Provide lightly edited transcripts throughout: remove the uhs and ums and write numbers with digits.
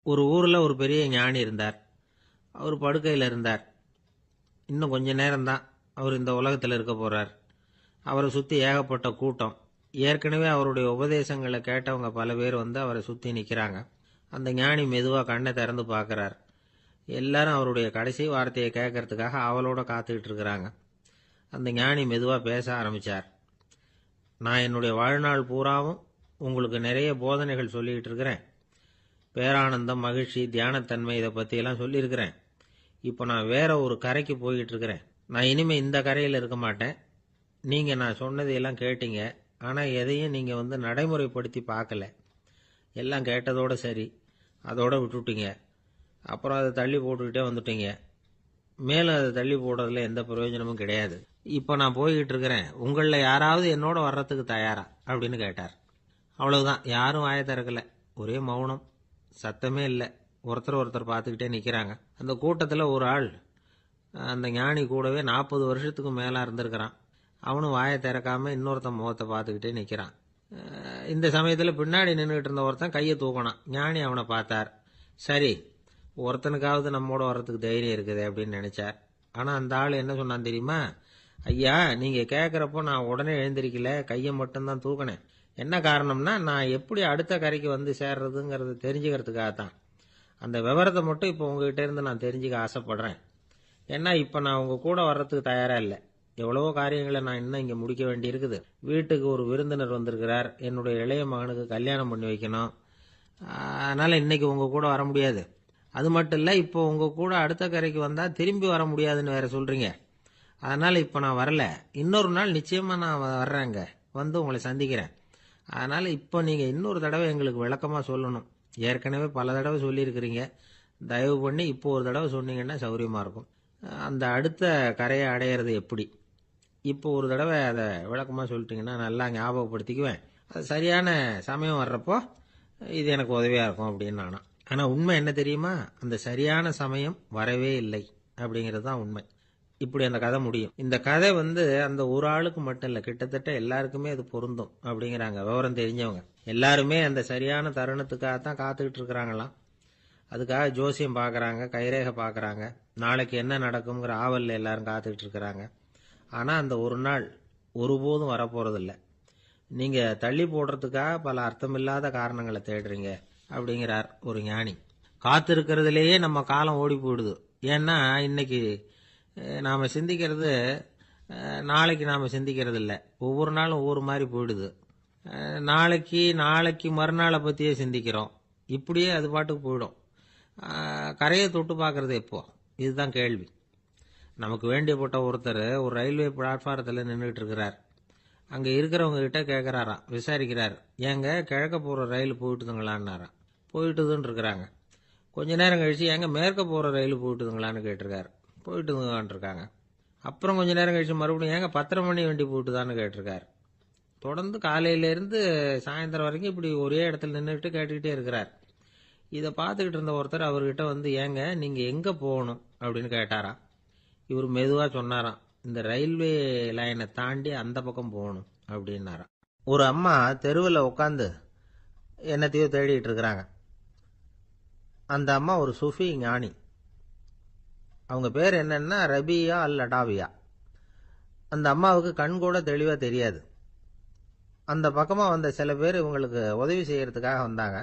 ஒரு ஊரில் ஒரு பெரிய ஞானி இருந்தார். அவர் படுக்கையில் இருந்தார். இன்னும் கொஞ்ச நேரம்தான் அவர் இந்த உலகத்தில் இருக்க போகிறார். அவரை சுற்றி ஏகப்பட்ட கூட்டம். ஏற்கனவே அவருடைய உபதேசங்களை கேட்டவங்க பல பேர் வந்து அவரை சுற்றி நிற்கிறாங்க. அந்த ஞானி மெதுவாக கண்ணை திறந்து பார்க்குறார். எல்லாரும் அவருடைய கடைசி வார்த்தையை கேட்கறதுக்காக அவளோட காத்துக்கிட்டு இருக்கிறாங்க. அந்த ஞானி மெதுவாக பேச ஆரம்பித்தார். நான் என்னுடைய வாழ்நாள் பூராவும் உங்களுக்கு நிறைய போதனைகள் சொல்லிக்கிட்டு இருக்கிறேன். பேரானந்தம், மகிழ்ச்சி, தியானத்தன்மை இதை பற்றியெல்லாம் சொல்லியிருக்கிறேன். இப்போ நான் வேற ஒரு கரைக்கு போய்கிட்டு இருக்கிறேன். நான் இனிமேல் இந்த கரையில் இருக்க மாட்டேன். நீங்கள் நான் சொன்னதையெல்லாம் கேட்டீங்க. ஆனால் எதையும் நீங்கள் வந்து நடைமுறைப்படுத்தி பார்க்கல. எல்லாம் கேட்டதோடு சரி, அதோடு விட்டுவிட்டீங்க. அப்புறம் அதை தள்ளி போட்டுக்கிட்டே வந்துட்டீங்க. மேலும் அதை தள்ளி போடுறதுல எந்த பிரயோஜனமும் கிடையாது. இப்போ நான் போய்கிட்டு இருக்கிறேன். உங்களில் யாராவது என்னோட வர்றதுக்கு தயாரா அப்படின்னு கேட்டார். அவ்வளவுதான். யாரும் வாயை திறக்கல. ஒரே மௌனம். சத்தமே இல்லை. ஒருத்தர் பார்த்துக்கிட்டே நிற்கிறாங்க. அந்த கூட்டத்தில் ஒரு ஆள் அந்த ஞானி கூடவே 40 வருஷத்துக்கு மேலே இருந்திருக்கிறான். அவனும் வாயை திறக்காம இன்னொருத்தன் முகத்தை பார்த்துக்கிட்டே நிற்கிறான். இந்த சமயத்தில் பின்னாடி நின்றுக்கிட்டு இருந்த ஒருத்தன் கையை தூக்கினான். ஞானி அவனை பார்த்தார். சரி, ஒருத்தனுக்காவது நம்மோட வர்றதுக்கு தைரியம் இருக்குது அப்படின்னு நினைச்சார். ஆனால் அந்த ஆள் என்ன சொன்னான் தெரியுமா? ஐயா, நீங்கள் கேட்குறப்போ நான் உடனே எழுந்திருக்கல, கையை மட்டும்தான் தூக்கினேன். என்ன காரணம்னா, நான் எப்படி அடுத்த கரைக்கு வந்து சேர்றதுங்கிறது தெரிஞ்சுக்கிறதுக்காகத்தான். அந்த விவரத்தை மட்டும் இப்போ உங்ககிட்ட இருந்து நான் தெரிஞ்சுக்க ஆசைப்படுறேன். ஏன்னா இப்போ நான் உங்கள் கூட வர்றதுக்கு தயாராக இல்லை. எவ்வளவோ காரியங்களை நான் இன்னும் இங்கே முடிக்க வேண்டி இருக்குது. வீட்டுக்கு ஒரு விருந்தினர் வந்திருக்கிறார். என்னுடைய இளைய மகனுக்கு கல்யாணம் பண்ணி வைக்கணும். அதனால் இன்னைக்கு உங்கள் கூட வர முடியாது. அது மட்டும் இல்லை, இப்போ உங்கள் கூட அடுத்த கரைக்கு வந்தால் திரும்பி வர முடியாதுன்னு வேற சொல்கிறீங்க. அதனால் இப்போ நான் வரல. இன்னொரு நாள் நிச்சயமாக நான் வர்றேங்க, வந்து உங்களை சந்திக்கிறேன். அதனால் இப்போ நீங்கள் இன்னொரு தடவை எங்களுக்கு விளக்கமாக சொல்லணும். ஏற்கனவே பல தடவை சொல்லியிருக்கிறீங்க. தயவு பண்ணி இப்போ ஒரு தடவை சொன்னீங்கன்னா சௌகரியமாக இருக்கும். அந்த அடுத்த கரையை அடையிறது எப்படி? இப்போ ஒரு தடவை அதை விளக்கமாக சொல்லிட்டீங்கன்னா நல்லா ஞாபகப்படுத்திக்குவேன். அது சரியான சமயம் வர்றப்போ இது எனக்கு உதவியாக இருக்கும் அப்படின்னு நானா. ஆனால் உண்மை என்ன தெரியுமா? அந்த சரியான சமயம் வரவே இல்லை அப்படிங்கிறது தான் உண்மை. இப்படி அந்த கதை முடியும். இந்த கதை வந்து அந்த ஒரு ஆளுக்கு மட்டும் இல்லை, கிட்டத்தட்ட எல்லாருக்குமே அது பொருந்தும் அப்படிங்கிறாங்க விவரம் தெரிஞ்சவங்க. எல்லாருமே அந்த சரியான தருணத்துக்காகத்தான் காத்துக்கிட்டு இருக்கிறாங்களாம். அதுக்காக ஜோசியம் பார்க்குறாங்க, கைரேகை பார்க்குறாங்க. நாளைக்கு என்ன நடக்குங்கிற ஆவலில் எல்லாரும் காத்துக்கிட்டு இருக்கிறாங்க. ஆனால் அந்த ஒரு நாள் ஒருபோதும் வரப்போகிறதில்ல. நீங்கள் தள்ளி போடுறதுக்காக பல அர்த்தமில்லாத காரணங்களை தேடுறீங்க அப்படிங்கிறார் ஒரு ஞானி. காத்திருக்கிறதுலேயே நம்ம காலம் ஓடி போயிடுது. ஏன்னா இன்னைக்கு நாம் சிந்திக்கிறது நாளைக்கு நாம் சிந்திக்கிறது இல்லை. ஒவ்வொரு நாளும் ஒவ்வொரு மாதிரி போயிடுது. நாளைக்கு மறுநாளை பற்றியே சிந்திக்கிறோம். இப்படியே அது பாட்டுக்கு போயிடும். கரையை தொட்டு பார்க்கறது எப்போ? இதுதான் கேள்வி. நமக்கு வேண்டியப்பட்ட ஒருத்தர் ஒரு ரயில்வே பிளாட்ஃபாரத்தில் நின்றுட்டு இருக்கிறார். அங்கே இருக்கிறவங்க கிட்ட கேட்குறாராம், விசாரிக்கிறார். ஏங்க கிழக்க போகிற ரயில் போயிட்டுதுங்களான்னாராம். போயிட்டுதுன்னு இருக்கிறாங்க. கொஞ்ச நேரம் கழிச்சு, ஏங்க மேற்க போகிற ரயில் போயிட்டுதுங்களான்னு கேட்டிருக்காரு. போயிட்டுதுங்களான் இருக்காங்க. அப்புறம் கொஞ்ச நேரம் கழிச்சு மறுபடியும் ஏங்க 10:30 மணி வண்டி போயிட்டுதான்னு கேட்டிருக்காரு. தொடர்ந்து காலையிலேருந்து சாயந்தரம் வரைக்கும் இப்படி ஒரே இடத்துல நின்றுட்டு கேட்டுக்கிட்டே இருக்கிறார். இதை பார்த்துக்கிட்டு இருந்த ஒருத்தர் அவர்கிட்ட வந்து, ஏங்க நீங்கள் எங்கே போகணும் அப்படின்னு கேட்டாராம். இவர் மெதுவாக சொன்னாராம், இந்த ரயில்வே லைனை தாண்டி அந்த பக்கம் போகணும் அப்படின்னாராம். ஒரு அம்மா தெருவில் உட்காந்து என்னத்தையோ தேடிட்டு இருக்கிறாங்க. அந்த அம்மா ஒரு சுஃபி ஞானி. அவங்க பேர் என்னன்னா ரபியா அல் அடாவியா. அந்த அம்மாவுக்கு கண் கூட தெளிவாக தெரியாது. அந்த பக்கமாக வந்த சில பேர் இவங்களுக்கு உதவி செய்யறதுக்காக வந்தாங்க.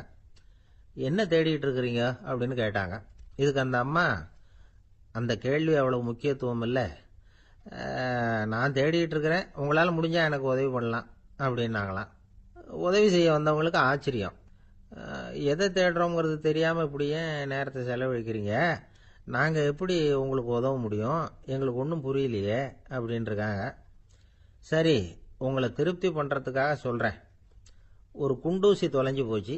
என்ன தேடிட்டு இருக்கிறீங்க அப்படின்னு கேட்டாங்க. இதுக்கு அந்த அம்மா, அந்த கேள்வி அவ்வளவு முக்கியத்துவம் இல்லை, நான் தேடிட்டு இருக்கிறேன், உங்களால் முடிஞ்சால் எனக்கு உதவி பண்ணலாம் அப்படின்னாங்களாம். உதவி செய்ய வந்தவங்களுக்கு ஆச்சரியம். எதை தேடுறோங்கிறது தெரியாமல் இப்படி ஏன் நேரத்தை செலவழிக்கிறீங்க? நாங்கள் எப்படி உங்களுக்கு உதவ முடியும்? எங்களுக்கு ஒன்றும் புரியலையே அப்படின்ட்டுருக்காங்க. சரி, உங்களை திருப்தி பண்ணுறதுக்காக சொல்கிறேன். ஒரு குண்டூசி தொலைஞ்சு போச்சு,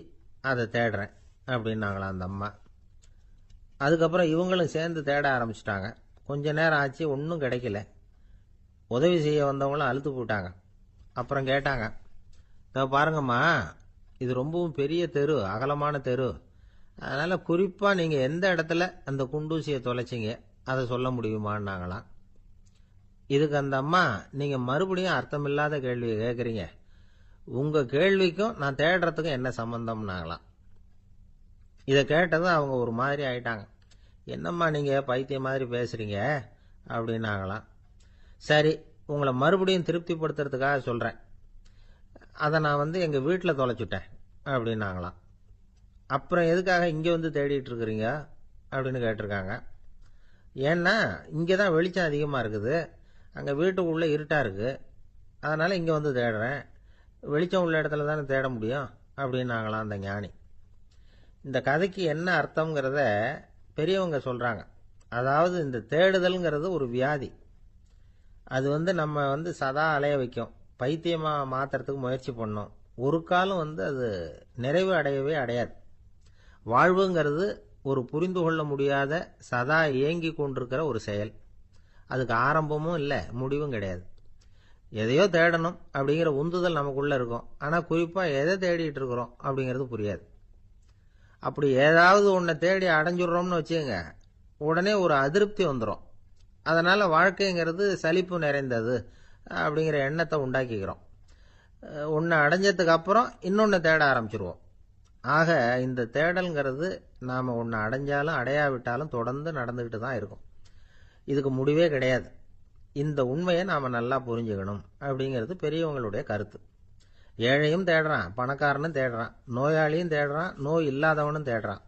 அதை தேடுறேன் அப்படின்னாங்களாம் அந்த அம்மா. அதுக்கப்புறம் இவங்களும் சேர்ந்து தேட ஆரம்பிச்சிட்டாங்க. கொஞ்ச நேரம் ஆச்சு, ஒன்றும் கிடைக்கல. உதவி செய்ய வந்தவங்களும் அழுத்து போட்டாங்க. அப்புறம் கேட்டாங்க, இதோ பாருங்கம்மா, இது ரொம்பவும் பெரிய தெரு, அகலமான தெரு. அதனால் குறிப்பாக நீங்கள் எந்த இடத்துல அந்த குண்டூசியை தொலைச்சிங்க அதை சொல்ல முடியுமான்னாங்களாம். இதுக்கு அந்த அம்மா, நீங்கள் மறுபடியும் அர்த்தமில்லாத கேள்வியை கேட்குறீங்க, உங்கள் கேள்விக்கும் நான் தேடுறதுக்கும் என்ன சம்பந்தம்னாங்களாம். இதை கேட்டதும் அவங்க ஒரு மாதிரி ஆயிட்டாங்க. என்னம்மா நீங்கள் பைத்தியம் மாதிரி பேசுகிறீங்க அப்படின்னாங்களாம். சரி, உங்களை மறுபடியும் திருப்திப்படுத்துறதுக்காக சொல்கிறேன், அதை நான் எங்கள் வீட்டில் தொலைச்சுட்டேன் அப்படின்னாங்களாம். அப்புறம் எதுக்காக இங்கே வந்து தேடிட்டு இருக்கிறீங்க அப்படின்னு கேட்டிருக்காங்க. ஏன்னா இங்கே தான் வெளிச்சம் அதிகமாக இருக்குது, அங்கே வீட்டுக்குள்ளே இருட்டாக இருக்குது, அதனால் இங்கே வந்து தேடுறேன். வெளிச்சம் உள்ள இடத்துல தானே தேட முடியும் அப்படின்னாங்களாம் அந்த ஞானி. இந்த கதைக்கு என்ன அர்த்தங்கிறத பெரியவங்க சொல்கிறாங்க. அதாவது இந்த தேடுதல்ங்கிறது ஒரு வியாதி. அது நம்ம சதா அலைய வைக்கும், பைத்தியமாக மாற்றுறதுக்கு முயற்சி பண்ணோம். ஒரு காலம் அது நிறைவு அடையவே அடையாது. வாழ்வுங்கிறது ஒரு புரிந்து கொள்ள முடியாத சதா இயங்கி கொண்டிருக்கிற ஒரு செயல். அதுக்கு ஆரம்பமும் இல்லை, முடிவும் கிடையாது. எதையோ தேடணும் அப்படிங்கிற உந்துதல் நமக்குள்ளே இருக்கும், ஆனால் குறிப்பாக எதை தேடிட்டு இருக்கிறோம் அப்படிங்கிறது புரியாது. அப்படி ஏதாவது ஒன்றை தேடி அடைஞ்சிடுறோம்னு வச்சுக்கோங்க, உடனே ஒரு அதிருப்தி வந்துடும். அதனால் வாழ்க்கைங்கிறது சலிப்பு நிறைந்தது அப்படிங்கிற எண்ணத்தை உண்டாக்கிக்கிறோம். ஒன்று அடைஞ்சதுக்கு அப்புறம் இன்னொன்று தேட ஆரம்பிச்சிருவோம். ஆக இந்த தேடல்ங்கிறது நாம் ஒன்று அடைஞ்சாலும் அடையாவிட்டாலும் தொடர்ந்து நடந்துக்கிட்டு தான் இருக்கும். இதுக்கு முடிவே கிடையாது. இந்த உண்மையை நாம் நல்லா புரிஞ்சுக்கணும் அப்படிங்கிறது பெரியவங்களுடைய கருத்து. ஏழையும் தேடுறான், பணக்காரனும் தேடுறான், நோயாளியும் தேடுறான், நோய் இல்லாதவனும் தேடுறான்,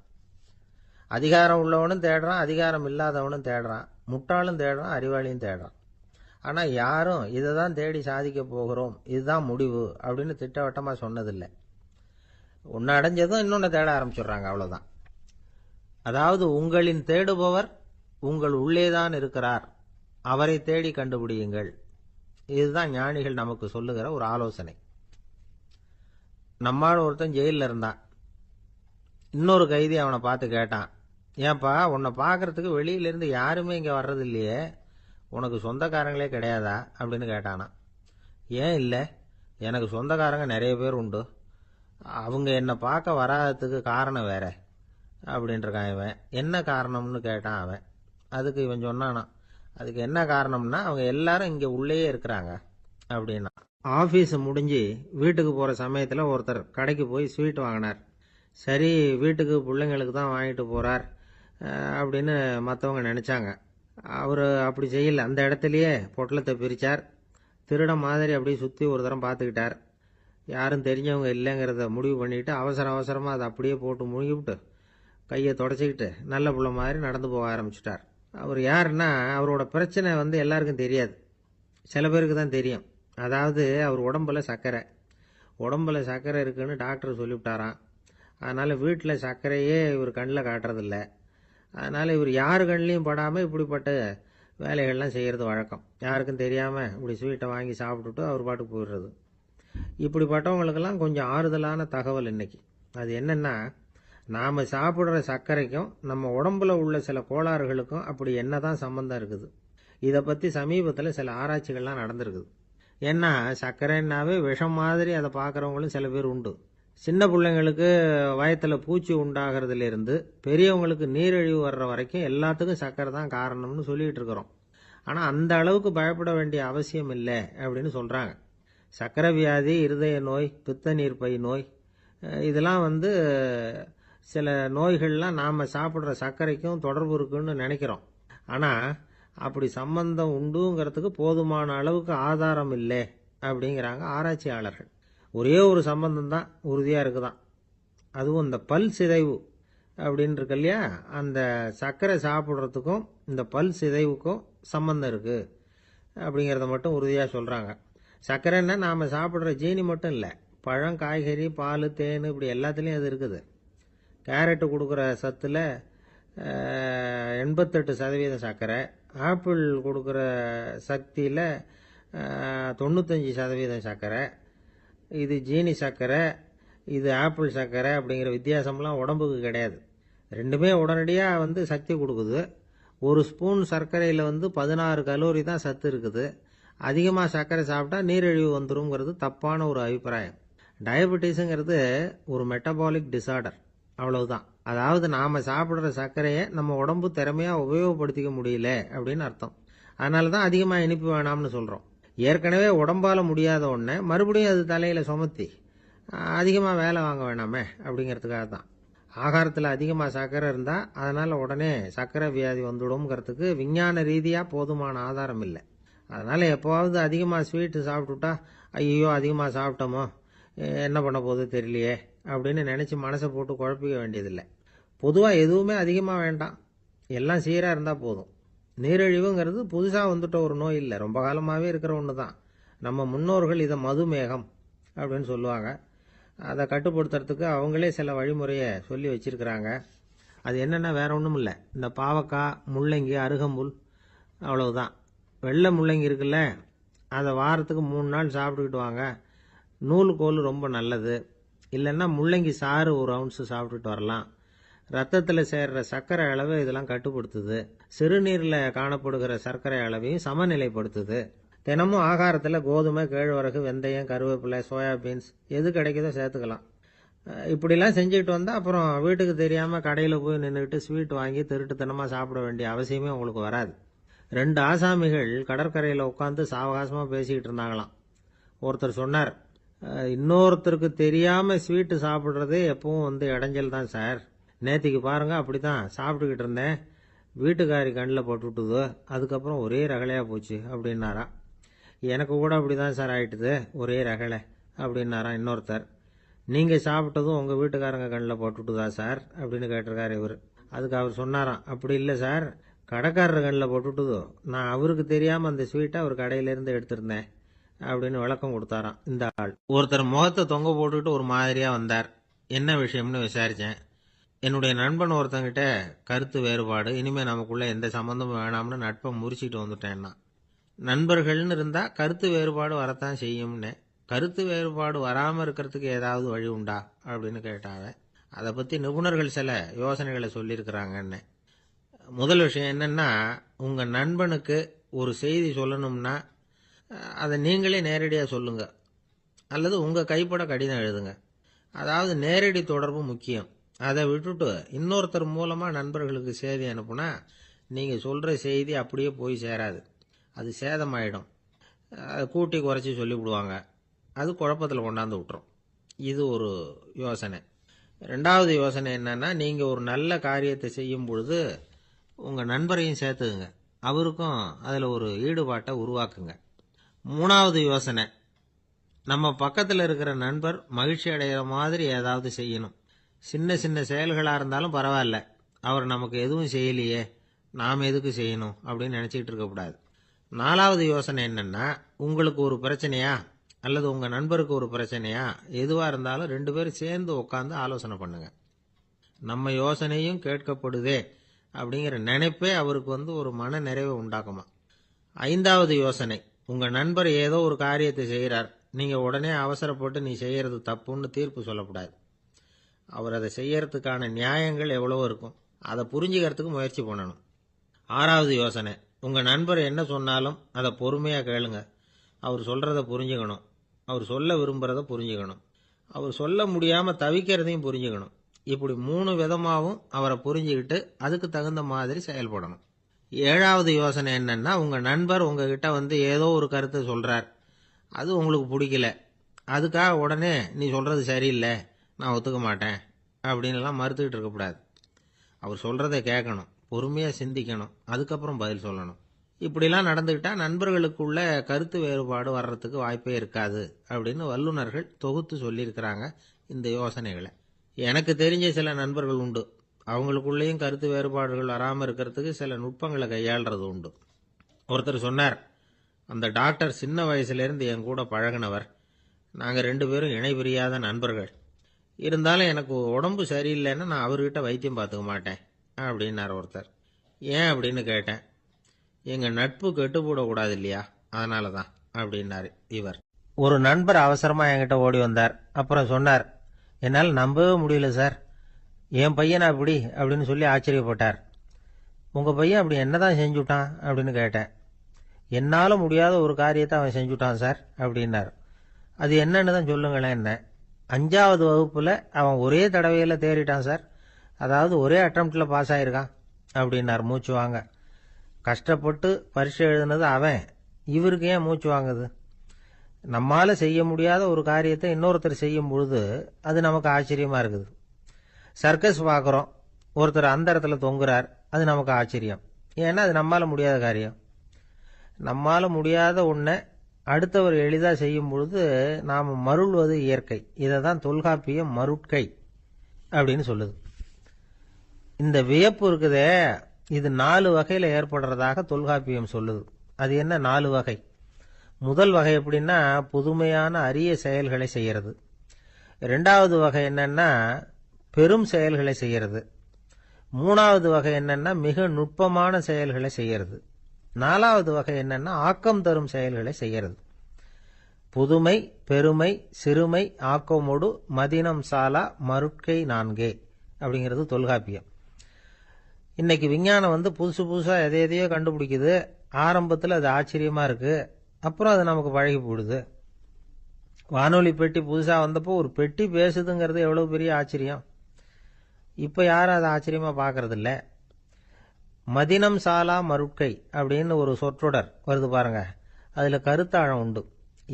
அதிகாரம் உள்ளவனும் தேடுறான், அதிகாரம் இல்லாதவனும் தேடுறான், முட்டாளும் தேடுறான், அறிவாளியும் தேடுறான். ஆனால் யாரும் இதை தான் தேடி சாதிக்க போகிறோம், இதுதான் முடிவு அப்படின்னு திட்டவட்டமாக சொன்னதில்லை. ஒன்று அடைஞ்சதும் இன்னொன்று தேட ஆரம்பிச்சிடுறாங்க, அவ்வளோதான். அதாவது உங்களின் தேடுபவர் உங்கள் உள்ளேதான் இருக்கிறார், அவரை தேடி கண்டுபிடியுங்கள். இதுதான் ஞானிகள் நமக்கு சொல்லுகிற ஒரு ஆலோசனை. நம்மால் ஒருத்தன் ஜெயிலில் இருந்தான். இன்னொரு கைதி அவனை பார்த்து கேட்டான், ஏன்பா உன்னை பார்க்கறதுக்கு வெளியிலேருந்து யாருமே இங்கே வர்றது இல்லையே, உனக்கு சொந்தக்காரங்களே கிடையாதா அப்படின்னு கேட்டானா. ஏன் இல்லை, எனக்கு சொந்தக்காரங்க நிறைய பேர் உண்டு, அவங்க என்னை பார்க்க வராததுக்கு காரணம் வேற அப்படின்ட்டுருக்கான் இவன். என்ன காரணம்னு கேட்டான் அவன். அதுக்கு இவன் சொன்னானா, அதுக்கு என்ன காரணம்னா அவங்க எல்லாரும் இங்கே உள்ளேயே இருக்கிறாங்க அப்படின்னா. ஆஃபீஸ் முடிஞ்சு வீட்டுக்கு போகிற சமயத்தில் ஒருத்தர் கடைக்கு போய் ஸ்வீட் வாங்கினார். சரி, வீட்டுக்கு பிள்ளைங்களுக்கு தான் வாங்கிட்டு போகிறார் அப்படின்னு மற்றவங்க நினச்சாங்க. அவர் அப்படி செய்யல. அந்த இடத்துலையே பொட்டலத்தை பிரித்தார். திருட மாதிரி அப்படியே சுற்றி ஒரு தரம் பார்த்துக்கிட்டார். யாரும் தெரிஞ்சவங்க இல்லைங்கிறத முடிவு பண்ணிவிட்டு அவசரமாக அதை அப்படியே போட்டு முழுங்கிவிட்டு கையை தொடச்சிக்கிட்டு நல்ல பிள்ளை மாதிரி நடந்து போக ஆரம்பிச்சிட்டார். அவர் யாருன்னா, அவரோட பிரச்சனை எல்லாருக்கும் தெரியாது, சில பேருக்கு தான் தெரியும். அதாவது அவர் உடம்புல சர்க்கரை இருக்குன்னு டாக்டர் சொல்லிவிட்டாராம். அதனால் வீட்டில் சர்க்கரையே இவர் கண்ணில் காட்டுறதில்ல. அதனால் இவர் யார் கண்ணிலையும் படாமல் இப்படிப்பட்ட வேலைகள்லாம் செய்கிறது வழக்கம். யாருக்கும் தெரியாமல் இப்படி ஸ்வீட்டை வாங்கி சாப்பிட்டுட்டு அவர் பாட்டுக்கு போயிடுறது. இப்படிப்பட்டவங்களுக்கெல்லாம் கொஞ்சம் ஆறுதலான தகவல் இன்னைக்கு. அது என்னென்னா, நாம் சாப்பிட்ற சர்க்கரைக்கும் நம்ம உடம்புல உள்ள சில கோளாறுகளுக்கும் அப்படி என்ன தான் சம்மந்தம் இருக்குது. இதை பற்றி சமீபத்தில் சில ஆராய்ச்சிகள்லாம் நடந்திருக்குது. ஏன்னா சர்க்கரைன்னாவே விஷம் மாதிரி அதை பார்க்குறவங்களும் சில பேர் உண்டு. சின்ன பிள்ளைங்களுக்கு வயத்தில் பூச்சி உண்டாகிறதுலேருந்து பெரியவங்களுக்கு நீரிழிவு வர்ற வரைக்கும் எல்லாத்துக்கும் சர்க்கரை தான் காரணம்னு சொல்லிகிட்டு இருக்கிறோம். ஆனால் அந்த அளவுக்கு பயப்பட வேண்டிய அவசியம் இல்லை அப்படின்னு சொல்கிறாங்க. சர்க்கரை வியாதி, இருதய நோய், பித்த நீர்ப்பை நோய், இதெல்லாம் சில நோய்கள்லாம் நாம் சாப்பிட்ற சர்க்கரைக்கும் தொடர்பு இருக்குன்னு நினைக்கிறோம். ஆனால் அப்படி சம்பந்தம் உண்டுங்கிறதுக்கு போதுமான அளவுக்கு ஆதாரம் இல்லை அப்படிங்கிறாங்க ஆராய்ச்சியாளர்கள். ஒரே ஒரு சம்பந்தம் தான் உறுதியாக இருக்குதான். அதுவும் இந்த பல் சிதைவு அப்படின்னு இருக்கு இல்லையா, அந்த சர்க்கரை சாப்பிட்றதுக்கும் இந்த பல் சிதைவுக்கும் சம்பந்தம் இருக்குது அப்படிங்கிறத மட்டும் உறுதியாக சொல்கிறாங்க. சர்க்கரைன்னா நாம் சாப்பிட்ற ஜீனி மட்டும் இல்லை, பழம், காய்கறி, பால், தேன், இப்படி எல்லாத்துலேயும் அது இருக்குது. கேரட்டு கொடுக்குற சத்தில் 88% சர்க்கரை, ஆப்பிள் கொடுக்குற சக்தியில் 95% சர்க்கரை. இது ஜீனி சர்க்கரை, இது ஆப்பிள் சர்க்கரை அப்படிங்கிற வித்தியாசம்லாம் உடம்புக்கு கிடையாது. ரெண்டுமே உடனடியாக சக்தி கொடுக்குது. ஒரு ஸ்பூன் சர்க்கரையில் 16 கலோரி தான் சத்து இருக்குது. அதிகமாக சர்க்கரை சாப்பிட்டா நீரிழிவு வந்துருங்கிறது தப்பான ஒரு அபிப்பிராயம். டயபெட்டிஸுங்கிறது ஒரு மெட்டபாலிக் டிசார்டர், அவ்வளவுதான். அதாவது நாம் சாப்பிட்ற சர்க்கரையை நம்ம உடம்பு திறமையாக உபயோகப்படுத்திக்க முடியல அப்படின்னு அர்த்தம். அதனால தான் அதிகமாக இனிப்பு வேணாம்னு சொல்கிறோம். ஏற்கனவே உடம்பால் முடியாத ஒன்றை மறுபடியும் அது தலையில் சுமத்தி அதிகமாக வேலை வாங்க வேணாமே அப்படிங்கிறதுக்காக தான். ஆகாரத்தில் அதிகமாக சர்க்கரை இருந்தால் அதனால் உடனே சர்க்கரை வியாதி வந்துடும்ங்கிறதுக்கு விஞ்ஞான ரீதியாக போதுமான ஆதாரம் இல்லை. அதனால் எப்போவாவது அதிகமாக ஸ்வீட்டு சாப்பிட்டுட்டா ஐயோ அதிகமாக சாப்பிட்டோமோ என்ன பண்ண போகுது தெரியலையே அப்படின்னு நினச்சி மனசை போட்டு குழப்பிக்க வேண்டியதில்லை. பொதுவாக எதுவுமே அதிகமாக வேண்டாம், எல்லாம் சீராக இருந்தால் போதும். நீரிழிவுங்கிறது புதுசாக வந்துட்ட ஒரு நோய் இல்லை, ரொம்ப காலமாகவே இருக்கிற ஒன்று தான். நம்ம முன்னோர்கள் இதை மதுமேகம் அப்படின்னு சொல்லுவாங்க. அதை கட்டுப்படுத்துறதுக்கு அவங்களே சில வழிமுறையை சொல்லி வச்சிருக்கிறாங்க. அது என்னென்னா வேற ஒன்றும் இல்லை, இந்த பாவக்காய், முள்ளங்கி, அருகம்புல், அவ்வளவுதான். வெள்ளை முள்ளங்கி இருக்குல்ல, அதை வாரத்துக்கு 3 நாள் சாப்பிட்டுக்கிட்டு வாங்க. நூலுக்கோல் ரொம்ப நல்லது. இல்லைன்னா முள்ளங்கி சாறு 1 ounce சாப்பிட்டுட்டு வரலாம். ரத்தத்தில் சேர்ற சர்க்கரை அளவை இதெல்லாம் கட்டுப்படுத்துது. சிறுநீரில் காணப்படுகிற சர்க்கரை அளவையும் சமநிலைப்படுத்துது. தினமும் ஆகாரத்தில் கோதுமை, கேழ்வரகு, வெந்தயம், கருவேப்பிலை, சோயாபீன்ஸ் எது கிடைக்குதோ சேர்த்துக்கலாம். இப்படிலாம் செஞ்சுக்கிட்டு வந்தால் அப்புறம் வீட்டுக்கு தெரியாமல் கடையில் போய் நின்றுக்கிட்டு ஸ்வீட் வாங்கி திருட்டுத்தனமாக சாப்பிட வேண்டிய அவசியமே உங்களுக்கு வராது. 2 ஆசாமிகள் கடற்கரையில் உட்காந்து சாவகாசமாக பேசிக்கிட்டு இருந்தாங்களாம். ஒருத்தர் சொன்னார், இன்னொருத்தருக்கு தெரியாமல் ஸ்வீட்டு சாப்பிட்றதே எப்பவும் இடைஞ்சல் தான் சார். நேற்றுக்கு பாருங்க அப்படி தான் சாப்பிட்டுக்கிட்டு இருந்தேன், வீட்டுக்காரி கண்ணில் போட்டுவிட்டுது, அதுக்கப்புறம் ஒரே ரகலையாக போச்சு அப்படின்னாராம். எனக்கு கூட அப்படி தான் சார் ஆயிட்டுது, ஒரே ரகலை அப்படின்னாராம் இன்னொருத்தர். நீங்கள் சாப்பிட்டதும் உங்கள் வீட்டுக்காரங்க கண்ணில் போட்டுவிட்டுதா சார் அப்படின்னு கேட்டிருக்காரு இவர். அதுக்கு அவர் சொன்னாராம், அப்படி இல்லை சார், கடைக்காரர் கண்ணில் போட்டுவிட்டுதோ, நான் அவருக்கு தெரியாமல் அந்த ஸ்வீட்டை அவர் கடையிலேருந்து எடுத்திருந்தேன் அப்படின்னு விளக்கம் கொடுத்தாராம் இந்த ஆள். ஒருத்தர் முகத்தை தொங்க போட்டுக்கிட்டு ஒரு மாதிரியாக வந்தார். என்ன விஷயம்னு விசாரித்தேன். என்னுடைய நண்பன் ஒருத்தங்கிட்ட கருத்து வேறுபாடு, இனிமேல் நமக்குள்ள எந்த சம்மந்தமும் வேணாம்னு நட்பை முறிச்சிட்டு வந்துட்டேன்னா. நண்பர்கள்னு இருந்தால் கருத்து வேறுபாடு வரத்தான் செய்யும்னு. கருத்து வேறுபாடு வராமல் இருக்கிறதுக்கு ஏதாவது வழி உண்டா அப்படின்னு கேட்டாவே. அதை பற்றி நிபுணர்கள் சில யோசனைகளை சொல்லியிருக்கிறாங்கன்னு. முதல் விஷயம் என்னென்னா, உங்கள் நண்பனுக்கு ஒரு செய்தி சொல்லணும்னா அதை நீங்களே நேரடியாக சொல்லுங்கள், அல்லது உங்கள் கைப்பட கடிதம் எழுதுங்க. அதாவது நேரடி தொடர்பு முக்கியம். அதை விட்டுட்டு இன்னொருத்தர் மூலமாக நண்பர்களுக்கு செய்தி அனுப்புனா நீங்கள் சொல்கிற செய்தி அப்படியே போய் சேராது, அது சேதமாயிடும். அதை கூட்டி குறைச்சி சொல்லிவிடுவாங்க, அது குழப்பத்தில் கொண்டாந்து விட்டுரும். இது ஒரு யோசனை. 2வது யோசனை என்னன்னா, நீங்கள் ஒரு நல்ல காரியத்தை செய்யும் பொழுது உங்கள் நண்பரையும் சேர்த்துக்குங்க, அவருக்கும் அதில் ஒரு ஈடுபாட்டை உருவாக்குங்க. 3வது யோசனை, நம்ம பக்கத்தில் இருக்கிற நண்பர் மகிழ்ச்சி அடைகிற மாதிரி ஏதாவது செய்யணும். சின்ன சின்ன செயல்களாக இருந்தாலும் பரவாயில்ல, அவர் நமக்கு எதுவும் செய்யலையே, நாம் எதுக்கு செய்யணும் அப்படின்னு நினச்சிக்கிட்டு இருக்கக்கூடாது. 4வது யோசனை என்னென்னா, உங்களுக்கு ஒரு பிரச்சனையா அல்லது உங்கள் நண்பருக்கு ஒரு பிரச்சனையா எதுவாக இருந்தாலும் 2 பேரும் சேர்ந்து உட்காந்து ஆலோசனை பண்ணுங்க. நம்ம யோசனையும் கேட்கப்படுதே அப்படிங்கிற நினைப்பே அவருக்கு ஒரு மன நிறைவை உண்டாக்குமா. 5வது யோசனை, உங்கள் நண்பர் ஏதோ ஒரு காரியத்தை செய்கிறார், நீங்கள் உடனே அவசரப்பட்டு நீ செய்கிறது தப்புன்னு தீர்ப்பு சொல்லக்கூடாது. அவர் அதை செய்யறதுக்கான நியாயங்கள் எவ்வளவோ இருக்கும், அதை புரிஞ்சுக்கிறதுக்கு முயற்சி பண்ணணும். 6வது யோசனை, உங்கள் நண்பர் என்ன சொன்னாலும் அதை பொறுமையாக கேளுங்க. அவர் சொல்கிறத புரிஞ்சுக்கணும், அவர் சொல்ல விரும்புகிறத புரிஞ்சுக்கணும், அவர் சொல்ல முடியாமல் தவிக்கிறதையும் புரிஞ்சுக்கணும். இப்படி 3 விதமாகவும் அவரை புரிஞ்சுக்கிட்டு அதுக்கு தகுந்த மாதிரி செயல்படணும். 7வது யோசனை என்னன்னா, உங்கள் நண்பர் உங்ககிட்ட ஏதோ ஒரு கருத்தை சொல்கிறார், அது உங்களுக்கு பிடிக்கல, அதுக்காக உடனே நீ சொல்கிறது சரியில்லை, நான் ஒத்துக்க மாட்டேன் அப்படின்லாம் மறுத்துக்கிட்டு இருக்கக்கூடாது. அவர் சொல்கிறத கேட்கணும், பொறுமையாக சிந்திக்கணும், அதுக்கப்புறம் பதில் சொல்லணும். இப்படிலாம் நடந்துக்கிட்டால் நண்பர்களுக்குள்ள கருத்து வேறுபாடு வர்றதுக்கு வாய்ப்பே இருக்காது அப்படின்னு வல்லுநர்கள் தொகுத்து சொல்லியிருக்கிறாங்க இந்த யோசனைகளை. எனக்கு தெரிஞ்ச சில நண்பர்கள் உண்டு, அவங்களுக்குள்ளேயும் கருத்து வேறுபாடுகள் வராமல் இருக்கிறதுக்கு சில நுட்பங்களை கையாளுறது உண்டு. ஒருத்தர் சொன்னார், அந்த டாக்டர் சின்ன வயசுலேருந்து என் கூட பழகினவர், நாங்கள் 2 பேரும் இணை பிரியாத நண்பர்கள், இருந்தாலும் எனக்கு உடம்பு சரியில்லைன்னா நான் அவர்கிட்ட வைத்தியம் பார்த்துக்க மாட்டேன் அப்படின்னார் ஒருத்தர். ஏன் அப்படின்னு கேட்டேன். எங்கள் நட்பு கெட்டுப்போடக்கூடாது இல்லையா, அதனால தான் அப்படின்னாரு இவர். ஒரு நண்பர் அவசரமாக என்கிட்ட ஓடி வந்தார். அப்புறம் சொன்னார், என்னால் நம்பவே முடியல சார், என் பையனா அப்படி அப்படின்னு சொல்லி ஆச்சரியப்பட்டார். உங்கள் பையன் அப்படி என்னதான் செஞ்சுட்டான் அப்படின்னு கேட்டேன். என்னால் முடியாத ஒரு காரியத்தை அவன் செஞ்சுட்டான் சார் அப்படின்னார். அது என்னன்னு தான் சொல்லுங்களேன். என்ன, 5வது வகுப்பில் அவன் ஒரே தடவையில் தேறிட்டான் சார், அதாவது ஒரே அட்டம்ப்டில் பாஸ் ஆகிருக்கான் அப்படின்னார் மூச்சு வாங்க. கஷ்டப்பட்டு பரீட்சை எழுதுனது அவன், இவருக்கு ஏன் மூச்சு வாங்குது? நம்மால் செய்ய முடியாத ஒரு காரியத்தை இன்னொருத்தர் செய்யும் பொழுது அது நமக்கு ஆச்சரியமாக இருக்குது. சர்க்கஸ் பார்க்குறோம், ஒருத்தர் அந்த இடத்துல தொங்குறார், அது நமக்கு ஆச்சரியம். ஏன்னா அது நம்மால் முடியாத காரியம். நம்மால் முடியாத ஒன்றை அடுத்தவர் எளிதாக செய்யும் பொழுது நாம் மருள்வது இயற்கை. இதை தான் தொல்காப்பியம் மருட்கை அப்படின்னு சொல்லுது. இந்த வியப்பு இருக்குதே, இது 4 வகையில் ஏற்படுறதாக தொல்காப்பியம் சொல்லுது. அது என்ன 4 வகை? முதல் வகை எப்படின்னா, புதுமையான அரிய செயல்களை செய்யறது. 2வது வகை என்னன்னா பெரும் செயல்களை செய்யறது. 3வது வகை என்னன்னா மிக நுட்பமான செயல்களை செய்யறது. 4வது வகை என்னன்னா ஆக்கம் தரும் செயல்களை செய்யறது. புதுமை, பெருமை, சிறுமை, ஆக்கமோடு மதினம் சாலா மருட்கை 4 அப்படிங்கிறது தொல்காப்பியம். இன்னைக்கு விஞ்ஞானம் புதுசு புதுசா எதையோ கண்டுபிடிக்குது. ஆரம்பத்தில் அது ஆச்சரியமா இருக்கு, அப்புறம் அது நமக்கு பழகி போடுது. வானொலி பெட்டி புதுசா வந்தப்போ ஒரு பெட்டி பேசுதுங்கிறது எவ்வளவு பெரிய ஆச்சரியம். இப்ப யாரும் அதை ஆச்சரியமா பார்க்கறது இல்ல. மதினம் சாலா மருட்கை அப்படின்னு ஒரு சொற்றொடர் வருது பாருங்க, அதுல கருத்தாழம் உண்டு.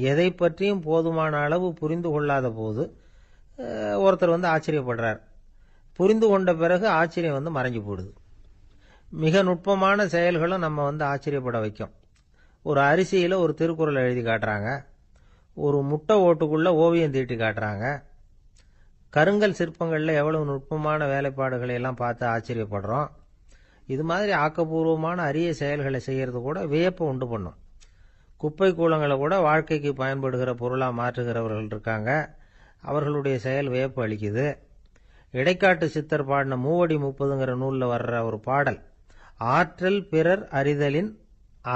எதை பற்றியும் போதுமான அளவு புரிந்து கொள்ளாத போது ஒருத்தர் ஆச்சரியப்படுறார். புரிந்து கொண்ட பிறகு ஆச்சரியம் மறைஞ்சு போடுது. மிக நுட்பமான செயல்களும் நம்ம ஆச்சரியப்பட வைக்கும். ஒரு அரிசியில ஒரு திருக்குறள் எழுதி காட்டுறாங்க, ஒரு முட்டை ஓட்டுக்குள்ள ஓவியம் தீட்டி காட்டுறாங்க. கருங்கல் சிற்பங்கள்ல எவ்வளவு நுட்பமான வேலைப்பாடுகளை எல்லாம் பார்த்து ஆச்சரியப்படுறோம். இது மாதிரி ஆக்கப்பூர்வமான அரிய செயல்களை செய்யறது கூட வியப்பை உண்டு பண்ணும். குப்பை கூலங்களை கூட வாழ்க்கைக்கு பயன்படுகிற பொருளா மாற்றுகிறவர்கள் இருக்காங்க. அவர்களுடைய செயல் வியப்பு அளிக்குது. இடைக்காட்டு சித்தர் பாடின மூவடி 30ங்கிற நூலில் வர்ற ஒரு பாடல், ஆற்றல் பிறர் அறிதலின்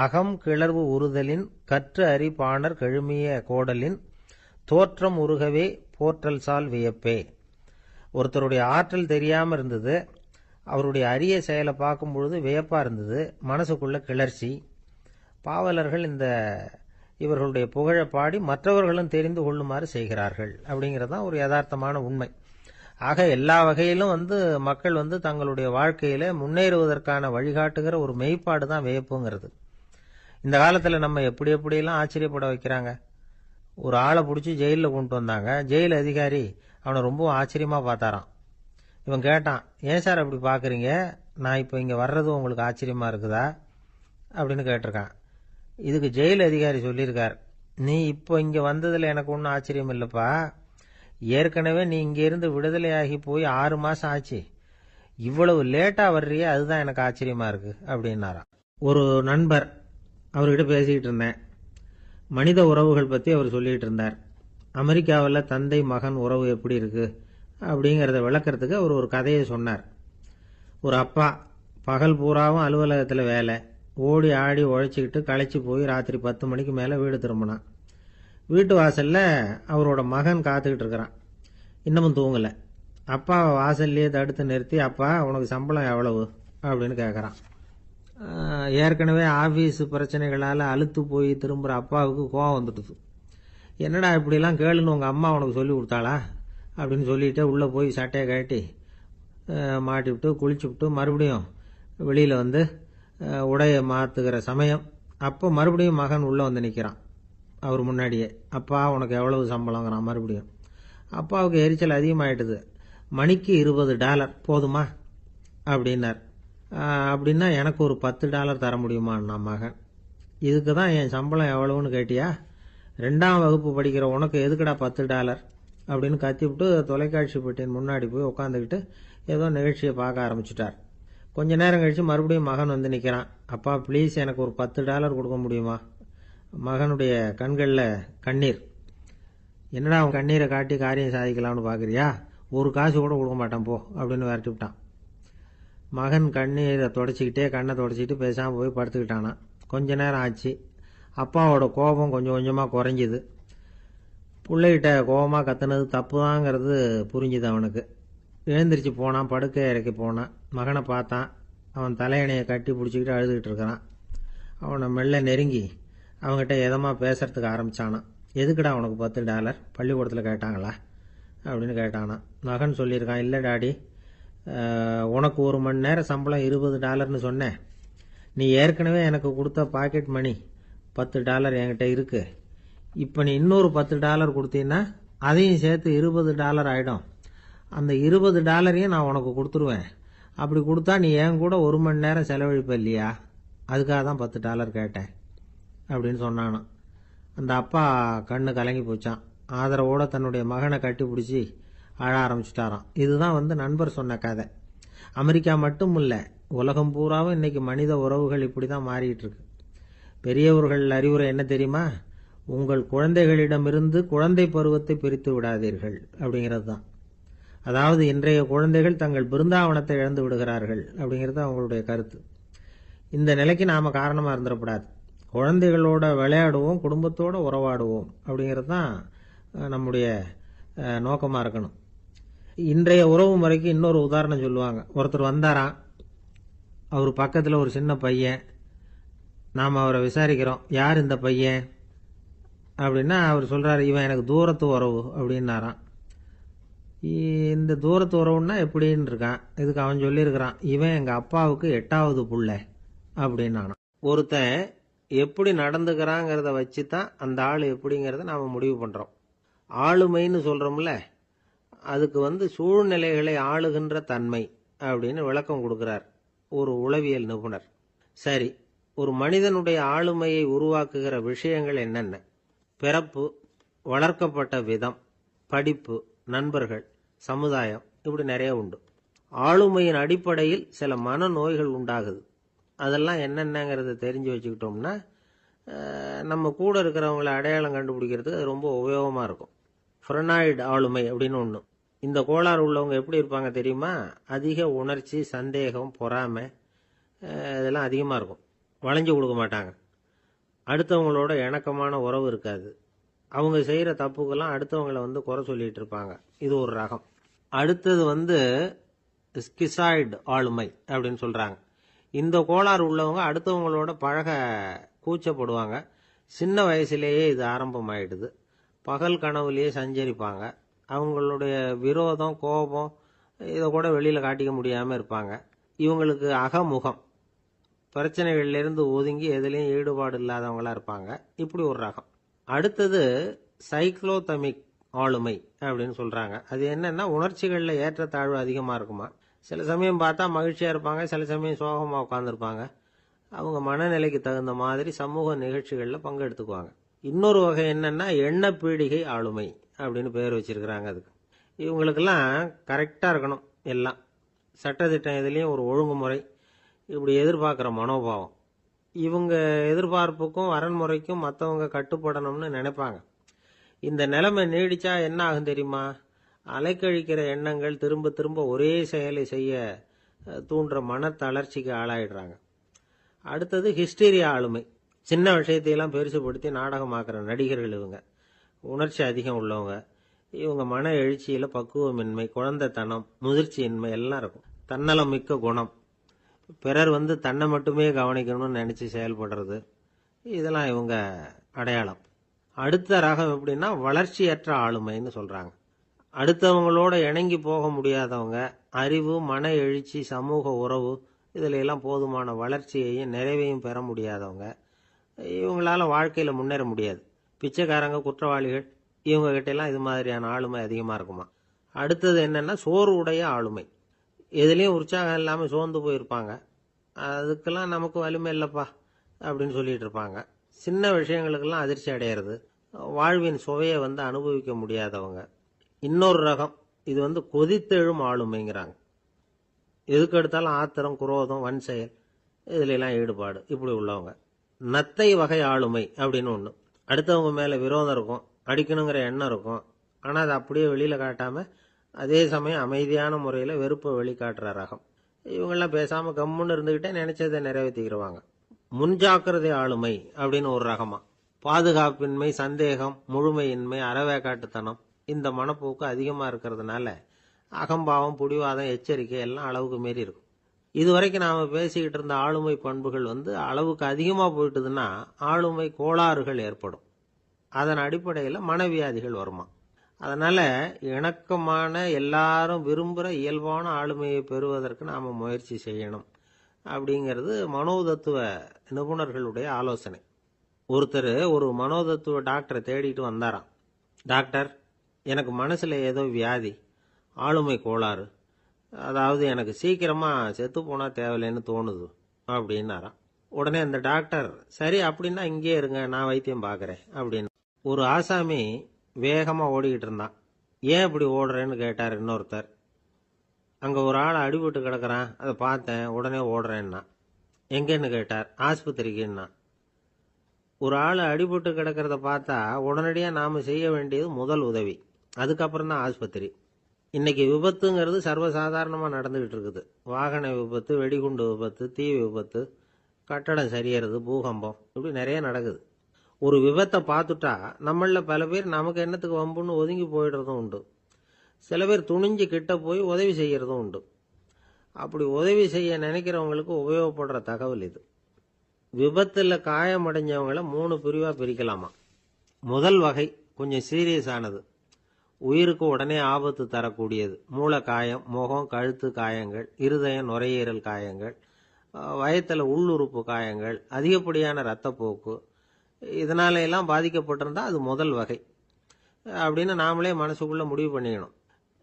அகம் கிளர்வு உறுதலின் கற்று அறி பாணர் கெழுமிய கோடலின் தோற்றம் உருகவே போற்றல் சால் வியப்பே. ஒருத்தருடைய ஆற்றல் தெரியாம இருந்தது, அவருடைய அரிய செயலை பார்க்கும் பொழுது வியப்பா இருந்தது, மனசுக்குள்ள கிளர்ச்சி. பாவலர்கள் இவர்களுடைய புகழ பாடி மற்றவர்களும் தெரிந்து கொள்ளுமாறு செய்கிறார்கள் அப்படிங்கறதுதான் ஒரு யதார்த்தமான உண்மை. ஆக எல்லா வகையிலும் மக்கள் தங்களுடைய வாழ்க்கையில முன்னேறுவதற்கான வழிகாட்டுகிற ஒரு மெய்ப்பாடு தான் வியப்புங்கிறது. இந்த காலத்துல நம்ம எப்படியெல்லாம் ஆச்சரியப்பட வைக்கிறாங்க. ஒரு ஆளை பிடிச்சி ஜெயிலில் கொண்டு வந்தாங்க. ஜெயில் அதிகாரி அவனை ரொம்ப ஆச்சரியமா பார்த்தாராம். இவன் கேட்டான், ஏன் சார் அப்படி பாக்குறீங்க, நான் இப்ப இங்க வர்றது உங்களுக்கு ஆச்சரியமா இருக்குதா அப்படின்னு கேட்டிருக்கான். இதுக்கு ஜெயில் அதிகாரி சொல்லியிருக்கார், நீ இப்போ இங்க வந்ததுல எனக்கு ஒன்றும் ஆச்சரியம் இல்லப்பா, ஏற்கனவே நீ இங்க இருந்து விடுதலையாகி போய் 6 மாசம் ஆச்சு, இவ்வளவு லேட்டா வர்றியே அதுதான் எனக்கு ஆச்சரியமா இருக்கு அப்படின்னாராம். ஒரு நண்பர், அவர்கிட்ட பேசிக்கிட்டு இருந்தேன். மனித உறவுகள் பற்றி அவர் சொல்லிகிட்டு இருந்தார். அமெரிக்காவில் தந்தை மகன் உறவு எப்படி இருக்கு அப்படிங்கிறத விளக்கறதுக்கு அவர் ஒரு கதையை சொன்னார். ஒரு அப்பா பகல் பூராவும் அலுவலகத்தில் வேலை, ஓடி ஆடி உழைச்சிக்கிட்டு களைச்சி போய் ராத்திரி 10 மணிக்கு மேலே வீடு திரும்பினான். வீட்டு வாசலில் அவரோட மகன் காத்துக்கிட்டு இருக்கிறான், இன்னமும் தூங்கலை. அப்பா வாசல்லையே தடுத்து நிறுத்தி, அப்பா உனக்கு சம்பளம் எவ்வளவு அப்படின்னு கேட்குறான். ஏற்கனவே ஆபீஸ் பிரச்சனைகளால் அழுத்து போய் திரும்புகிற அப்பாவுக்கு கோவம் வந்துடுது. என்னடா இப்படிலாம் கேளுன்னு உங்கள் அம்மா உனக்கு சொல்லி கொடுத்தாளா அப்படின்னு சொல்லிட்டு உள்ளே போய் சட்டையை கட்டி மாட்டிவிட்டு குளிச்சுவிட்டு மறுபடியும் வெளியில் உடையை மாற்றுகிற சமயம் அப்போ மறுபடியும் மகன் உள்ளே நிற்கிறான் அவர் முன்னாடியே. அப்பா உனக்கு எவ்வளவு சம்பளங்கிறான் மறுபடியும். அப்பாவுக்கு எரிச்சல் அதிகமாயிட்டுது. மணிக்கு $20 போதுமா அப்படின்னார். அப்படின்னா எனக்கு ஒரு $10 தர முடியுமான்னா மகன். இதுக்கு தான் என் சம்பளம் எவ்வளவுன்னு கேட்டியா, 2ஆம் வகுப்பு படிக்கிற உனக்கு எதுக்குடா $10 அப்படின்னு கத்திவிட்டு தொலைக்காட்சி பெட்டியின் முன்னாடி போய் உட்காந்துக்கிட்டு ஏதோ நிகழ்ச்சியை பார்க்க ஆரம்பிச்சுட்டார். கொஞ்ச நேரம் கழிச்சு மறுபடியும் மகன் நிற்கிறான். அப்பா ப்ளீஸ் எனக்கு ஒரு $10 கொடுக்க முடியுமா? மகனுடைய கண்களில் கண்ணீர். என்னடா அவன் கண்ணீரை காட்டி காரியம் சாதிக்கலாம்னு பார்க்குறியா, ஒரு காசு கூட கொடுக்க மாட்டான் போ அப்படின்னு விரட்டி விட்டான். மகன் கண்ணீரை தொடச்சிக்கிட்டே கண்ணை தொடச்சிக்கிட்டு பேசாமல் போய் படுத்துக்கிட்டானா. கொஞ்ச நேரம் ஆச்சு. அப்பாவோட கோபம் கொஞ்சம் கொஞ்சமாக குறைஞ்சிது. பிள்ளைகிட்ட கோபமாக கத்துனது தப்பு தாங்கிறது புரிஞ்சுது அவனுக்கு. எழுந்திரிச்சு போனான், படுக்கை இறக்கி போனான். மகனை பார்த்தான். அவன் தலையணையை கட்டி பிடிச்சிக்கிட்டு அழுதுகிட்டு இருக்கிறான். அவனை மெல்ல நெருங்கி அவங்ககிட்ட எதமாக பேசுறதுக்கு ஆரம்பிச்சானான். எதுக்குடா உனக்கு $10 பள்ளிக்கூடத்தில் கேட்டாங்களா அப்படின்னு கேட்டானான். மகன் சொல்லியிருக்கான், இல்லை டாடி, உனக்கு 1 மணி நேரம் சம்பளம் $20ன்னு சொன்னேன். நீ ஏற்கனவே எனக்கு கொடுத்த பாக்கெட் மணி $10 என்கிட்ட இருக்கு. இப்போ நீ இன்னொரு $10 கொடுத்தீங்கன்னா அதையும் சேர்த்து $20 ஆகிடும். அந்த $20 நான் உனக்கு கொடுத்துருவேன். அப்படி கொடுத்தா நீ என் கூட 1 மணி நேரம் செலவழிப்ப இல்லையா? அதுக்காக தான் $10 கேட்டேன் அப்படின்னு சொன்னானான். அந்த அப்பா கண்ணு கலங்கி போச்சான். ஆதரவோட தன்னுடைய மகனை கட்டி பிடிச்சி அழ ஆரம்பிச்சுட்டாராம். இதுதான் நண்பர் சொன்ன கதை. அமெரிக்கா மட்டும் இல்லை, உலகம் பூராவும் இன்னைக்கு மனித உறவுகள் இப்படி தான் மாறிட்டு இருக்கு. பெரியவர்கள் அறிவுரை என்ன தெரியுமா? உங்கள் குழந்தைகளிடமிருந்து குழந்தை பருவத்தை பிரித்து விடாதீர்கள் அப்படிங்கிறது தான். அதாவது இன்றைய குழந்தைகள் தங்கள் பிருந்தாவனத்தை இழந்து விடுகிறார்கள் அப்படிங்கிறது அவங்களுடைய கருத்து. இந்த நிலைக்கு நாம காரணமா இருந்துடக்கூடாது. குழந்தைகளோட விளையாடுவோம், குடும்பத்தோட உறவாடுவோம் அப்படிங்கிறது தான் நம்முடைய நோக்கமா இருக்கணும். இன்றைய உறவு முறைக்கு இன்னொரு உதாரணம் சொல்லுவாங்க. ஒருத்தர் வந்தாராம், அவர் பக்கத்தில் ஒரு சின்ன பையன். நாம் அவரை விசாரிக்கிறோம், யார் இந்த பையன் அப்படின்னா அவர் சொல்றாரு, இவன் எனக்கு தூரத்து உறவு அப்படின்னாராம். இந்த தூரத்து உறவுன்னா எப்படின்னு இருக்கான். இதுக்கு அவன் சொல்லியிருக்கிறான், இவன் எங்க அப்பாவுக்கு 8வது புள்ள அப்படின்னானான். ஒருத்தன் எப்படி நடந்துக்கிறாங்கிறத வச்சு தான் அந்த ஆள் எப்படிங்கிறத நாம முடிவு பண்றோம். ஆளுமைன்னு சொல்றோம்ல, அதுக்கு சூழ்நிலைகளை ஆளுகின்ற தன்மை அப்படின்னு விளக்கம் கொடுக்கிறார் ஒரு உளவியல் நிபுணர். சரி, ஒரு மனிதனுடைய ஆளுமையை உருவாக்குகிற விஷயங்கள் என்னென்ன? பிறப்பு, வளர்க்கப்பட்ட விதம், படிப்பு, நண்பர்கள், சமுதாயம், இப்படி நிறைய உண்டு. ஆளுமையின் அடிப்படையில் சில மனநோய்கள் உண்டாகுது. அதெல்லாம் என்னென்னங்கிறத தெரிஞ்சு வச்சுக்கிட்டோம்னா நம்ம கூட இருக்கிறவங்களை அடையாளம் கண்டுபிடிக்கிறதுக்கு அது ரொம்ப உபயோகமாக இருக்கும். ஃப்ரெனாய்டு ஆளுமை அப்படின்னு ஒன்று. இந்த கோளாறு உள்ளவங்க எப்படி இருப்பாங்க தெரியுமா? அதிக உணர்ச்சி, சந்தேகம், பொறாமை இதெல்லாம் அதிகமாக இருக்கும். வளைஞ்சு கொடுக்க மாட்டாங்க. அடுத்தவங்களோட இணக்கமான உறவு இருக்காது. அவங்க செய்கிற தப்புக்கெல்லாம் அடுத்தவங்களை குறை சொல்லிட்டு இருப்பாங்க. இது ஒரு ரகம். அடுத்தது ஸ்கிசாய்டு ஆளுமை அப்படின்னு சொல்கிறாங்க. இந்த கோளாறு உள்ளவங்க அடுத்தவங்களோட பழக கூச்சப்படுவாங்க. சின்ன வயசுலேயே இது ஆரம்பமாயிடுது. பகல் கனவுலேயே சஞ்சரிப்பாங்க. அவங்களுடைய விரோதம், கோபம் இதை கூட வெளியில் காட்டிக்க முடியாமல் இருப்பாங்க. இவங்களுக்கு அகமுகம், பிரச்சனைகள்லேருந்து ஒதுங்கி எதுலேயும் ஈடுபாடு இல்லாதவங்களா இருப்பாங்க. இப்படி ஒரு ரகம். அடுத்தது சைக்ளோதமிக் ஆளுமை அப்படின்னு சொல்கிறாங்க. அது என்னன்னா, உணர்ச்சிகளில் ஏற்றத்தாழ்வு அதிகமாக இருக்குமா. சில சமயம் பார்த்தா மகிழ்ச்சியாக இருப்பாங்க, சில சமயம் சோகமாக உட்காந்துருப்பாங்க. அவங்க மனநிலைக்கு தகுந்த மாதிரி சமூக நிகழ்ச்சிகளில் பங்கெடுத்துக்குவாங்க. இன்னொரு வகை என்னன்னா, எண்ண பீடிகை ஆளுமை அப்படின்னு பேர் வச்சிருக்கிறாங்க. அதுக்கு இவங்களுக்கெல்லாம் கரெக்டாக இருக்கணும். எல்லாம் சட்டத்திட்டம், இதுலேயும் ஒரு ஒழுங்குமுறை, இப்படி எதிர்பார்க்குற மனோபாவம். இவங்க எதிர்பார்ப்புக்கும் வரன்முறைக்கும் மற்றவங்க கட்டுப்படணும்னு நினைப்பாங்க. இந்த நிலைமை நீடிச்சா என்ன ஆகும் தெரியுமா? அலைக்கழிக்கிற எண்ணங்கள் திரும்ப திரும்ப ஒரே செயலை செய்ய தூண்டுற மன தளர்ச்சிக்கு ஆளாயிடுறாங்க. அடுத்தது ஹிஸ்டீரியா ஆளுமை. சின்ன விஷயத்தையெல்லாம் பெருசுபடுத்தி நாடகமாக்குற நடிகர்கள் இவங்க. உணர்ச்சி அதிகம் உள்ளவங்க. இவங்க மன எழுச்சியில் பக்குவமின்மை, குழந்தைத்தனம், முதிர்ச்சியின்மை எல்லாம் இருக்கும். தன்னலம் மிக்க குணம். பிறர் தன்னை மட்டுமே கவனிக்கணும்னு நினச்சி செயல்படுறது, இதெல்லாம் இவங்க அடையாளம். அடுத்த ரகம் எப்படின்னா, வளர்ச்சியற்ற ஆளுமைன்னு சொல்கிறாங்க. அடுத்தவங்களோட இணங்கி போக முடியாதவங்க. அறிவு, மன எழுச்சி, சமூக உறவு இதில் எல்லாம் போதுமான வளர்ச்சியையும் நிறைவையும் பெற முடியாதவங்க. இவங்களால வாழ்க்கையில் முன்னேற முடியாது. பிச்சைக்காரங்க, குற்றவாளிகள், இவங்க கிட்டெல்லாம் இது மாதிரியான ஆளுமை அதிகமாக இருக்குமா. அடுத்தது என்னென்னா, சோர்வுடைய ஆளுமை. எதுலேயும் உற்சாகம் இல்லாமல் சோர்ந்து போயிருப்பாங்க. அதுக்கெல்லாம் நமக்கு வலிமை இல்லைப்பா அப்படின்னு சொல்லிட்டு இருப்பாங்க. சின்ன விஷயங்களுக்கெல்லாம் அதிர்ச்சி அடையிறது. வாழ்வின் சுவையை அனுபவிக்க முடியாதவங்க. இன்னொரு ரகம், இது கொதித்தெழும் ஆளுமைங்கிறாங்க. எதுக்கு எடுத்தாலும் ஆத்திரம், குரோதம், வன் செயல் இதுல ஈடுபாடு, இப்படி உள்ளவங்க. நத்தை வகை ஆளுமை அப்படின்னு ஒன்று. அடுத்தவங்க மேலே விரோதம் இருக்கும், அடிக்கணுங்கிற எண்ணம் இருக்கும். ஆனால் அதை அப்படியே வெளியில் காட்டாமல் அதே சமயம் அமைதியான முறையில் வெறுப்பை வெளிக்காட்டுற ரகம். இவங்கெல்லாம் பேசாமல் கம்முன்னு இருந்துக்கிட்டே நினைச்சதை நிறைவேற்றிக்கிறவாங்க. முன்ஜாக்கிரதை ஆளுமை அப்படின்னு ஒரு ரகமா. பாதுகாப்பின்மை, சந்தேகம், முழுமையின்மை, அறவேக்காட்டுத்தனம் இந்த மனப்போக்கு அதிகமாக இருக்கிறதுனால அகம்பாவம், புடிவாதம், எச்சரிக்கை எல்லாம் அளவுக்கு மீறி இருக்கும். இதுவரைக்கும் நாம் பேசிக்கிட்டு இருந்த ஆளுமை பண்புகள் அளவுக்கு அதிகமாக போயிட்டுதுன்னா ஆளுமை கோளாறுகள் ஏற்படும். அதன் அடிப்படையில் மனவியாதிகள் வருமா. அதனால இணக்கமான, எல்லாரும் விரும்புகிற இயல்பான ஆளுமையை பெறுவதற்கு நாம் முயற்சி செய்யணும் அப்படிங்கிறது மனோதத்துவ நிபுணர்களுடைய ஆலோசனை. ஒருத்தர் ஒரு மனோதத்துவ டாக்டரை தேடிட்டு வந்தாராம். டாக்டர், எனக்கு மனசில் ஏதோ வியாதி, ஆளுமை கோளாறு. அதாவது எனக்கு சீக்கிரமா செத்து போனா தேவையில்லைன்னு தோணுது அப்படின்னாராம். உடனே அந்த டாக்டர், சரி அப்படின்னா இங்கே இருங்க, நான் வைத்தியம் பார்க்கறேன் அப்படின்னு. ஒரு ஆசாமி வேகமா ஓடிக்கிட்டு இருந்தான். ஏன் இப்படி ஓடுறேன்னு கேட்டார் இன்னொருத்தர். அங்க ஒரு ஆள் அடிபட்டு கிடக்குறான், அதை பார்த்தேன், உடனே ஓடுறேன்னா. எங்கன்னு கேட்டார். ஆஸ்பத்திரிக்குன்னா. ஒரு ஆள் அடிபட்டு கிடக்கிறத பார்த்தா உடனடியா நாம செய்ய வேண்டியது முதல் உதவி, அதுக்கப்புறம் தான் ஆஸ்பத்திரி. இன்னைக்கு விபத்துங்கிறது சர்வசாதாரணமா நடந்துகிட்டு இருக்குது. வாகன விபத்து, வெடிகுண்டு விபத்து, தீ விபத்து, கட்டடம் சரியறது, பூகம்பம், இப்படி நிறைய நடக்குது. ஒரு விபத்தை பார்த்துட்டா நம்மள பல பேர் நமக்கு என்னத்துக்கு வம்புன்னு ஒதுங்கி போயிடுறதும் உண்டு. சில பேர் துணிஞ்சு கிட்ட போய் உதவி செய்யறதும் உண்டு. அப்படி உதவி செய்ய நினைக்கிறவங்களுக்கு உபயோகப்படுற தகவல் இது. விபத்துல காயமடைஞ்சவங்களை 3 பிரிவா பிரிக்கலாமா. முதல் வகை கொஞ்சம் சீரியஸ் ஆனது, உயிருக்கு உடனே ஆபத்து தரக்கூடியது. மூளை காயம், முகம், கழுத்து காயங்கள், இருதயம், நுரையீரல் காயங்கள், வயத்துல உள்ளுறுப்பு காயங்கள், அதிகப்படியான இரத்தப்போக்கு, இதனால எல்லாம் பாதிக்கப்பட்டிருந்தா அது முதல் வகை அப்படின்னு நாமளே மனசுக்குள்ள முடிவு பண்ணிக்கணும்.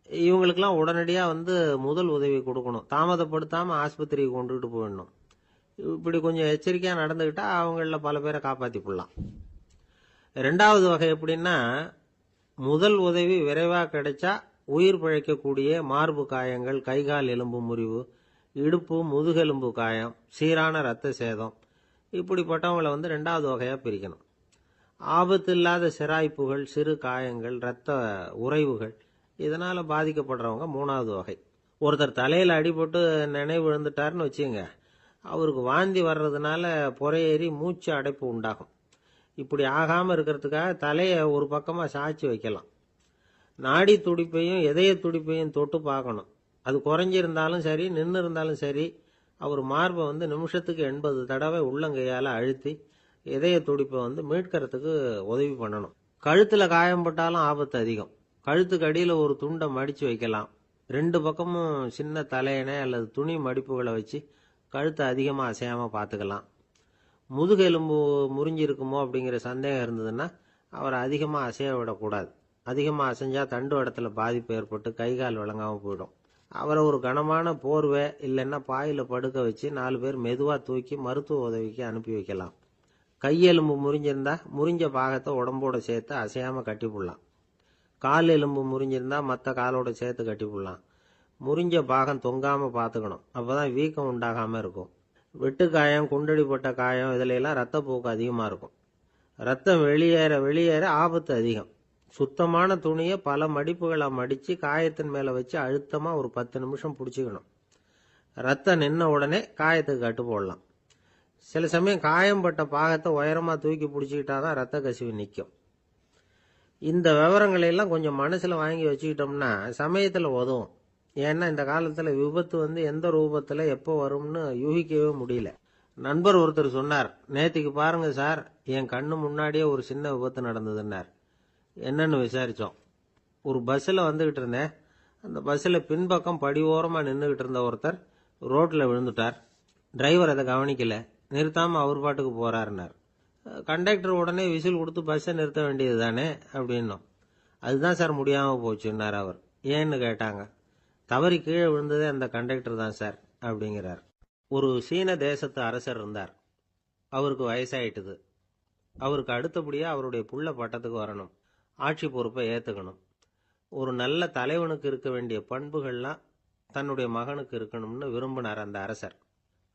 இவங்களுக்கெல்லாம் உடனடியா முதல் உதவி கொடுக்கணும். தாமதப்படுத்தாம ஆஸ்பத்திரிக்கு கொண்டுகிட்டு போயிடணும். இப்படி கொஞ்சம் எச்சரிக்கையா நடந்துகிட்டா அவங்கள பல பேரை காப்பாத்தி போடலாம். 2வது வகை எப்படின்னா, முதல் உதவி விரைவா கிடைச்சா உயிர் பிழைக்கக்கூடிய மார்பு காயங்கள், கைகால் எலும்பு முறிவு, இடுப்பு முதுகெலும்பு காயம், சீரான இரத்த சேதம், இப்படிப்பட்டவங்களை 2வது வகையா பிரிக்கணும். ஆபத்து இல்லாத சிராய்ப்புகள், சிறு காயங்கள், இரத்த உறைவுகள், இதனால பாதிக்கப்படுறவங்க 3வது வகை. ஒருத்தர் தலையில அடிபட்டு நினைவு விழுந்துட்டாருன்னு வச்சுங்க, அவருக்கு வாந்தி வர்றதுனால புறையேறி மூச்சு அடைப்பு உண்டாகும். இப்படி ஆகாம இருக்கிறதுக்காக தலையை ஒரு பக்கமா சாய்ச்சி வைக்கலாம். நாடி துடிப்பையும் இதய துடிப்பையும் தொட்டு பார்க்கணும். அது குறைஞ்சிருந்தாலும் சரி, நின்று இருந்தாலும் சரி, அவர் மார்பை நிமிஷத்துக்கு 80 தடவை உள்ளங்கையால அழுத்தி இதய துடிப்பை மீட்கிறதுக்கு உதவி பண்ணணும். கழுத்துல காயம்பட்டாலும் ஆபத்து அதிகம். கழுத்துக்கு அடியில் ஒரு துண்டை மடிச்சு வைக்கலாம். 2 பக்கமும் சின்ன தலையணை அல்லது துணி மடிப்புகளை வச்சு கழுத்தை அதிகமாக அசையாம பார்த்துக்கலாம். முதுகெலும்பு முறிஞ்சிருக்குமோ அப்படிங்கிற சந்தேகம் இருந்ததுன்னா அவரை அதிகமாக அசைய விடக்கூடாது. அதிகமாக அசைஞ்சா தண்டு இடத்துல பாதிப்பு ஏற்பட்டு கைகால் விளங்காம போயிடும். அவரை ஒரு கனமான போர்வை இல்லைன்னா பாயில படுக்க வச்சு 4 பேர் மெதுவாக தூக்கி மருத்துவ உதவிக்கு அனுப்பி வைக்கலாம். கையெலும்பு முறிஞ்சிருந்தா முறிஞ்ச பாகத்தை உடம்போட சேர்த்து அசையாம கட்டி போடலாம். கால் எலும்பு முறிஞ்சிருந்தா மற்ற காலோட சேர்த்து கட்டி போடலாம். முறிஞ்ச பாகம் தொங்காம பார்த்துக்கணும், அப்பதான் வீக்கம் உண்டாகாம இருக்கும். வெட்டு காயம், குண்டடிப்பட்ட காயம், இதுல எல்லாம் ரத்தப்போக்கு அதிகமா இருக்கும். ரத்தம் வெளியேற வெளியேற ஆபத்து அதிகம். சுத்தமான துணியை பல மடிப்புகளை மடிச்சு காயத்தின் மேல வச்சு அழுத்தமா ஒரு 10 நிமிஷம் பிடிச்சிக்கணும். ரத்தம் நின்ன உடனே காயத்துக்கு கட்டு போடலாம். சில சமயம் காயம்பட்ட பாகத்தை உயரமா தூக்கி பிடிச்சிக்கிட்டாதான் ரத்த கசிவு நிற்கும். இந்த விவரங்களை எல்லாம் கொஞ்சம் மனசுல வாங்கி வச்சுக்கிட்டோம்னா சமயத்துல உதவும். ஏன்னா இந்த காலத்துல விபத்து எந்த ரூபத்துல எப்போ வரும்னு யூகிக்கவே முடியல. நண்பர் ஒருத்தர் சொன்னார், நேத்திக்கு பாருங்க சார், என் கண்ணு முன்னாடியே ஒரு சின்ன விபத்து நடந்ததுன்னார். என்னன்னு விசாரிச்சோம். ஒரு பஸ்ல வந்துகிட்டு இருந்தேன். அந்த பஸ்ல பின்பக்கம் படி ஓரமா நின்றுகிட்டு இருந்த ஒருத்தர் ரோட்ல விழுந்துட்டார். டிரைவர் அதை கவனிக்கல, நிறுத்தாம அவர் பாட்டுக்கு போறாருன்னார். கண்டக்டர் உடனே விசில் கொடுத்து பஸ்ஸை நிறுத்த வேண்டியது தானே அப்படின்னோம். அதுதான் சார் முடியாம போச்சுன்னார் அவர். ஏன்னு கேட்டாங்க. தவறி கீழே விழுந்ததே அந்த கண்டக்டர் தான் சார் அப்படிங்கிறார். ஒரு சீன தேசத்து அரசர் இருந்தார். அவருக்கு வயசாயிட்டுது. அவருக்கு அடுத்தபடியா அவருடைய புள்ள பட்டத்துக்கு வரணும், ஆட்சி பொறுப்பை ஏத்துக்கணும். ஒரு நல்ல தலைவனுக்கு இருக்க வேண்டிய பண்புகள்லாம் தன்னுடைய மகனுக்கு இருக்கணும்னு விரும்பினார் அந்த அரசர்.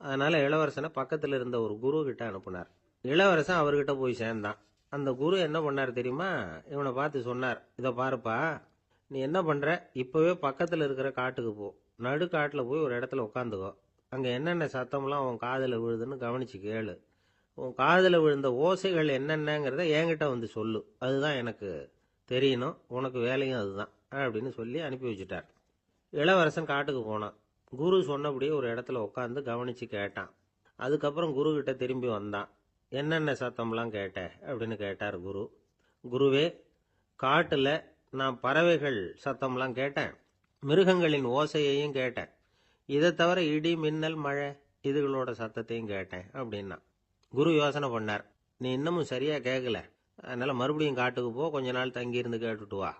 அதனால இளவரசனை பக்கத்துல இருந்த ஒரு குரு கிட்ட அனுப்புனார். இளவரசன் அவர்கிட்ட போய் சேர்ந்தான். அந்த குரு என்ன பண்ணார் தெரியுமா? இவனை பார்த்து சொன்னார், இதை பாருப்பா, நீ என்ன பண்ற, இப்பவே பக்கத்துல இருக்கிற காட்டுக்கு போ, நடு காட்டுல போய் ஒரு இடத்துல உட்காந்துக்கோ. அங்க என்னென்ன சத்தம்லாம் உன் காதுல விழுதுன்னு கவனிச்சு கேளு. உன் காதுல விழுந்த ஓசைகள் என்னென்னங்கிறத என்கிட்ட சொல்லு, அதுதான் எனக்கு தெரியணும், உனக்கு வேலையும் அதுதான் அப்படின்னு சொல்லி அனுப்பி வச்சுட்டார். இளவரசன் காட்டுக்கு போனான். குரு சொன்னபடியே ஒரு இடத்துல உட்காந்து கவனிச்சு கேட்டான். அதுக்கப்புறம் குரு கிட்ட திரும்பி வந்தான். என்னென்ன சத்தம்லாம் கேட்ட அப்படின்னு கேட்டார் குரு. குருவே, காட்டுல நான் பறவைகள் சத்தம்லாம் கேட்டேன், மிருகங்களின் ஓசையையும் கேட்டேன், இதை தவிர இடி, மின்னல், மழை, இதுகளோட சத்தத்தையும் கேட்டேன் அப்படின்னா. குரு யோசனை பண்ணார், நீ இன்னமும் சரியா கேட்கல, அதனால மறுபடியும் காட்டுக்கு போ, கொஞ்ச நாள் தங்கி இருந்து கேட்டுட்டு வா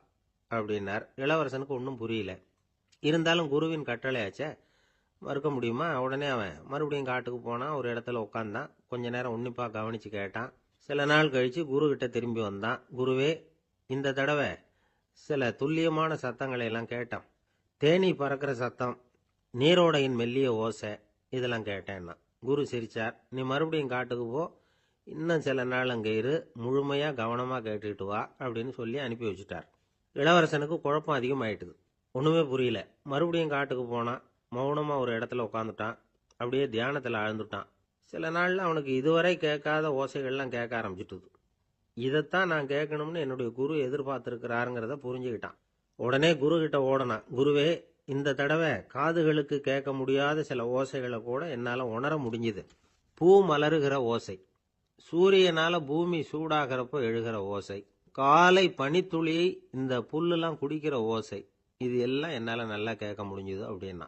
அப்படின்னார். இளவரசனுக்கு ஒன்றும் புரியல. இருந்தாலும் குருவின் கட்டளையாச்சே, மறுக்க முடியுமா? உடனே அவன் மறுபடியும் காட்டுக்கு போனான். ஒரு இடத்துல உட்காந்தான். கொஞ்ச நேரம் உன்னிப்பாக கவனித்து கேட்டான். சில நாள் கழித்து குரு கிட்ட திரும்பி வந்தான். குருவே, இந்த தடவை சில துல்லியமான சத்தங்களை எல்லாம் கேட்டான். தேனி பறக்கிற சத்தம், நீரோடையின் மெல்லிய ஓசை, இதெல்லாம் கேட்டேன்னா. குரு சிரிச்சார். நீ மறுபடியும் காட்டுக்கு போ, இன்னும் சில நாள் அங்கே இரு, முழுமையாக கவனமாக கேட்டுக்கிட்டு வா அப்படின்னு சொல்லி அனுப்பி வச்சுட்டார். இளவரசனுக்கு குழப்பம் அதிகமாயிட்டுது. ஒன்றுமே புரியல. மறுபடியும் காட்டுக்கு போனான். மௌனமாக ஒரு இடத்துல உட்காந்துட்டான். அப்படியே தியானத்தில் ஆழ்ந்துட்டான். சில நாளில் அவனுக்கு இதுவரை கேட்காத ஓசைகள்லாம் கேட்க ஆரம்பிச்சிட்டுது. இதைத்தான் நான் கேட்கணும்னு என்னுடைய குரு எதிர்பார்த்துருக்கிறாருங்கிறத புரிஞ்சுக்கிட்டான். உடனே குரு கிட்ட ஓடனான். குருவே, இந்த தடவை காதுகளுக்கு கேட்க முடியாத சில ஓசைகளை கூட என்னால் உணர முடிஞ்சுது. பூ மலருகிற ஓசை, சூரியனால பூமி சூடாகிறப்போ எழுகிற ஓசை, காலை பனித்துளியை இந்த புல்லுலாம் குடிக்கிற ஓசை, இது எல்லாம் என்னால் நல்லா கேட்க முடிஞ்சுது அப்படின்னா.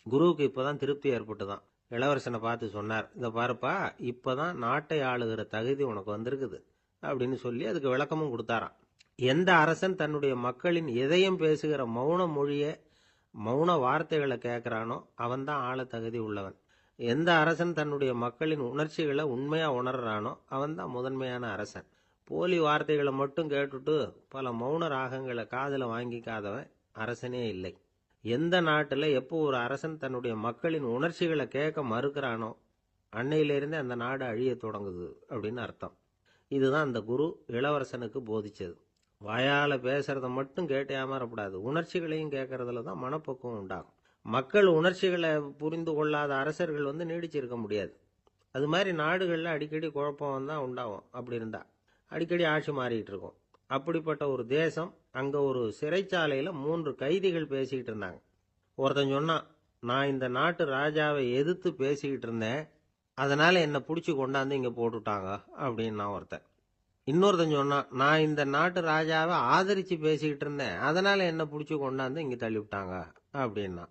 குருவுக்கு இப்போதான் திருப்தி ஏற்பட்டுதான். இளவரசனை பார்த்து சொன்னார், இதை பாருப்பா, இப்போதான் நாட்டை ஆளுகிற தகுதி உனக்கு வந்திருக்குது அப்படின்னு சொல்லி அதுக்கு விளக்கமும் கொடுத்தாராம். எந்த அரசன் தன்னுடைய மக்களின் இதயம் பேசுகிற மௌன மொழியை, மௌன வார்த்தைகளை கேட்குறானோ அவன்தான் ஆள தகுதி உள்ளவன். எந்த அரசன் தன்னுடைய மக்களின் உணர்ச்சிகளை உண்மையாக உணர்றானோ அவன்தான் முதன்மையான அரசன். போலி வார்த்தைகளை மட்டும் கேட்டுட்டு பல மௌன ராகங்களை காதில் வாங்கிக்காதவன் அரசனே இல்லை. எந்த நாட்டில் எப்போ ஒரு அரசன் தன்னுடைய மக்களின் உணர்ச்சிகளை கேட்க மறுக்கிறானோ அன்னையிலிருந்தே அந்த நாடு அழிய தொடங்குது அப்படின்னு அர்த்தம். இதுதான் அந்த குரு இளவரசனுக்கு போதிச்சது. வாயால் பேசுறத மட்டும் கேட்டு ஏமாறப்படாது, உணர்ச்சிகளையும் கேட்கறதுல தான் மனப்பக்குவம் உண்டாகும். மக்கள் உணர்ச்சிகளை புரிந்து கொள்ளாத அரசர்கள் நீடிச்சிருக்க முடியாது. அது மாதிரி நாடுகளில் அடிக்கடி குழப்பம் தான் உண்டாகும். அப்படி இருந்தா அடிக்கடி ஆட்சி மாறிக்கிட்டு இருக்கும். அப்படிப்பட்ட ஒரு தேசம், அங்கே ஒரு சிறைச்சாலையில் 3 கைதிகள் பேசிக்கிட்டு இருந்தாங்க. ஒருத்தன் சொன்னான், நான் இந்த நாட்டு ராஜாவை எதிர்த்து பேசிக்கிட்டு இருந்தேன், அதனால் என்னை பிடிச்சி கொண்டாந்து இங்கே போட்டுட்டாங்க அப்படின்னா ஒருத்தன். இன்னொருத்தன் சொன்னான், நான் இந்த நாட்டு ராஜாவை ஆதரித்து பேசிக்கிட்டு இருந்தேன், அதனால் என்னை பிடிச்சி கொண்டாந்து இங்கே தள்ளிவிட்டாங்க அப்படின்னா.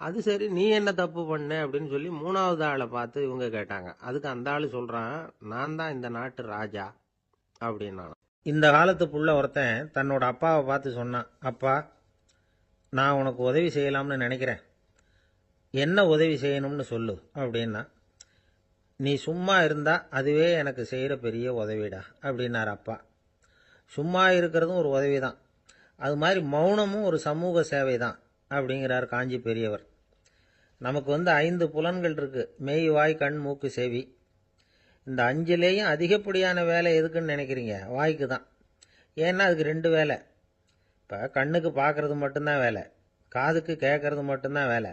அது சரி, நீ என்ன தப்பு பண்ண அப்படின்னு சொல்லி 3வது ஆளை பார்த்து இவங்க கேட்டாங்க. அதுக்கு அந்த ஆள் சொல்கிறான், நான் தான் இந்த நாட்டு ராஜா அப்படின்னா. இந்த காலத்து புள்ள ஒருத்தன் தன்னோட அப்பாவை பார்த்து சொன்னான், அப்பா, நான் உனக்கு உதவி செய்யலாம்னு நினைக்கிறேன், என்ன உதவி செய்யணும்னு சொல்லு அப்படின்னா. நீ சும்மா இருந்தா அதுவே எனக்கு செய்கிற பெரிய உதவிடா அப்படின்னார் அப்பா. சும்மா இருக்கிறதும் ஒரு உதவி தான், அது மாதிரி மௌனமும் ஒரு சமூக சேவை தான் அப்படிங்கிறார் காஞ்சி பெரியவர். நமக்கு 5 புலன்கள் இருக்கு, மெய், வாய், கண், மூக்கு, செவி. இந்த 5லேயும் அதிகப்படியான வேலை எதுக்குன்னு நினைக்கிறீங்க? வாய்க்கு தான். ஏன்னா அதுக்கு 2 வேலை. இப்போ கண்ணுக்கு பார்க்கறது மட்டும்தான் வேலை, காதுக்கு கேட்கறது மட்டும்தான் வேலை,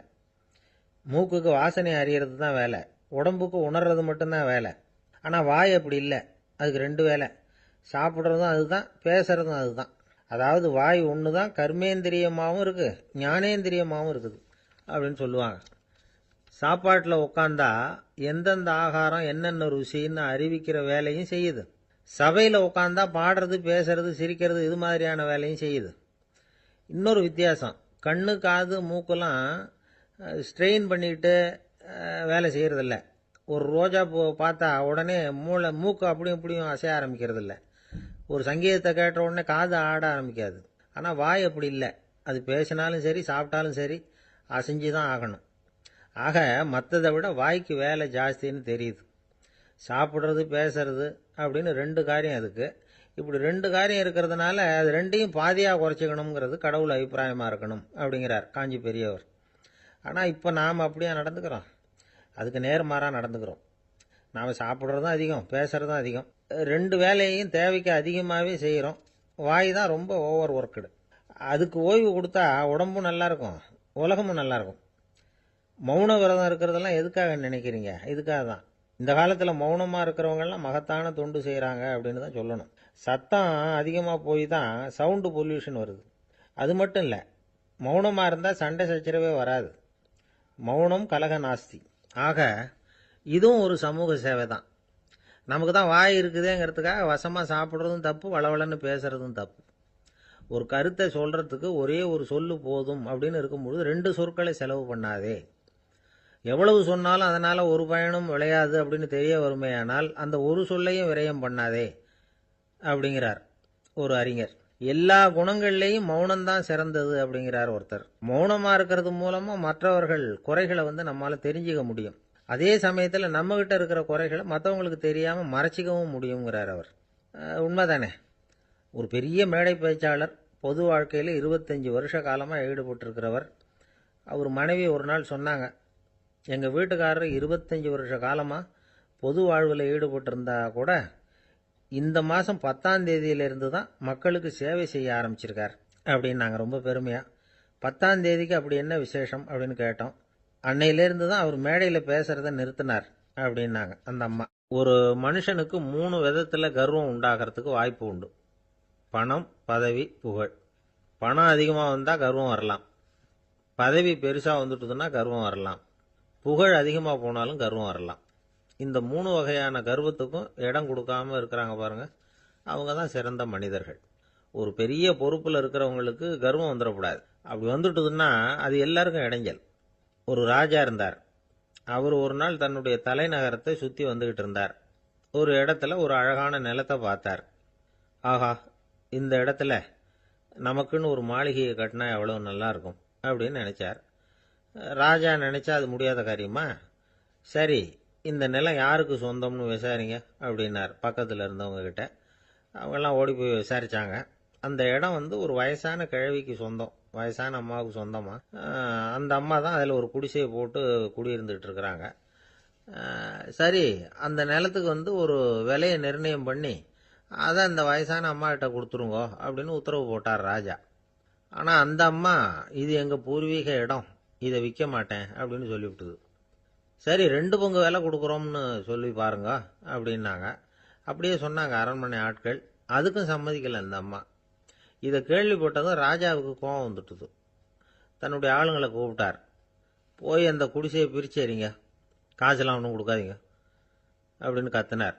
மூக்குக்கு வாசனை அறியறது தான் வேலை, உடம்புக்கு உணர்றது மட்டும்தான் வேலை. ஆனால் வாய் அப்படி இல்லை, அதுக்கு 2 வேலை. சாப்பிட்றதும் அதுதான், பேசுறதும் அதுதான். அதாவது வாய் ஒன்று தான் கர்மேந்திரியமாகவும் இருக்குது, ஞானேந்திரியமாகவும் இருக்குது அப்படின்னு சொல்லுவாங்க. சாப்பாட்டில் உட்காந்தா எந்தெந்த ஆகாரம் என்னென்ன ருசின்னு அறிவிக்கிற வேலையும் செய்யுது. சபையில் உட்காந்தா பாடுறது, பேசுறது, சிரிக்கிறது, இது மாதிரியான வேலையும் செய்யுது. இன்னொரு வித்தியாசம், கண்ணு, காது, மூக்கெல்லாம் ஸ்ட்ரெயின் பண்ணிக்கிட்டு வேலை செய்கிறதில்ல. ஒரு ரோஜா பூ பார்த்தா உடனே மூக்கு அப்படியும் இப்படியும் அசைய ஆரம்பிக்கிறதில்ல. ஒரு சங்கீதத்தை கேட்ட உடனே காது ஆட ஆரம்பிக்காது. ஆனால் வாய் அப்படி இல்லை, அது பேசினாலும் சரி சாப்பிட்டாலும் சரி அசைஞ்சு தான் ஆகணும். ஆக மற்றதை விட வாய்க்கு வேலை ஜாஸ்தின்னு தெரியுது. சாப்பிட்றது, பேசுறது அப்படின்னு 2 காரியம் அதுக்கு. இப்படி 2 காரியம் இருக்கிறதுனால அது 2யும் பாதியாக குறைச்சிக்கணுங்கிறது கடவுள் அபிப்பிராயமாக இருக்கணும் அப்படிங்கிறார் காஞ்சி பெரியவர். ஆனால் இப்போ நாம் அப்படியே நடந்துக்கிறோம், அதுக்கு நேர்மாறாக நடந்துக்கிறோம். நாம் சாப்பிட்றதும் அதிகம், பேசுகிறதும் அதிகம், 2 வேலையையும் தேவைக்கு அதிகமாகவே செய்கிறோம். வாய் தான் ரொம்ப ஓவர் ஒர்க்குடு. அதுக்கு ஓய்வு கொடுத்தா உடம்பும் நல்லாயிருக்கும், உலகமும் நல்லாயிருக்கும். மௌன விரதம் இருக்கிறதெல்லாம் எதுக்காக நினைக்கிறீங்க? இதுக்காக தான். இந்த காலத்தில் மௌனமாக இருக்கிறவங்கெல்லாம் மகத்தான தொண்டு செய்கிறாங்க அப்படின்னு தான் சொல்லணும். சத்தம் அதிகமாக போய் தான் சவுண்டு பொல்யூஷன் வருது. அது மட்டும் இல்லை, மௌனமாக இருந்தால் சண்டை சச்சரவே வராது. மௌனம் கலக நாஸ்தி. ஆக இதுவும் ஒரு சமூக சேவை தான். நமக்கு தான் வாய் இருக்குதுங்கிறதுக்காக வசமாக சாப்பிட்றதும் தப்பு, வளவளன்னு பேசுறதும் தப்பு. ஒரு கருத்தை சொல்கிறதுக்கு ஒரே ஒரு சொல்லு போதும் அப்படின்னு இருக்கும்பொழுது 2 சொற்களை செலவு பண்ணாதே. எவ்வளவு சொன்னாலும் அதனால் ஒரு பயனும் விளையாது அப்படின்னு தெரிய வருமேயானால் அந்த ஒரு சொல்லையும் விரயம் பண்ணாதே அப்படிங்கிறார் ஒரு அறிஞர். எல்லா குணங்கள்லேயும் மௌனம்தான் சிறந்தது அப்படிங்கிறார் ஒருத்தர். மௌனமா இருக்கிறது மூலமா மற்றவர்கள் குறைகளை நம்மால தெரிஞ்சுக்க முடியும். அதே சமயத்தில் நம்ம கிட்ட இருக்கிற குறைகளை மற்றவங்களுக்கு தெரியாம மறைச்சிக்கவும் முடியுங்கிறார் அவர். உண்மைதானே. ஒரு பெரிய மேடை பேச்சாளர், பொது வாழ்க்கையில் 25 வருஷ காலமாக ஈடுபட்டிருக்கிறவர். அவர் மனைவி ஒரு நாள் சொன்னாங்க, எங்கள் வீட்டுக்காரர் 25 வருஷ காலமாக பொது வாழ்வில் ஈடுபட்டிருந்தா கூட இந்த மாதம் 10ஆம் தேதியிலிருந்து தான் மக்களுக்கு சேவை செய்ய ஆரம்பிச்சிருக்கார் அப்படின்னாங்க ரொம்ப பெருமையாக. 10ஆம் தேதிக்கு அப்படி என்ன விசேஷம் அப்படின்னு கேட்டோம். அன்னையிலேருந்து தான் அவர் மேடையில் பேசுகிறத நிறுத்தினார் அப்படின்னாங்க அந்த அம்மா. ஒரு மனுஷனுக்கு 3 விதத்தில் கர்வம் உண்டாகிறதுக்கு வாய்ப்பு உண்டு. பணம், பதவி, புகழ். பணம் அதிகமாக வந்தால் கர்வம் வரலாம். பதவி பெருசாக வந்துட்டுதுன்னா கர்வம் வரலாம். புகழ் அதிகமாக போனாலும் கர்வம் வரலாம். இந்த 3 வகையான கர்வத்துக்கும் இடம் கொடுக்காம இருக்கிறாங்க பாருங்க, அவங்க தான் சிறந்த மனிதர்கள். ஒரு பெரிய பொறுப்பில் இருக்கிறவங்களுக்கு கர்வம் வந்துடக்கூடாது. அப்படி வந்துட்டுதுன்னா அது எல்லாருக்கும் இடைஞ்சல். ஒரு ராஜா இருந்தார். அவர் ஒரு நாள் தன்னுடைய தலைநகரத்தை சுற்றி வந்துக்கிட்டு இருந்தார். ஒரு இடத்துல ஒரு அழகான நிலத்தை பார்த்தார். ஆஹா, இந்த இடத்துல நமக்குன்னு ஒரு மாளிகையை கட்டினா எவ்வளோ நல்லா இருக்கும் அப்படின்னு நினைச்சார். ராஜா நினைச்சா அது முடியாத காரியமா? சரி, இந்த நிலம் யாருக்கு சொந்தம்னு விசாரிங்க அப்படின்னார் பக்கத்தில் இருந்தவங்க கிட்ட. அவங்கெல்லாம் ஓடி போய் விசாரிச்சாங்க. அந்த இடம் ஒரு வயசான கிழவிக்கு சொந்தம், வயசான அம்மாவுக்கு சொந்தமா. அந்த அம்மா தான் அதில் ஒரு குடிசையை போட்டு குடியிருந்துட்டு இருக்கிறாங்க. சரி, அந்த நிலத்துக்கு ஒரு விலையை நிர்ணயம் பண்ணி அதை அந்த வயசான அம்மா கிட்ட கொடுத்துருங்கோ அப்படின்னு உத்தரவு போட்டார் ராஜா. ஆனால் அந்த அம்மா, இது எங்கள் பூர்வீக இடம், இதை விற்க மாட்டேன் அப்படின்னு சொல்லிவிட்டுது. சரி, 2 பங்கு விலை கொடுக்குறோம்னு சொல்லி பாருங்க அப்படின்னாங்க. அப்படியே சொன்னாங்க அரண்மனை ஆட்கள். அதுக்கும் சம்மதிக்கலை அந்த அம்மா. இதை கேள்விப்பட்டதும் ராஜாவுக்கு கோபம் வந்துட்டுது. தன்னுடைய ஆளுங்களை கூப்பிட்டார். போய் அந்த குடிசையை பிரிச்சேரிங்க, காசெல்லாம் ஒன்றும் கொடுக்காதீங்க அப்படின்னு கத்தினார்.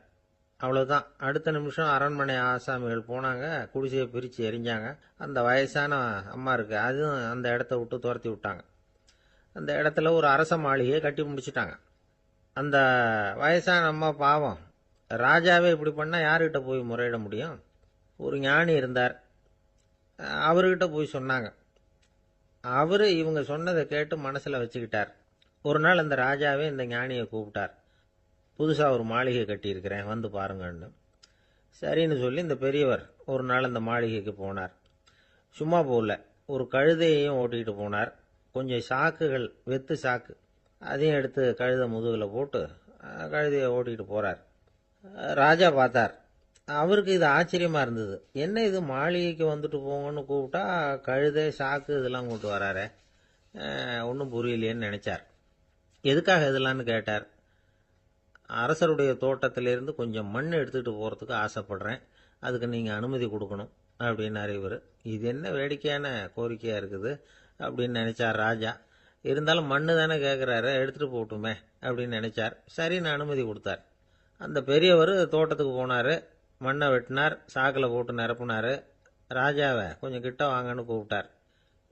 அவ்வளோதான். அடுத்த நிமிஷம் அரண்மனை ஆசாமிகள் போனாங்க, குடிசையை பிரித்து எரிஞ்சாங்க. அந்த வயசான அம்மா இருக்கு, அதுவும் அந்த இடத்த விட்டு துரத்தி விட்டாங்க. அந்த இடத்துல ஒரு அரச மாளிகையை கட்டி முடிச்சிட்டாங்க. அந்த வயசான அம்மா பாவம், ராஜாவே இப்படி பண்ணால் யாருக்கிட்ட போய் முறையிட முடியும்? ஒரு ஞானி இருந்தார், அவர்கிட்ட போய் சொன்னாங்க. அவர் இவங்க சொன்னதை கேட்டு மனசில் வச்சுக்கிட்டார். ஒரு நாள் அந்த ராஜாவே இந்த ஞானியை கூப்பிட்டார். புதுசாக ஒரு மாளிகை கட்டியிருக்கிறேன், வந்து பாருங்கன்னு. சரின்னு சொல்லி இந்த பெரியவர் ஒரு நாள் அந்த மாளிகைக்கு போனார். சும்மா போகல, ஒரு கழுதையையும் ஓட்டிகிட்டு போனார். கொஞ்சம் சாக்குகள், வெத்து சாக்கு, அதையும் எடுத்து கழுதை முதுகில் போட்டு கழுதையை ஓட்டிகிட்டு போகிறார். ராஜா பார்த்தார். அவருக்கு இது ஆச்சரியமாக இருந்தது. என்ன இது, மாளிகைக்கு வந்துட்டு போங்கன்னு கூப்பிட்டா கழுதை, சாக்கு இதெல்லாம் கொண்டு வராரே, ஒன்றும் புரியலையேன்னு நினைச்சார். எதுக்காக இதெல்லாம்னு கேட்டார். அரசருடைய தோட்டத்திலிருந்து கொஞ்சம் மண் எடுத்துகிட்டு போகிறதுக்கு ஆசைப்படுறேன், அதுக்கு நீங்கள் அனுமதி கொடுக்கணும் அப்படின்னாரு இவர். இது என்ன வேடிக்கையான கோரிக்கையாக இருக்குது அப்படின்னு நினைச்சார் ராஜா. இருந்தாலும் மண்ணு தானே கேட்குறாரு, எடுத்துகிட்டு போகட்டுமே அப்படின்னு நினைச்சார். சரின்னு அனுமதி கொடுத்தார். அந்த பெரியவர் தோட்டத்துக்கு போனார், மண்ணை வெட்டினார், சாக்கில் போட்டு நிரப்புனார். ராஜாவை கொஞ்சம் கிட்ட வாங்கன்னு கூப்பிட்டார்.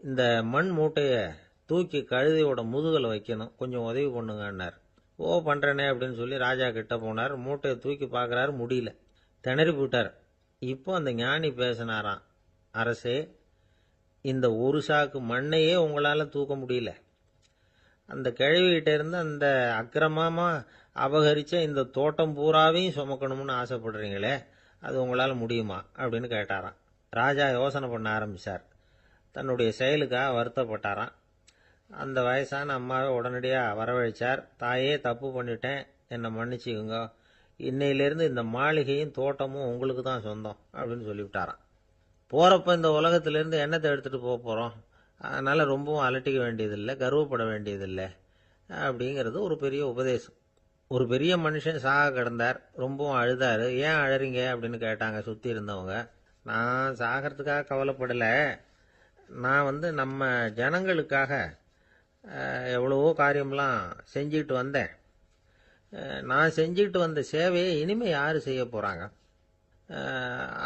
இந்த மண் மூட்டையை தூக்கி கழுதையோட முதுகில் வைக்கணும், கொஞ்சம் உதவி பண்ணுங்கன்னார். ஓ, பண்ணுறேனே அப்படின்னு சொல்லி ராஜா கிட்ட போனார். மூட்டையை தூக்கி பார்க்குறாரு, முடியல, திணறி போயிட்டார். இப்போ அந்த ஞானி பேசினாராம். அரசே, இந்த ஒரு சாக்கு மண்ணையே உங்களால் தூக்க முடியல, அந்த கிழவிகிட்ட இருந்து அந்த அக்கிரமமாக அபகரித்த இந்த தோட்டம் பூராவையும் சுமக்கணும்னு ஆசைப்படுறீங்களே, அது உங்களால் முடியுமா அப்படின்னு கேட்டாராம். ராஜா யோசனை பண்ண ஆரம்பித்தார். தன்னுடைய செயலுக்காக வருத்தப்பட்டாராம். அந்த வயசான அம்மாவை உடனடியாக வரவழைச்சார். தாயே, தப்பு பண்ணிட்டேன், என்னை மன்னிச்சுக்குங்க, இன்னையிலேருந்து இந்த மாளிகையும் தோட்டமும் உங்களுக்கு தான் சொந்தம் அப்படின்னு சொல்லிவிட்டாராம். போகிறப்ப இந்த உலகத்திலேருந்து எண்ணத்தை எடுத்துகிட்டு போக போகிறோம், அதனால் ரொம்பவும் அலட்டிக்க வேண்டியதில்லை, கர்வப்பட வேண்டியதில்லை அப்படிங்கிறது ஒரு பெரிய உபதேசம். ஒரு பெரிய மனுஷன் சாக கிடந்தார், ரொம்பவும் அழுதார். ஏன் அழறீங்க அப்படின்னு கேட்டாங்க சுற்றி இருந்தவங்க. நான் சாகிறதுக்காக கவலைப்படலை, நான் நம்ம ஜனங்களுக்காக எவ்வளவோ காரியம்லாம் செஞ்சுக்கிட்டு வந்தேன். நான் செஞ்சுக்கிட்டு வந்த சேவையை இனிமேல் யார் செய்ய போகிறாங்க,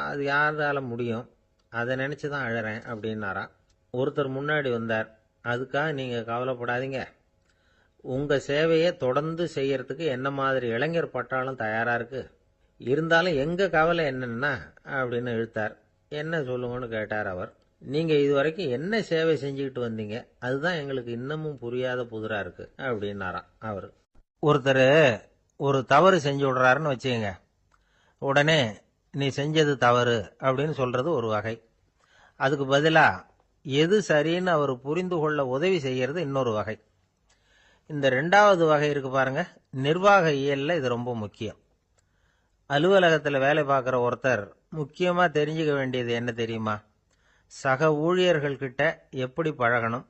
அது யாரால முடியும், அதை நினச்சி தான் அழறேன் அப்படின்னாராம். ஒருத்தர் முன்னாடி வந்தார். அதுக்காக நீங்கள் கவலைப்படாதீங்க, உங்கள் சேவையை தொடர்ந்து செய்யறதுக்கு என்ன மாதிரி இளைஞர் பட்டாலும் தயாராக இருக்குது, இருந்தாலும் எங்கள் கவலை என்னன்னா அப்படின்னு இழுத்தார். என்ன சொல்லுங்கன்னு கேட்டார் அவர். நீங்க இதுவரைக்கும் என்ன சேவை செஞ்சுக்கிட்டு வந்தீங்க, அதுதான் எங்களுக்கு இன்னமும் புரியாத புதிரா இருக்கு அப்படின்னாராம் அவர். ஒருத்தர் ஒரு தவறு செஞ்சு விடுறாருன்னு வச்சுக்கங்க, உடனே நீ செஞ்சது தவறு அப்படின்னு சொல்றது ஒரு வகை. அதுக்கு பதிலா எது சரின்னு அவர் புரிந்து கொள்ள உதவி செய்யறது இன்னொரு வகை. இந்த ரெண்டாவது வகை இருக்கு பாருங்க, நிர்வாக இயல்ல இது ரொம்ப முக்கியம். அலுவலகத்தில் வேலை பார்க்குற ஒருத்தர் முக்கியமா தெரிஞ்சுக்க வேண்டியது என்ன தெரியுமா? சக ஊழியர்கள் கிட்ட எப்படி பழகணும்,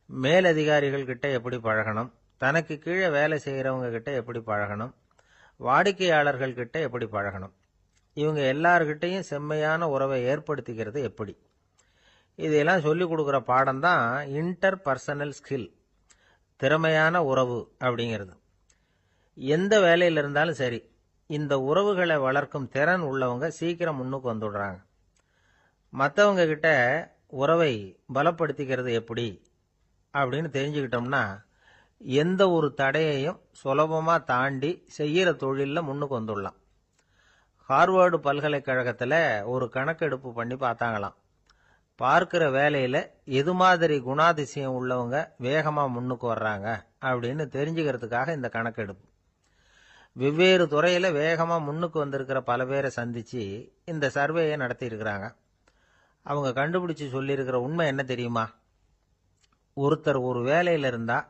மேலதிகாரிகள் கிட்ட எப்படி பழகணும், தனக்கு கீழே வேலை செய்கிறவங்க கிட்ட எப்படி பழகணும், வாடிக்கையாளர்கள் கிட்ட எப்படி பழகணும், இவங்க எல்லார்கிட்டையும் செம்மையான உறவை ஏற்படுத்திக்கிறது எப்படி, இதையெல்லாம் சொல்லிக் கொடுக்குற பாடம் தான் இன்டர் பர்சனல் ஸ்கில், திறமையான உறவு அப்படிங்கிறது. எந்த வேலையில் இருந்தாலும் சரி, இந்த உறவுகளை வளர்க்கும் திறன் உள்ளவங்க சீக்கிரம் முன்னுக்கு வந்துடுறாங்க. மற்றவங்க கிட்ட உறவை பலப்படுத்திக்கிறது எப்படி அப்படின்னு தெரிஞ்சுக்கிட்டோம்னா எந்த ஒரு தடையையும் சுலபமாக தாண்டி செய்கிற தொழிலில் முன்னுக்கு வந்துடலாம். ஹார்வர்டு பல்கலைக்கழகத்தில் ஒரு கணக்கெடுப்பு பண்ணி பார்த்தாங்களாம். பார்க்கிற வேலையில் எது மாதிரி குணாதிசயம் உள்ளவங்க வேகமாக முன்னுக்கு வர்றாங்க அப்படின்னு தெரிஞ்சுக்கிறதுக்காக இந்த கணக்கெடுப்பு. வெவ்வேறு துறையில் வேகமாக முன்னுக்கு வந்திருக்கிற பல பேரை சந்தித்து இந்த சர்வேயை நடத்தியிருக்கிறாங்க. அவங்க கண்டுபிடிச்சு சொல்லியிருக்கிற உண்மை என்ன தெரியுமா? ஒருத்தர் ஒரு வேலையில் இருந்தால்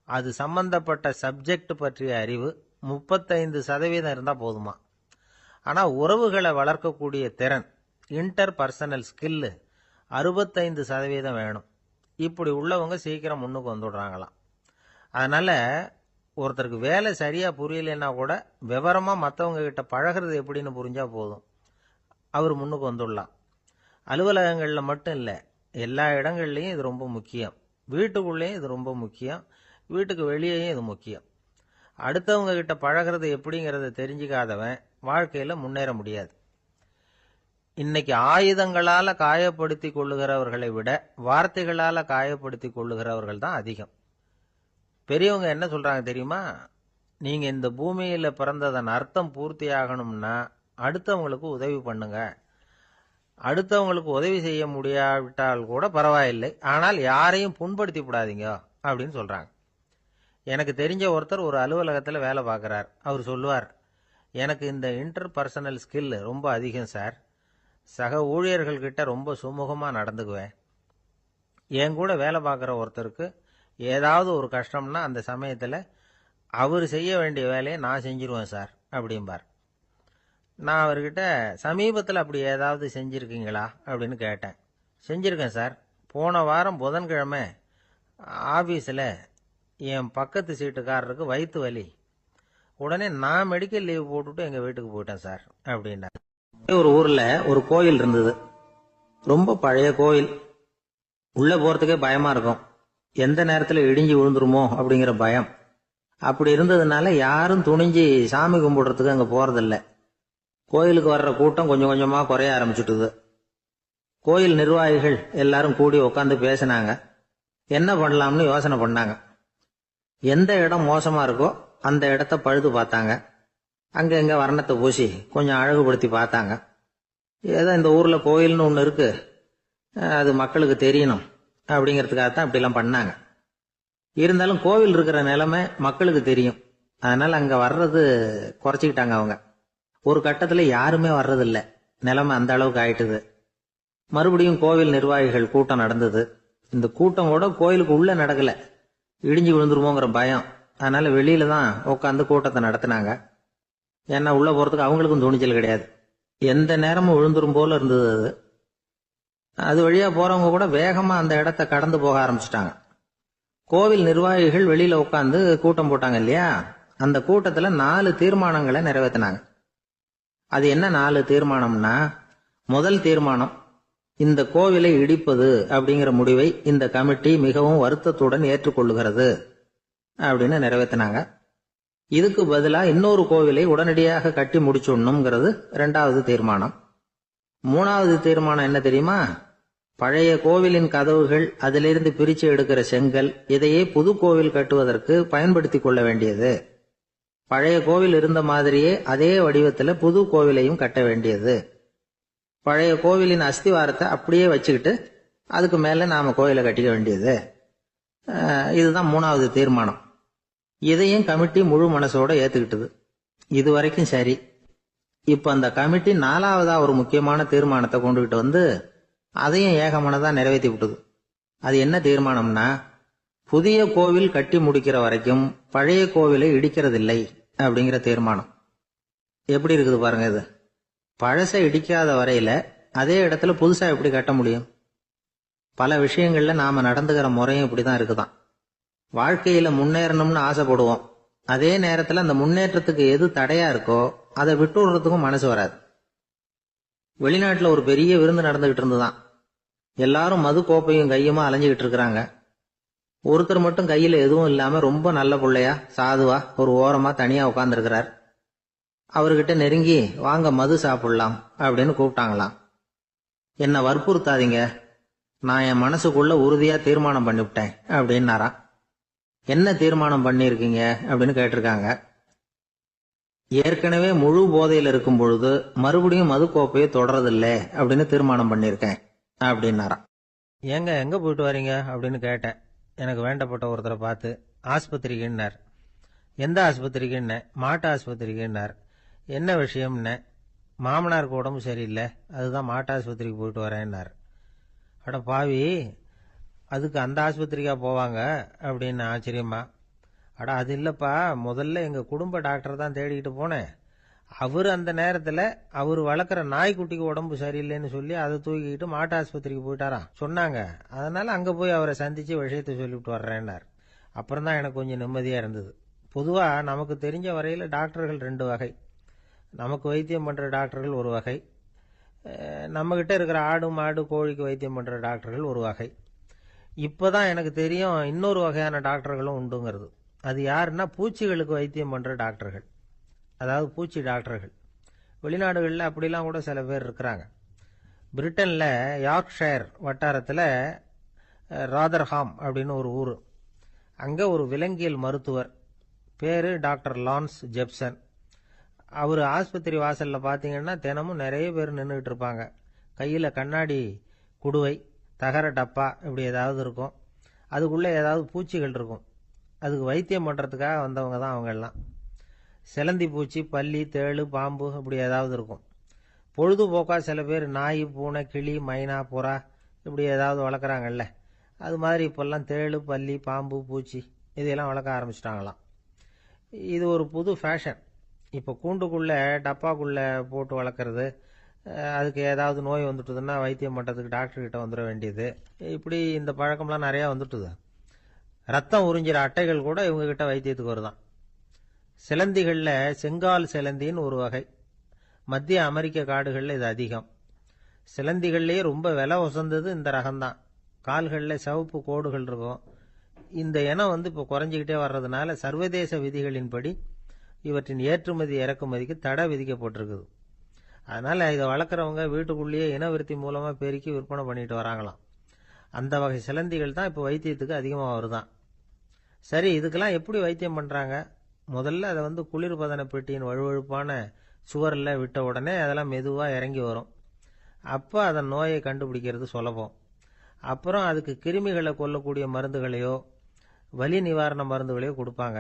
அது சம்பந்தப்பட்ட சப்ஜெக்ட் பற்றிய அறிவு 35% இருந்தால் போதுமா. ஆனால் உறவுகளை வளர்க்கக்கூடிய திறன், இன்டர் பர்சனல் ஸ்கில்லு 65% வேணும். இப்படி உள்ளவங்க சீக்கிரம் முன்னுக்கு வந்துடுறாங்களாம். அதனால ஒருத்தருக்கு வேலை சரியா புரியலைன்னா கூட விவரமா மற்றவங்க கிட்ட பழகிறது எப்படின்னு புரிஞ்சா போதும், அவர் முன்னுக்கு வந்துடலாம். அலுவலகங்களில் மட்டும் இல்லை, எல்லா இடங்கள்லையும் இது ரொம்ப முக்கியம். வீட்டுக்குள்ளேயும் இது ரொம்ப முக்கியம், வீட்டுக்கு வெளியேயும் இது முக்கியம். அடுத்தவங்க கிட்ட பழகிறது எப்படிங்கிறத தெரிஞ்சுக்காதவன் வாழ்க்கையில் முன்னேற முடியாது. இன்னைக்கு ஆயுதங்களால காயப்படுத்தி கொள்ளுகிறவர்களை விட வார்த்தைகளால காயப்படுத்தி கொள்ளுகிறவர்கள் தான் அதிகம். பெரியவங்க என்ன சொல்றாங்க தெரியுமா? நீங்க இந்த பூமியில பிறந்ததன் அர்த்தம் பூர்த்தி ஆகணும்னா அடுத்தவங்களுக்கு உதவி பண்ணுங்க. அடுத்தவங்களுக்கு உதவி செய்ய முடியாவிட்டால் கூட பரவாயில்லை, ஆனால் யாரையும் புண்படுத்தி விடாதீங்க அப்படின்னு சொல்றாங்க. எனக்கு தெரிஞ்ச ஒருத்தர் ஒரு அலுவலகத்தில் வேலை பார்க்கிறார். அவர் சொல்லுவார், எனக்கு இந்த இன்டர் பர்சனல் ஸ்கில் ரொம்ப அதிகம் சார். சக ஊழியர்கள்கிட்ட ரொம்ப சுமூகமாக நடந்துக்குவேன். என் கூட வேலை பார்க்குற ஒருத்தருக்கு ஏதாவது ஒரு கஷ்டம்னா அந்த சமயத்தில் அவர் செய்ய வேண்டிய வேலையை நான் செஞ்சிருவேன் சார் அப்படிம்பார். நான் அவர்கிட்ட சமீபத்தில் அப்படி ஏதாவது செஞ்சுருக்கீங்களா அப்படின்னு கேட்டேன். செஞ்சுருக்கேன் சார். போன வாரம் புதன்கிழமை ஆஃபீஸில் என் பக்கத்து சீட்டுக்காரருக்கு வயிற்று வலி. உடனே நான் மெடிக்கல் லீவ் போட்டுட்டு எங்கள் வீட்டுக்கு போயிட்டேன் சார் அப்படின்னா. ஒரு ஊரில் ஒரு கோயில் இருந்தது. ரொம்ப பழைய கோயில். உள்ளே போகிறதுக்கே பயமாக இருக்கும். எந்த நேரத்தில் இடிஞ்சு விழுந்துருமோ அப்படிங்கிற பயம். அப்படி இருந்ததுனால யாரும் துணிஞ்சு சாமி கும்பிடுறதுக்கு அங்கே போகிறதில்ல. கோயிலுக்கு வர்ற கூட்டம் கொஞ்சம் கொஞ்சமாக குறைய ஆரம்பிச்சுட்டுது. கோயில் நிர்வாகிகள் எல்லாரும் கூடி உட்காந்து பேசினாங்க. என்ன பண்ணலாம்னு யோசனை பண்ணாங்க. எந்த இடம் மோசமாக இருக்கோ அந்த இடத்த பழுது பார்த்தாங்க. அங்கே எங்கே வர்ணத்தை பூசி கொஞ்சம் அழகுபடுத்தி பார்த்தாங்க. ஏதோ இந்த ஊரில் கோயில்னு ஒன்று இருக்கு, அது மக்களுக்கு தெரியணும் அப்படிங்கிறதுக்காகத்தான் இப்படிலாம் பண்ணாங்க. இருந்தாலும் கோவில் இருக்கிற நிலைமை மக்களுக்கு தெரியும். அதனால் அங்கே வர்றது குறைச்சிக்கிட்டாங்க அவங்க. ஒரு கட்டத்தில் யாருமே வர்றதில்லை. நிலைமை அந்த அளவுக்கு ஆயிட்டுது. மறுபடியும் கோவில் நிர்வாகிகள் கூட்டம் நடந்தது. இந்த கூட்டம் கூட கோயிலுக்கு உள்ளே நடக்கலை, இடிஞ்சு விழுந்துருமோங்கிற பயம். அதனால வெளியில தான் உட்காந்து கூட்டத்தை நடத்தினாங்க. ஏன்னா உள்ள போறதுக்கு அவங்களுக்கும் துணிச்சல் கிடையாது. எந்த நேரமும் விழுந்துரும் போல இருந்தது அது. அது வழியா போறவங்க கூட வேகமா அந்த இடத்த கடந்து போக ஆரம்பிச்சிட்டாங்க. கோவில் நிர்வாகிகள் வெளியில உட்காந்து கூட்டம் போட்டாங்க இல்லையா, அந்த கூட்டத்துல 4 தீர்மானங்களை நிறைவேற்றினாங்க. அது என்ன 4 தீர்மானம்னா, முதல் தீர்மானம், இந்த கோவிலை இடிப்பது அப்படிங்கிற முடிவை இந்த கமிட்டி மிகவும் வருத்தத்துடன் ஏற்றுக்கொள்ளுகிறது அப்படின்னு நிறைவேற்றினாங்க. இதுக்கு பதிலா இன்னொரு கோவிலை உடனடியாக கட்டி முடிச்சுடணுங்கிறது 2வது தீர்மானம். 3வது தீர்மானம் என்ன தெரியுமா? பழைய கோவிலின் கதவுகள், அதிலிருந்து பிரிச்சு எடுக்கிற செங்கல், இதையே புது கோவில் கட்டுவதற்கு பயன்படுத்தி கொள்ள வேண்டியது. பழைய கோவில் இருந்த மாதிரியே அதே வடிவத்தில் புது கோவிலையும் கட்ட வேண்டியது. பழைய கோவிலின் அஸ்திவாரத்தை அப்படியே வச்சுக்கிட்டு அதுக்கு மேலே நாம் கோயிலை கட்டிக்க வேண்டியது. இதுதான் 3வது தீர்மானம். இதையும் கமிட்டி முழு மனசோட ஏற்றுக்கிட்டது. இது வரைக்கும் சரி. இப்போ அந்த கமிட்டி 4வதா ஒரு முக்கியமான தீர்மானத்தை கொண்டுகிட்டு வந்து அதையும் ஏகமனதாக நிறைவேற்றி விட்டது. அது என்ன தீர்மானம்னா, புதிய கோவில் கட்டி முடிக்கிற வரைக்கும் பழைய கோவிலை இடிக்கிறதில்லை அப்படிங்கிற தீர்மானம். எப்படி இருக்குது பாருங்க இது. பழசை இடிக்காத வரையில அதே இடத்துல புதுசா எப்படி கட்ட முடியும்? பல விஷயங்கள்ல நாம நடந்துகிற முறையும் இப்படிதான் இருக்குதான். வாழ்க்கையில முன்னேறணும்னு ஆசைப்படுவோம். அதே நேரத்துல அந்த முன்னேற்றத்துக்கு எது தடையா இருக்கோ அதை விட்டு விடுறதுக்கும் மனசு வராது. வெளிநாட்டுல ஒரு பெரிய விருந்து நடந்துகிட்டு இருந்துதான். எல்லாரும் மது கோப்பையும் கையுமா அலைஞ்சுகிட்டு இருக்கிறாங்க. ஒருத்தர் மட்டும் கையில எதுவும் இல்லாம ரொம்ப நல்ல பிள்ளையா சாதுவா ஒரு ஓரமா தனியா உட்கார்ந்துருக்கிறார். அவர்கிட்ட நெருங்கி வாங்க மது சாப்பிடலாம் அப்படின்னு கூப்பிட்டாங்களாம். என்ன வற்புறுத்தாதீங்க, நான் என் மனசுக்குள்ள உறுதியா தீர்மானம் பண்ணிவிட்டேன் அப்படின்னாராம். என்ன தீர்மானம் பண்ணிருக்கீங்க அப்படின்னு கேட்டிருக்காங்க. ஏற்கனவே முழு போதையில் இருக்கும் பொழுது மறுபடியும் மது கோப்பையை தொடரதில்லை அப்படின்னு தீர்மானம் பண்ணிருக்கேன் அப்படின்னாராம். ஏங்க எங்க போயிட்டு வரீங்க அப்படின்னு கேட்டேன். எனக்கு வேண்டப்பட்ட ஒருத்தரை பார்த்து. ஆஸ்பத்திரிக்குன்னார். எந்த ஆஸ்பத்திரிக்குன்னு? மாட்டு ஆஸ்பத்திரிக்குன்னார். என்ன விஷயம்னு? மாமனாருக்கு உடம்பு சரியில்லை, அதுதான் மாட்டு ஆஸ்பத்திரிக்கு போயிட்டு வரேன்னார். அட பாவி, அதுக்கு அந்த ஆஸ்பத்திரிக்கா போவாங்க அப்படின்னு ஆச்சரியமா. அட அது இல்லப்பா, முதல்ல எங்க குடும்ப டாக்டர் தான் தேடிக்கிட்டு போனேன். அவர் அந்த நேரத்தில் அவர் வளர்க்குற நாய்க்குட்டிக்கு உடம்பு சரியில்லைன்னு சொல்லி அதை தூக்கிக்கிட்டு மாட்டு ஆஸ்பத்திரிக்கு போயிட்டாராம் சொன்னாங்க. அதனால அங்கே போய் அவரை சந்திச்சு விஷயத்தை சொல்லிவிட்டு வர்றேன்னார். அப்புறம் தான் எனக்கு கொஞ்சம் நிம்மதியாக இருந்தது. பொதுவாக நமக்கு தெரிஞ்ச வரையில் டாக்டர்கள் 2 வகை. நமக்கு வைத்தியம் பண்ணுற டாக்டர்கள் ஒரு வகை, நம்மகிட்ட இருக்கிற ஆடு மாடு கோழிக்கு வைத்தியம் பண்ணுற டாக்டர்கள் ஒரு வகை. இப்போ தான் எனக்கு தெரியும் இன்னொரு வகையான டாக்டர்களும் உண்டுங்கிறது. அது யாருன்னா பூச்சிகளுக்கு வைத்தியம் பண்ணுற டாக்டர்கள், அதாவது பூச்சி டாக்டர்கள். வெளிநாடுகளில் அப்படிலாம் கூட சில பேர் இருக்கிறாங்க. பிரிட்டனில் யார்க்ஷயர் வட்டாரத்தில் ராதர்ஹாம் அப்படின்னு ஒரு ஊர். அங்கே ஒரு விலங்கியல் மருத்துவர், பேர் டாக்டர் லான்ஸ் ஜெப்சன். அவர் ஆஸ்பத்திரி வாசலில் பார்த்தீங்கன்னா தினமும் நிறைய பேர் நின்றுட்டு இருப்பாங்க. கையில் கண்ணாடி குடுவை, தகர டப்பா இப்படி ஏதாவது இருக்கும். அதுக்குள்ளே ஏதாவது பூச்சிகள் இருக்கும். அதுக்கு வைத்தியம் பண்ணுறதுக்காக வந்தவங்க தான் அவங்க எல்லாம். சிலந்தி பூச்சி, பல்லி, தேளு, பாம்பு இப்படி ஏதாவது இருக்கும். பொழுதுபோக்காக சில பேர் நாய், பூனை, கிளி, மைனா, புறா இப்படி ஏதாவது வளர்க்குறாங்கல்ல, அது மாதிரி இப்போல்லாம் தேளு, பல்லி, பாம்பு, பூச்சி இதையெல்லாம் வளர்க்க ஆரம்பிச்சிட்டாங்களாம். இது ஒரு புது ஃபேஷன். இப்போ கூண்டுக்குள்ளே டப்பாக்குள்ளே போட்டு வளர்க்குறது, அதுக்கு ஏதாவது நோய் வந்துட்டுதுன்னா வைத்தியம் பண்ணுறதுக்கு டாக்டர்கிட்ட வந்துட வேண்டியது, இப்படி இந்த பழக்கம்லாம் நிறையா வந்துட்டுது. ரத்தம் உறிஞ்சிற அட்டைகள் கூட இவங்ககிட்ட வைத்தியத்துக்கு வருதான். சிலந்திகளில் செங்கால் சிலந்தின்னு ஒரு வகை. மத்திய அமெரிக்க காடுகளில் இது அதிகம். சிலந்திகள்லேயே ரொம்ப விலை உசந்தது இந்த ரகம்தான். கால்களில் சிவப்பு கோடுகள் இருக்கும். இந்த இனம் இப்போ குறைஞ்சிக்கிட்டே வர்றதுனால சர்வதேச விதிகளின்படி இவற்றின் ஏற்றுமதி இறக்குமதிக்கு தடை விதிக்கப்பட்டிருக்குது. அதனால் இதை வளர்க்குறவங்க வீட்டுக்குள்ளேயே இனவிருத்தி மூலமாக பெருக்கி விற்பனை பண்ணிட்டு வராங்களாம். அந்த வகை சிலந்திகள் தான் இப்போ வைத்தியத்துக்கு அதிகமாக வருதான். சரி, இதுக்கெல்லாம் எப்படி வைத்தியம் பண்ணுறாங்க? முதல்ல அதை குளிர்பதன பெட்டியின் வழுவழுப்பான சுவரில் விட்ட உடனே அதெல்லாம் மெதுவாக இறங்கி வரும். அப்போ அதன் நோயை கண்டுபிடிக்கிறது சுலபம். அப்புறம் அதுக்கு கிருமிகளை கொல்லக்கூடிய மருந்துகளையோ வலி நிவாரண மருந்துகளையோ கொடுப்பாங்க.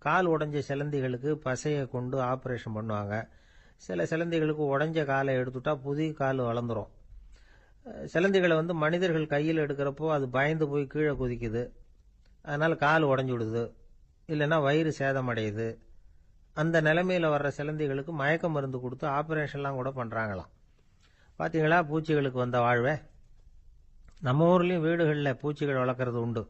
கால் உடைஞ்ச சிலந்திகளுக்கு பசையை கொண்டு ஆப்ரேஷன் பண்ணுவாங்க. சில சிலந்திகளுக்கு உடைஞ்ச காலை எடுத்துட்டா புதிய கால் வளர்ந்துடும். சிலந்திகளை மனிதர்கள் கையில் எடுக்கிறப்போ அது பயந்து போய் கீழே குதிக்குது, அதனால் கால் உடஞ்சி விடுது, இல்லைன்னா வயிறு சேதமடையுது. அந்த நிலைமையில் வர்ற சிலந்திகளுக்கு மயக்க மருந்து கொடுத்து ஆப்ரேஷன்லாம் கூட பண்ணுறாங்களாம். பார்த்தீங்களா பூச்சிகளுக்கு வந்த வாழ்வே. நம்ம ஊர்லேயும் வீடுகளில் பூச்சிகள் வளர்க்குறது உண்டு.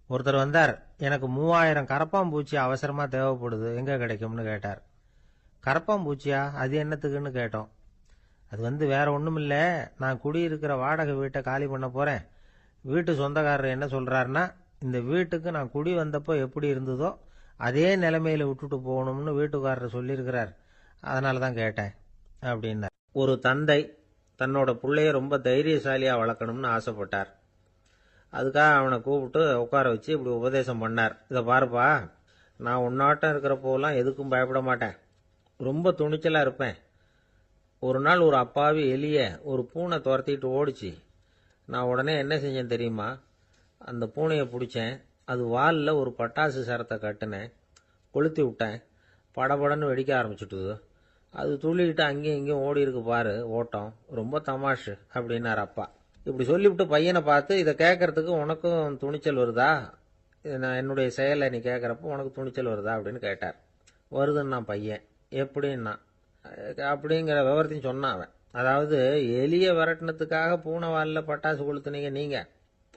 ஒருத்தர் வந்தார், எனக்கு 3000 கரப்பாம்பூச்சி அவசரமாக தேவைப்படுது, எங்கே கிடைக்கும்னு கேட்டார். கரப்பாம்பூச்சியா, அது என்னத்துக்குன்னு கேட்டோம். அது வேற ஒன்றும் இல்லை, நான் குடியிருக்கிற வாடகை வீட்டை காலி பண்ண போகிறேன். வீட்டு சொந்தக்காரர் என்ன சொல்கிறாருன்னா, இந்த வீட்டுக்கு நான் குடி வந்தப்போ எப்படி இருந்ததோ அதே நிலைமையில் விட்டுட்டு போகணும்னு வீட்டுக்காரர் சொல்லியிருக்கிறார், அதனால தான் கேட்டேன் அப்படின்னார். ஒரு தந்தை தன்னோட பிள்ளைய ரொம்ப தைரியசாலியாக வளர்க்கணும்னு ஆசைப்பட்டார். அதுக்காக அவனை கூப்பிட்டு உட்கார வச்சு இப்படி உபதேசம் பண்ணார். இதை பாருப்பா, நான் உன்னாட்டம் இருக்கிறப்போலாம் எதுக்கும் பயப்பட மாட்டேன், ரொம்ப துணிச்சலாக இருப்பேன். ஒரு நாள் ஒரு அப்பாவி எலிய ஒரு பூனை துரத்திட்டு ஓடிச்சு. நான் உடனே என்ன செஞ்சேன் தெரியுமா? அந்த பூனையை பிடிச்சேன். அது வாலில் ஒரு பட்டாசு சரத்தை கட்டினேன், கொளுத்தி விட்டேன். படபடன்னு வெடிக்க ஆரம்பிச்சுட்டுது. அது துள்ளிக்கிட்டு அங்கேயும் இங்கேயும் ஓடி இருக்கு பாரு ஓட்டம், ரொம்ப தமாஷு அப்படின்னார் அப்பா. இப்படி சொல்லிவிட்டு பையனை பார்த்து, இதை கேட்கறதுக்கு உனக்கும் துணிச்சல் வருதா? நான் என்னுடைய செயலை நீ கேட்குறப்போ உனக்கு துணிச்சல் வருதா அப்படின்னு கேட்டார். வருதுன்னா பையன். எப்படின்னா அப்படிங்கிற விவரத்தையும் சொன்னான் அவன். அதாவது எலிய விரட்டினத்துக்காக பூனை வாலில் பட்டாசு கொளுத்துனீங்க நீங்க,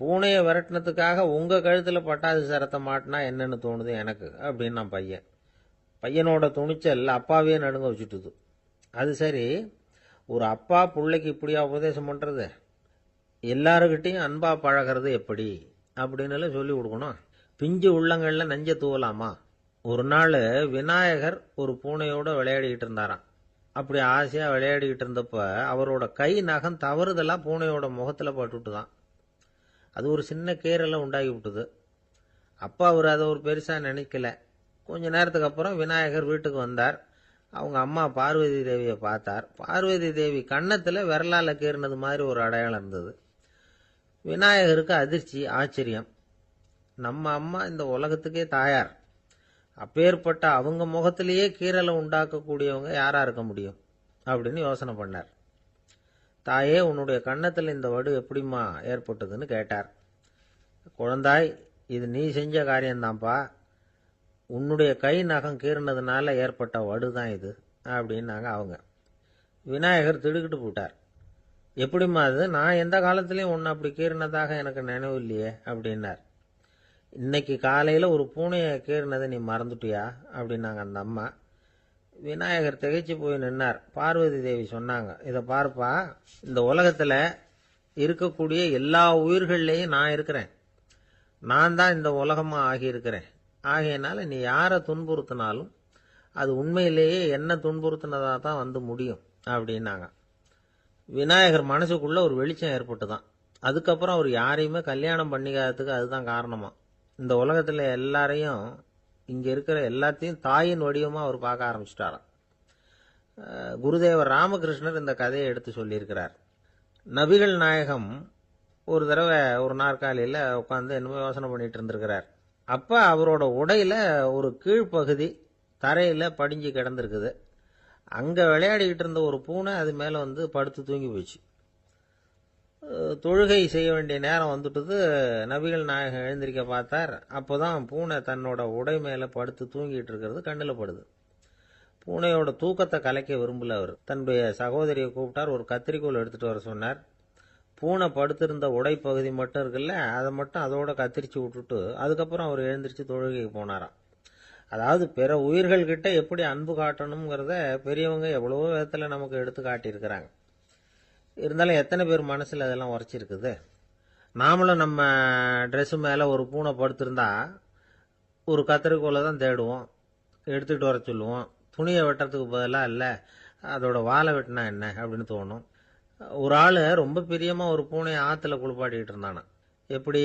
பூனையை விரட்டினத்துக்காக உங்க கழுத்துல பட்டாசு சரத்தை மாட்டினா என்னன்னு தோணுது எனக்கு அப்படின்னு நான் பையன். பையனோட துணிச்சல் அப்பாவே நடுங்க வச்சுட்டுது. அது சரி, ஒரு அப்பா பிள்ளைக்கு இப்படியா உபதேசம் பண்றது? எல்லாருக்கிட்டையும் அன்பா பழகிறது எப்படி அப்படின்னு சொல்லி கொடுக்கணும். பிஞ்சு உள்ளங்கள்ல நஞ்ச தூவலாமா? ஒரு நாள் விநாயகர் ஒரு பூனையோட விளையாடிக்கிட்டு இருந்தாராம். அப்படி ஆசையா விளையாடிக்கிட்டு இருந்தப்ப அவரோட கை நகம் தவறுதலா பூனையோட முகத்துல பட்டுட்டுதான். அது ஒரு சின்ன கீறலை உண்டாகி விட்டுது. அப்பா அவர் அதை ஒரு பெருசா நினைக்கல. கொஞ்ச நேரத்துக்கு அப்புறம் விநாயகர் வீட்டுக்கு வந்தார். அவங்க அம்மா பார்வதி தேவியை பார்த்தார். பார்வதி தேவி கன்னத்துல விரலால கீறினது மாதிரி ஒரு அடையாளம் இருந்தது. விநாயகருக்கு அதிர்ச்சி, ஆச்சரியம். நம்ம அம்மா இந்த உலகத்துக்கே தாயார். அப்பேற்பட்ட அவங்க முகத்திலேயே கீறலை உண்டாக்கக்கூடியவங்க யாரா இருக்க முடியும் அப்படின்னு யோசனை பண்ணார். தாயே, உன்னுடைய கன்னத்தில் இந்த வடு எப்படிம்மா ஏற்பட்டதுன்னு கேட்டார். குழந்தாய், இது நீ செஞ்ச காரியம்தான்ப்பா. உன்னுடைய கை நகம் கீறினதுனால ஏற்பட்ட வடு தான் இது அப்படின்னாங்க அவங்க. விநாயகர் திடுக்கிட்டு போட்டார். எப்படிம்மா அது? நான் எந்த காலத்திலையும் உன்னை அப்படி கீறினதாக எனக்கு நினைவு இல்லையே அப்படின்னார். இன்னைக்கு காலையில் ஒரு பூனையை கீறினதை நீ மறந்துட்டியா அப்படின்னாங்க அந்த அம்மா. விநாயகர் திகைச்சு போய் நின்னார். பார்வதி தேவி சொன்னாங்க, இதை பார்ப்பா, இந்த உலகத்தில் இருக்கக்கூடிய எல்லா உயிர்கள்லேயும் நான் இருக்கிறேன். நான் தான் இந்த உலகமாக ஆகியிருக்கிறேன். ஆகையினால நீ யாரை துன்புறுத்தினாலும் அது உண்மையிலேயே என்ன துன்புறுத்தினதாக தான் வந்து முடியும் அப்படின்னாங்க. விநாயகர் மனசுக்குள்ள ஒரு வெளிச்சம் ஏற்பட்டுதான். அதுக்கப்புறம் அவர் யாரையுமே கல்யாணம் பண்ணிக்காததுக்கு அதுதான் காரணமா. இந்த உலகத்தில் எல்லாரையும், இங்கே இருக்கிற எல்லாத்தையும் தாயின் வடிவமாக அவர் பார்க்க ஆரம்பிச்சிட்டாராம். குருதேவர் ராமகிருஷ்ணர் இந்த கதையை எடுத்து சொல்லியிருக்கிறார். நபிகள் நாயகம் ஒரு தடவை ஒரு நாற்காலியில் உட்காந்து என்னமோ யோசனை பண்ணிட்டு இருந்திருக்கிறார். அப்போ அவரோட உடையில ஒரு கீழ்ப்பகுதி தரையில் படிஞ்சு கிடந்திருக்குது. அங்கே விளையாடிக்கிட்டு இருந்த ஒரு பூனை அது மேலே வந்து படுத்து தூங்கி போச்சு. தொழுகை செய்ய வேண்டிய நேரம் வந்துட்டது. நபிகள் நாயகம் எழுந்திருக்க பார்த்தார். அப்போதான் பூனை தன்னோட உடை மேலே படுத்து தூங்கிட்டு இருக்கிறது கண்ணில் படுது. பூனையோட தூக்கத்தை கலைக்க விரும்பல அவர். தன்னுடைய சகோதரியை கூப்பிட்டார். ஒரு கத்திரிக்கோள் எடுத்துட்டு வர சொன்னார். பூனை படுத்திருந்த உடை பகுதி மட்டும் இருக்குல்ல, அதை மட்டும் அதோட கத்திரிச்சு விட்டுட்டு அதுக்கப்புறம் அவர் எழுந்திரிச்சு தொழுகைக்கு போனாராம். அதாவது பிற உயிர்கள்கிட்ட எப்படி அன்பு காட்டணுங்கிறத பெரியவங்க எவ்வளவோ விதத்தில் நமக்கு எடுத்து காட்டியிருக்கிறாங்க. இருந்தாலும் எத்தனை பேர் மனசில் அதெல்லாம் உரைச்சிருக்குது? நாமளும் நம்ம ட்ரெஸ்ஸு மேலே ஒரு பூனை படுத்திருந்தா ஒரு கத்திரிக்கோலை தான் தேடுவோம், எடுத்துக்கிட்டு வர சொல்லுவோம். துணியை வெட்டுறதுக்கு பதிலாக இல்லை அதோட வாழை வெட்டினா என்ன அப்படின்னு தோணும். ஒரு ஆள் ரொம்ப பிரியமாக ஒரு பூனையை ஆற்றுல குளிப்பாட்டிக்கிட்டு இருந்தானா. எப்படி?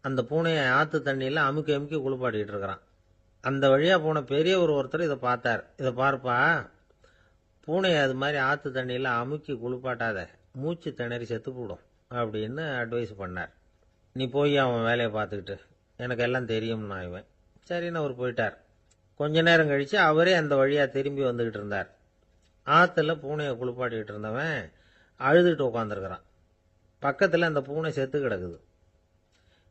அந்த பூனையை ஆற்று தண்ணியில் அமுக்கி அமுக்கி குளிப்பாட்டிக்கிட்டு இருக்கிறான். அந்த வழியாக போன பெரியவர் ஒருத்தர் இதை பார்த்தார். இதை பார்ப்பா, பூனையை அது மாதிரி ஆற்று தண்ணியில் அமுக்கி குளிப்பாட்டாத, மூச்சு திணறி செத்து போடும் அப்படின்னு அட்வைஸ் பண்ணார். நீ போய் அவன் வேலையை பார்த்துக்கிட்டு, எனக்கு எல்லாம் தெரியும்னா இவன். சரின்னு அவர் போயிட்டார். கொஞ்ச நேரம் கழித்து அவரே அந்த வழியாக திரும்பி வந்துக்கிட்டு இருந்தார். ஆற்றுல பூனையை குளிப்பாட்டிக்கிட்டு இருந்தவன் அழுதுகிட்டு உட்காந்துருக்கிறான். பக்கத்தில் அந்த பூனை செத்து கிடக்குது.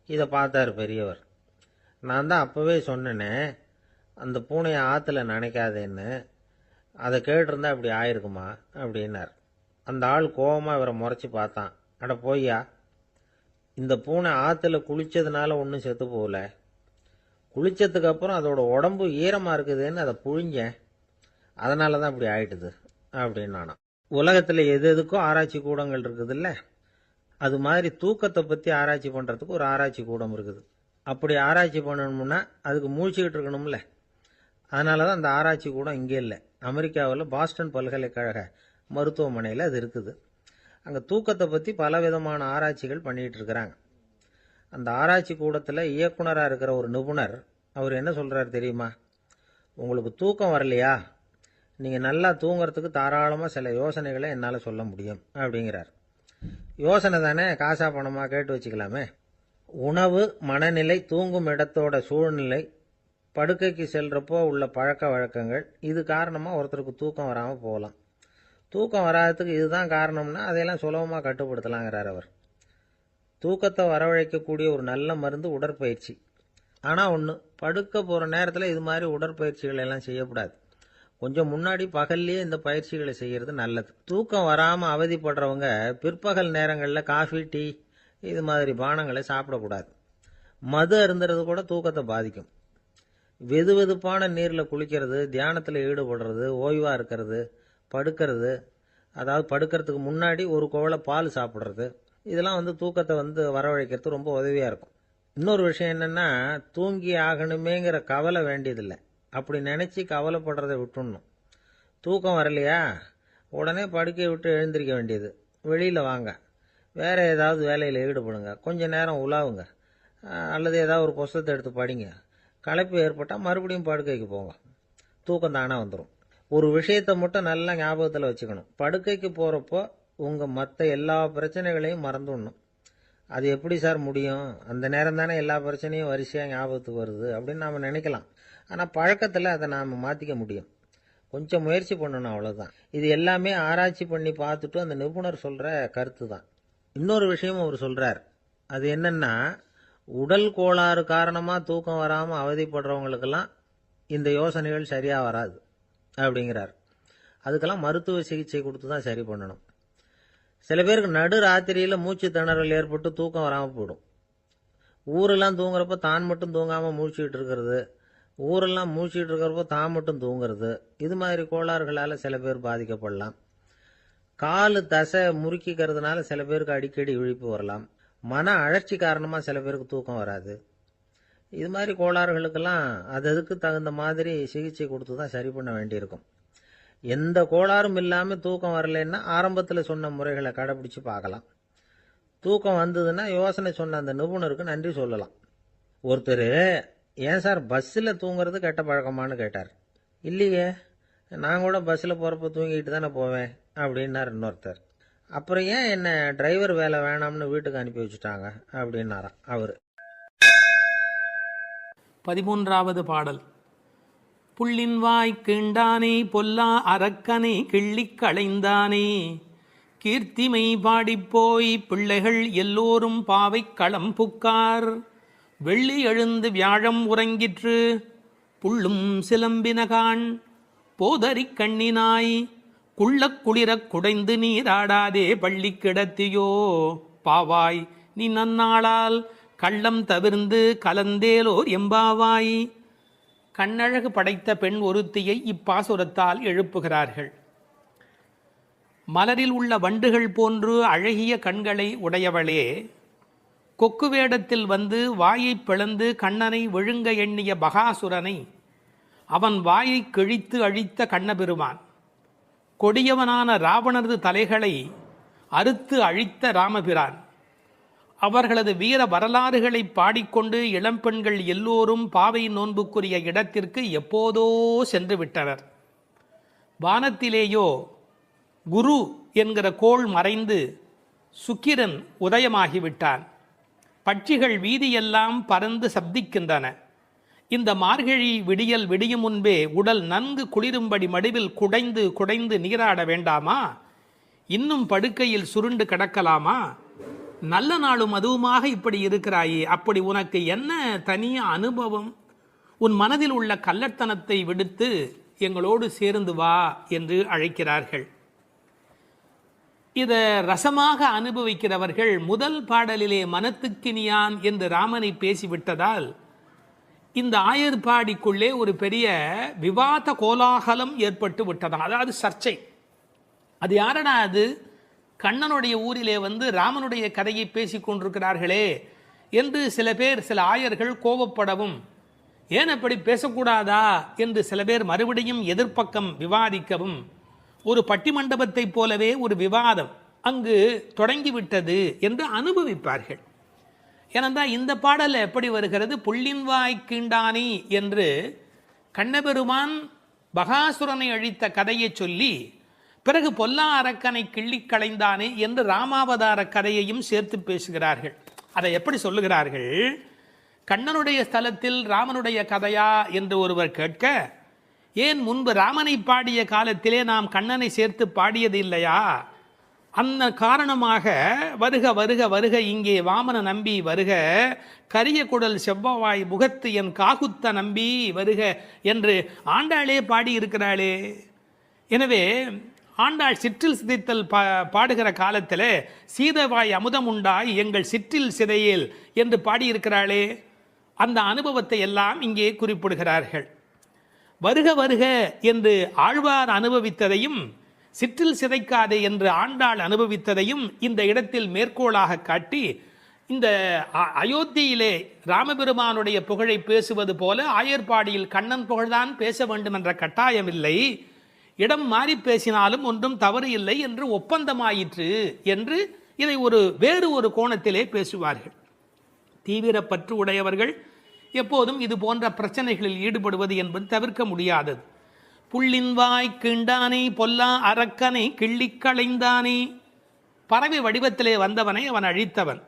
இதை பார்த்தார் பெரியவர். நான் தான் அப்போவே சொன்னேனே அந்த பூனையை ஆற்றுல நினைக்காதேன்னு, அதை கேட்டிருந்தா இப்படி ஆயிருக்குமா அப்படின்னார். அந்த ஆள் கோபமாக இவரை முறைச்சி பார்த்தான். அட போய்யா, இந்த பூனை ஆற்றுல குளிச்சதுனால ஒன்றும் செத்து போகல, குளிச்சதுக்கு அப்புறம் அதோட உடம்பு ஈரமாக இருக்குதுன்னு அதை புழிஞ்சேன், அதனால தான் இப்படி ஆயிட்டுது அப்படின்னானா. உலகத்தில் எது எதுக்கும் ஆராய்ச்சி கூடங்கள் இருக்குதுல்ல, அது மாதிரி தூக்கத்தை பற்றி ஆராய்ச்சி பண்ணுறதுக்கு ஒரு ஆராய்ச்சி கூடம் இருக்குது. அப்படி ஆராய்ச்சி பண்ணணும்னா அதுக்கு மூழ்கிக்கிட்டு இருக்கணும்ல. அதனால தான் அந்த ஆராய்ச்சி கூடம் இங்கே இல்லை. அமெரிக்காவில் பாஸ்டன் பல்கலைக்கழக மருத்துவமனையில் அது இருக்குது. அங்கே தூக்கத்தை பற்றி பலவிதமான ஆராய்ச்சிகள் பண்ணிகிட்டு இருக்கிறாங்க. அந்த ஆராய்ச்சி கூடத்தில் இயக்குனராக இருக்கிற ஒரு நிபுணர் அவர் என்ன சொல்கிறார் தெரியுமா? உங்களுக்கு தூக்கம் வரலையா, நீங்கள் நல்லா தூங்குறதுக்கு தாராளமாக சில யோசனைகளை என்னால் சொல்ல முடியும் அப்படிங்கிறார். யோசனை தானே, காசா பணமாக கேட்டு வச்சுக்கலாமே. உணவு, மனநிலை, தூங்கும் இடத்தோட சூழ்நிலை, படுக்கைக்கு செல்றப்போ உள்ள பழக்க வழக்கங்கள், இது காரணமாக ஒருத்தருக்கு தூக்கம் வராமல் போகலாம். தூக்கம் வராததுக்கு இதுதான் காரணம்னா அதையெல்லாம் சுலபமாக கட்டுப்படுத்தலாங்கிறார் அவர். தூக்கத்தை வரவழைக்கக்கூடிய ஒரு நல்ல மருந்து உடற்பயிற்சி. ஆனால் ஒன்று, படுக்க போகிற நேரத்தில் இது மாதிரி உடற்பயிற்சிகள் எல்லாம் செய்யக்கூடாது. கொஞ்சம் முன்னாடி பகல்லையே இந்த பயிற்சிகளை செய்கிறது நல்லது. தூக்கம் வராமல் அவதிப்படுறவங்க பிற்பகல் நேரங்களில் காஃபி, டீ இது மாதிரி பானங்களை சாப்பிடக்கூடாது. மது அருந்துறது கூட தூக்கத்தை பாதிக்கும். வெது வெதுப்பான நீரில் குளிக்கிறது, தியானத்தில் ஈடுபடுறது, ஓய்வாக இருக்கிறது, படுக்கிறது, அதாவது படுக்கிறதுக்கு முன்னாடி ஒரு குவளை பால் சாப்பிட்றது, இதெல்லாம் தூக்கத்தை வரவழைக்கிறது ரொம்ப உதவியாக இருக்கும். இன்னொரு விஷயம் என்னென்னா, தூங்கி ஆகணுமேங்கிற கவலை வேண்டியதில்லை. அப்படி நினச்சி கவலைப்படுறதை விட்டுடணும். தூக்கம் வரலையா, உடனே படுக்கையை விட்டு எழுந்திருக்க வேண்டியது. வெளியில் வாங்க, வேறு ஏதாவது வேலையில் ஈடுபடுங்க, கொஞ்சம் நேரம் உலாவுங்க, அல்லது ஏதாவது ஒரு புஸ்தகத்தை எடுத்து படிங்க. களைப்பு ஏற்பட்டால் மறுபடியும் படுக்கைக்கு போங்க. தூக்கம் தானே வந்துடும். ஒரு விஷயத்தை மட்டும் நல்லா ஞாபகத்தில் வச்சுக்கணும். படுக்கைக்கு போகிறப்போ உங்கள் மற்ற எல்லா பிரச்சனைகளையும் மறந்துடணும். அது எப்படி சார் முடியும்? அந்த நேரம் தானே எல்லா பிரச்சனையும் வரிசையாக ஞாபகத்துக்கு வருது அப்படின்னு நாம் நினைக்கலாம். ஆனால் பழக்கத்தில் அதை நாம் மாற்றிக்க முடியும். கொஞ்சம் முயற்சி பண்ணணும், அவ்வளோதான். இது எல்லாமே ஆராய்ச்சி பண்ணி பார்த்துட்டு அந்த நிபுணர் சொல்கிற கருத்து தான். இன்னொரு விஷயமும் அவர் சொல்கிறார். அது என்னென்னா, உடல் கோளாறு காரணமாக தூக்கம் வராமல் அவதிப்படுறவங்களுக்கெல்லாம் இந்த யோசனைகள் சரியாக வராது அப்படிங்கிறார். அதுக்கெல்லாம் மருத்துவ சிகிச்சை கொடுத்து தான் சரி பண்ணணும். சில பேருக்கு நடு ராத்திரியில் மூச்சு திணறல் ஏற்பட்டு தூக்கம் வராமல் போயிடும். ஊரெல்லாம் தூங்குறப்ப தான் மட்டும் தூங்காமல் மூழ்கிட்டு இருக்கிறது, ஊரெல்லாம் மூழ்கிட்டு இருக்கிறப்போ தான் மட்டும் தூங்குறது, இது மாதிரி கோளாறுகளால் சில பேர் பாதிக்கப்படலாம். காலு தசை முறுக்கிக்கிறதுனால சில பேருக்கு அடிக்கடி விழிப்பு வரலாம். மன அழற்சி காரணமாக சில பேருக்கு தூக்கம் வராது. இது மாதிரி கோளாறுகளுக்கெல்லாம் அதுக்கு தகுந்த மாதிரி சிகிச்சை கொடுத்து தான் சரி பண்ண வேண்டியிருக்கும். எந்த கோளாறும் இல்லாமல் தூக்கம் வரலைன்னா ஆரம்பத்தில் சொன்ன முறைகளை கடைப்பிடிச்சு பார்க்கலாம். தூக்கம் வந்ததுன்னா யோசனை சொன்ன அந்த நிபுணருக்கு நன்றி சொல்லலாம். ஒருத்தர், ஏன் சார் பஸ்ஸில் தூங்குறது கெட்ட பழக்கமானு கேட்டார். இல்லையே, நான் கூட பஸ்ஸில் போகிறப்ப தூங்கிட்டு தானே போவேன் அப்படின்னார் இன்னொருத்தர். அப்புறம் ஏன் என்ன டிரைவர் வேலை வேணாம்னு வீட்டுக்கு அனுப்பி வச்சுட்டாங்க அப்படின்னாராம் அவர். 13வது பாடல். புள்ளின் வாய் கீண்டானே பொல்லா அரக்கனை கிள்ளிக் களைந்தானே, கீர்த்திமை பாடிப்போய் பிள்ளைகள் எல்லோரும் பாவை களம் புக்கார், வெள்ளி எழுந்து வியாழம் உறங்கிற்று புள்ளும் சிலம்பினகான், போதரிக் கண்ணினாய் குள்ளக் குளிரக் குடைந்து நீராடாதே பள்ளி கிடத்தியோ, பாவாய் நீ நன்னாளால் கள்ளம் தவிர்ந்து கலந்தேலோர் எம்பாவாய். கண்ணழகு படைத்த பெண் ஒருத்தியை இப்பாசுரத்தால் எழுப்புகிறார்கள். மலரில் உள்ள வண்டுகள் போன்று அழகிய கண்களை உடையவளே, கொக்கு வேடத்தில் வந்து வாயை பிளந்து கண்ணனை விழுங்க எண்ணிய பகாசுரனை அவன் வாயை கிழித்து அழித்த கண்ணபெருமான், கொடியவனான ராவணரது தலைகளை அறுத்து அழித்த ராமபிரான், அவர்களது வீர வரலாறுகளை பாடிக்கொண்டு இளம்பெண்கள் எல்லோரும் பாவை நோன்புக்குரிய இடத்திற்கு எப்போதோ சென்று விட்டனர். வானத்திலேயோ குரு என்கிற கோள் மறைந்து சுக்கிரன் உதயமாகிவிட்டான். பட்சிகள் வீதியெல்லாம் பறந்து சப்திக்கின்றன. இந்த மார்கழி விடியல் விடியும் முன்பே உடல் நன்கு குளிரும்படி மடுவில் குடைந்து குடைந்து நீராட வேண்டாமா? இன்னும் படுக்கையில் சுருண்டு கிடக்கலாமா? நல்ல நாளும் அதுவுமாக இப்படி இருக்கிறாயே, அப்படி உனக்கு என்ன தனிய அனுபவம்? உன் மனதில் உள்ள கள்ளத்தனத்தை விடுத்து எங்களோடு சேர்ந்து வா என்று அழைக்கிறார்கள். இதை ரசமாக அனுபவிக்கிறவர்கள் முதல் பாடலிலே மனத்துக்கினியான் என்று ராமனை பேசிவிட்டதால் இந்த ஆயர்பாடிக்குள்ளே ஒரு பெரிய விவாத கோலாகலம் ஏற்பட்டு விட்டதாம். அதாவது சர்ச்சை. அது யாரடா அது? கண்ணனுடைய ஊரிலே வந்து ராமனுடைய கதையை பேசி கொண்டிருக்கிறார்களே என்று சில பேர், சில ஆயர்கள் கோபப்படவும், ஏன் அப்படி பேசக்கூடாதா என்று சில பேர் மறுபடியும் எதிர்ப்பக்கம் விவாதிக்கவும், ஒரு பட்டிமண்டபத்தை போலவே ஒரு விவாதம் அங்கு தொடங்கிவிட்டது என்று அனுபவிப்பார்கள். ஏனென்றால் இந்த பாடல் எப்படி வருகிறது? புள்ளின் வாய் கீண்டானி என்று கண்ணபெருமான் பகாசுரனை அழித்த கதையை சொல்லி பிறகு பொல்லா அரக்கனை கிள்ளி களைந்தானே என்று ராமாவதார கதையையும் சேர்த்து பேசுகிறார்கள். அதை எப்படி சொல்லுகிறார்கள்? கண்ணனுடைய ஸ்தலத்தில் ராமனுடைய கதையா என்று ஒருவர் கேட்க, ஏன் முன்பு ராமனை பாடிய காலத்திலே நாம் கண்ணனை சேர்த்து பாடியது இல்லையா? அந்த காரணமாக வருக வருக வருக இங்கே வாமன நம்பி வருக, கரிய குடல் செவ்வவாய் முகத்து என் காகுத்த நம்பி வருக என்று ஆண்டாளே பாடியிருக்கிறாளே. எனவே ஆண்டாள் சிற்றில் சிதைத்தல் பாடுகிற காலத்தில் சீதவாய் அமுதம் உண்டாய் எங்கள் சிற்றில் சிதையேல் என்று பாடியிருக்கிறாளே. அந்த அனுபவத்தை எல்லாம் இங்கே குறிப்பிடுகிறார்கள். வருக வருக என்று ஆழ்வார் அனுபவித்ததையும் சிற்றில் சிதைக்காதே என்று ஆண்டாள் அனுபவித்ததையும் இந்த இடத்தில் மேற்கோளாக காட்டி, இந்த அயோத்தியிலே ராமபெருமானுடைய புகழை பேசுவது போல ஆயர்பாடியில் கண்ணன் புகழ்தான் பேச வேண்டும் என்ற கட்டாயமில்லை, இடம் மாறி பேசினாலும் ஒன்றும் தவறு இல்லை என்று ஒப்பந்தமாயிற்று என்று இதை வேறு ஒரு கோணத்திலே பேசுவார்கள். தீவிர பற்று உடையவர்கள் எப்போதும் இது போன்ற பிரச்சனைகளில் ஈடுபடுவது என்பது தவிர்க்க முடியாதது. புள்ளின் வாய் கிண்டானே பொல்லா அரக்கனை கிள்ளி களைந்தானே, பறவை வடிவத்திலே வந்தவனை அவன் அழித்தவன்.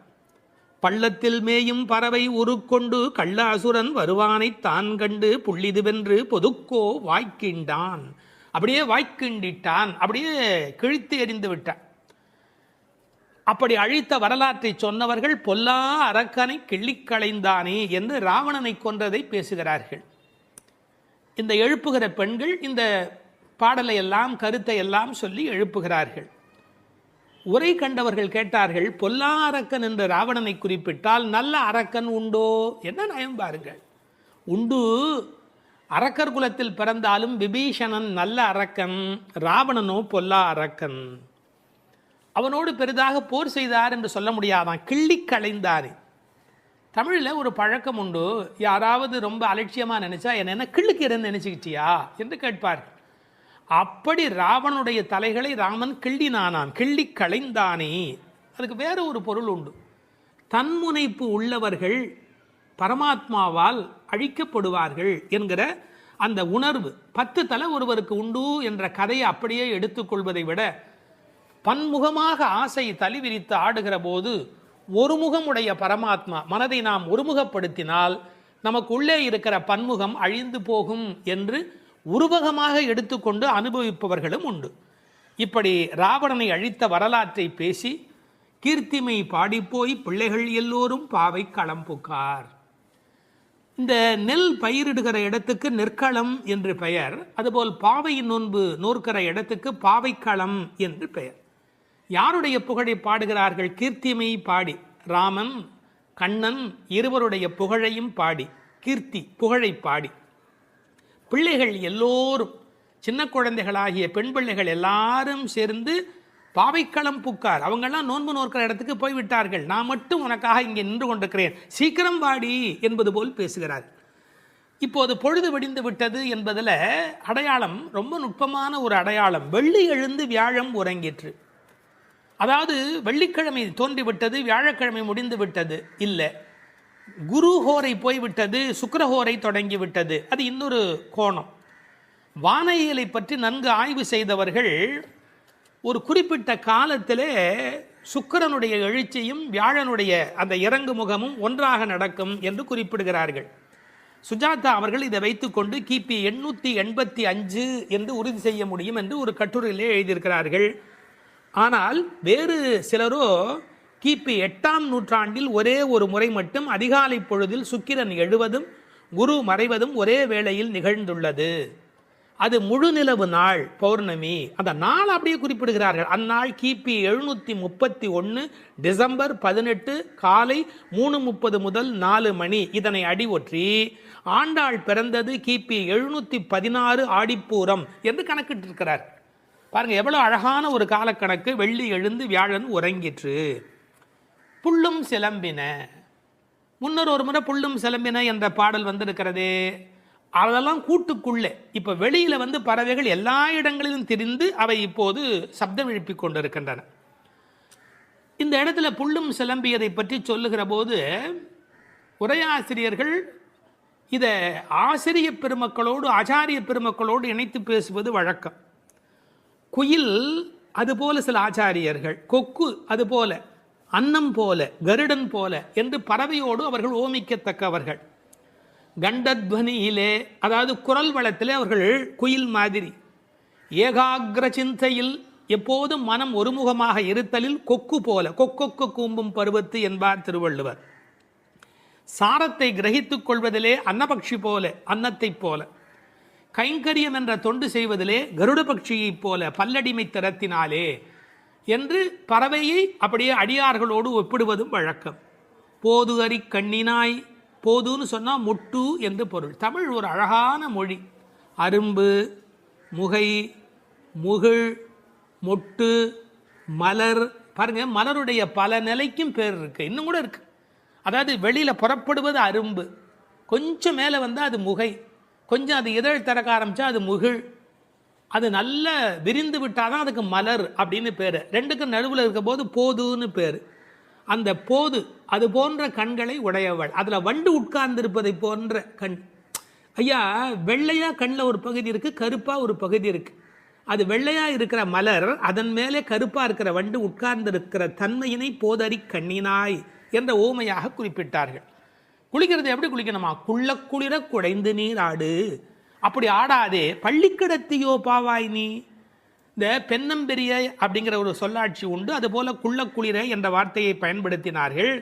பள்ளத்தில் மேயும் பறவை உருக்கொண்டு கள்ள அசுரன் வருவானை தான் கண்டு புள்ளிதுவென்று பொதுக்கோ வாய்க்கிண்டான், அப்படியே வாய்க்கிண்டிட்டான், அப்படியே கிழித்து எறிந்து விட்டான். அப்படி அழித்த வரலாற்றை சொன்னவர்கள் பொல்லா அரக்கனை கிள்ளிக்களைந்தானே என்று ராவணனை கொன்றதை பேசுகிறார்கள். இந்த எழுப்புகிற பெண்கள் இந்த பாடலை எல்லாம் கருத்தை எல்லாம் சொல்லி எழுப்புகிறார்கள். உரை கண்டவர்கள் கேட்டார்கள், பொல்லா அரக்கன் என்ற ராவணனை குறிப்பிட்டால் நல்ல அரக்கன் உண்டோ? என்ன நயம் பாருங்கள். உண்டு, அரக்கர் குலத்தில் பிறந்தாலும் விபீஷணன் நல்ல அரக்கன், ராவணனோ பொல்லா அரக்கன். அவனோடு பெரிதாக போர் செய்தார் என்று சொல்ல முடியாதான், கிள்ளி களைந்தார். தமிழில் ஒரு பழக்கம் உண்டு, யாராவது ரொம்ப அலட்சியமாக நினைச்சா என்ன கிள்ளுக்கிறேன்னு நினைச்சுக்கிட்டியா என்று கேட்பார். அப்படி ராவணனுடைய தலைகளை ராமன் கிள்ளினானான், கிள்ளி களைந்தானே. அதுக்கு வேற ஒரு பொருள் உண்டு. தன்முனைப்பு உள்ளவர்கள் பரமாத்மாவால் அழிக்கப்படுவார்கள் என்கிற அந்த உணர்வு 10 தலை ஒருவருக்கு உண்டு என்ற கதையை அப்படியே எடுத்துக்கொள்வதை விட, பன்முகமாக ஆசை தலி விரித்து ஆடுகிற போது ஒருமுகமுடைய பரமாத்மா மனதை நாம் ஒருமுகப்படுத்தினால் நமக்கு உள்ளே இருக்கிற பன்முகம் அழிந்து போகும் என்று உருவகமாக எடுத்துக்கொண்டு அனுபவிப்பவர்களும் உண்டு. இப்படி ராவணனை அழித்த வரலாற்றை பேசி கீர்த்திமை பாடிப்போய் பிள்ளைகள் எல்லோரும் பாவை களம் புக்கார். இந்த நெல் பயிரிடுகிற இடத்துக்கு நெற்களம் என்று பெயர், அதுபோல் பாவையின் நோன்பு நோற்கிற இடத்துக்கு பாவைக்களம் என்று பெயர். யாருடைய புகழை பாடுகிறார்கள்? கீர்த்திமை பாடி, ராமன் கண்ணன் இருவருடைய புகழையும் பாடி, கீர்த்தி புகழை பாடி, பிள்ளைகள் எல்லோரும் சின்ன குழந்தைகளாகிய பெண் பிள்ளைகள் எல்லாரும் சேர்ந்து பாவைக்களம் புக்கார். அவங்கெல்லாம் நோன்பு நோக்கிற இடத்துக்கு போய்விட்டார்கள், நான் மட்டும் உனக்காக இங்கே நின்று கொண்டிருக்கிறேன், சீக்கிரம் பாடி என்பது போல் பேசுகிறார். இப்போது பொழுது விடிந்து விட்டது என்பதில் அடையாளம் ரொம்ப நுட்பமான ஒரு அடையாளம். வெள்ளி எழுந்து வியாழம் உறங்கிற்று. அதாவது வெள்ளிக்கிழமை தோன்றிவிட்டது, வியாழக்கிழமை முடிந்து விட்டது இல்லை, குரு ஹோரை போய்விட்டது, சுக்கிரஹோரை தொடங்கி விட்டது. அது இன்னொரு கோணம். வானியலை பற்றி நன்கு ஆய்வு செய்தவர்கள் ஒரு குறிப்பிட்ட காலத்திலே சுக்கிரனுடைய எழுச்சியும் வியாழனுடைய அந்த இறங்கு முகமும் ஒன்றாக நடக்கும் என்று குறிப்பிடுகிறார்கள். சுஜாதா அவர்கள் இதை வைத்துக்கொண்டு கிபி 885 என்று உறுதி செய்ய முடியும் என்று ஒரு கட்டுரையிலே எழுதியிருக்கிறார்கள். ஆனால் வேறு சிலரோ கிபி 8ஆம் நூற்றாண்டில் ஒரே ஒரு முறை மட்டும் அதிகாலை பொழுதில் சுக்கிரன் எழுவதும் குரு மறைவதும் ஒரே வேளையில் நிகழ்ந்துள்ளது. அது முழு நிலவு நாள், பௌர்ணமி. அந்த நாள் அப்படியே குறிப்பிடுகிறார்கள். அந்நாள் கிபி 731 டிசம்பர் 18 காலை 3:30 முதல் 4 மணி. இதனை அடி ஒற்றி ஆண்டாள் பிறந்தது கிபி 716 ஆடிப்பூரம் என்று கணக்கிட்டிருக்கிறார். பாருங்க எவ்வளவு அழகான ஒரு காலக்கணக்கு. வெள்ளி எழுந்து வியாழன் உறங்கிற்று. புள்ளும் சிலம்பின. முன்னர் ஒரு முறை புள்ளும் சிலம்பின என்ற பாடல் வந்திருக்கிறதே, அதெல்லாம் கூட்டுக்குள்ளே. இப்போ வெளியில் பறவைகள் எல்லா இடங்களிலும் திரிந்து அவை இப்போது சப்தம் எழுப்பி கொண்டிருக்கின்றன. இந்த இடத்துல புள்ளும் சிலம்பியதை பற்றி சொல்லுகிற போது உரையாசிரியர்கள் இதை ஆசிரிய பெருமக்களோடு ஆச்சாரிய பெருமக்களோடு இணைத்து பேசுவது வழக்கம். குயில் அதுபோல சில ஆச்சாரியர்கள், கொக்கு அதுபோல, அன்னம் போல, கருடன் போல என்று பறவையோடு அவர்கள் ஓமிக்கத்தக்கவர்கள். கண்டத்வனியிலே, அதாவது குரல் வளத்திலே அவர்கள் குயில் மாதிரி. ஏகாகிர சிந்தையில், எப்போதும் மனம் ஒருமுகமாக இருத்தலில் கொக்கு போல, கொக்கொக்கு கூம்பும் பருவத்து என்பார் திருவள்ளுவர். சாரத்தை கிரகித்துக் கொள்வதிலே அன்னபக்ஷி போல, அன்னத்தை போல. கைங்கரியம் என்ற தொண்டு செய்வதிலே கருட பட்சியைப் போல, பல்லடிமை திறத்தினாலே என்று பறவையை அப்படியே அடியார்களோடு ஒப்பிடுவதும் வழக்கம். போது அறி கண்ணினாய், போதுன்னு சொன்னால் முட்டு என்று பொருள். தமிழ் ஒரு அழகான மொழி. அரும்பு, முகை, முகிழ், மொட்டு, மலர். பாருங்க, மலருடைய பல நிலைக்கும் பேர் இருக்கு, இன்னும் கூட இருக்கு. அதாவது வெளியில் புறப்படுவது அரும்பு, கொஞ்சம் மேலே வந்தால் அது முகை, கொஞ்சம் அது இதழ் திறக்க ஆரம்பித்தா அது முகிழ், அது நல்ல விரிந்து விட்டால் தான் அதுக்கு மலர் அப்படின்னு பேர். ரெண்டுக்கும் நடுவில் இருக்க போது போதுன்னு பேர். அந்த போது அது போன்ற கண்களை உடையவள், அதில் வண்டு உட்கார்ந்திருப்பதை போன்ற கண். ஐயா, வெள்ளையாக கண்ணில் ஒரு பகுதி இருக்குது, கருப்பாக ஒரு பகுதி இருக்குது. அது வெள்ளையாக இருக்கிற மலர், அதன் மேலே கருப்பாக இருக்கிற வண்டு உட்கார்ந்திருக்கிற தன்மையினை போதறி கண்ணினாய் என்ற ஓமையாக குறிப்பிட்டார்கள். குளிக்கிறது எப்படி குளிக்கணுமா? குள்ள குளிர குடைந்து நீர் ஆடு. அப்படி ஆடாதே, பள்ளிக்கிடத்தியோ பாவாய் நீ. இந்த பெண்ணம்பெரிய அப்படிங்கிற ஒரு சொல்லாட்சி உண்டு. அதுபோல குள்ள குளிர என்ற வார்த்தையை பயன்படுத்தினார்கள்.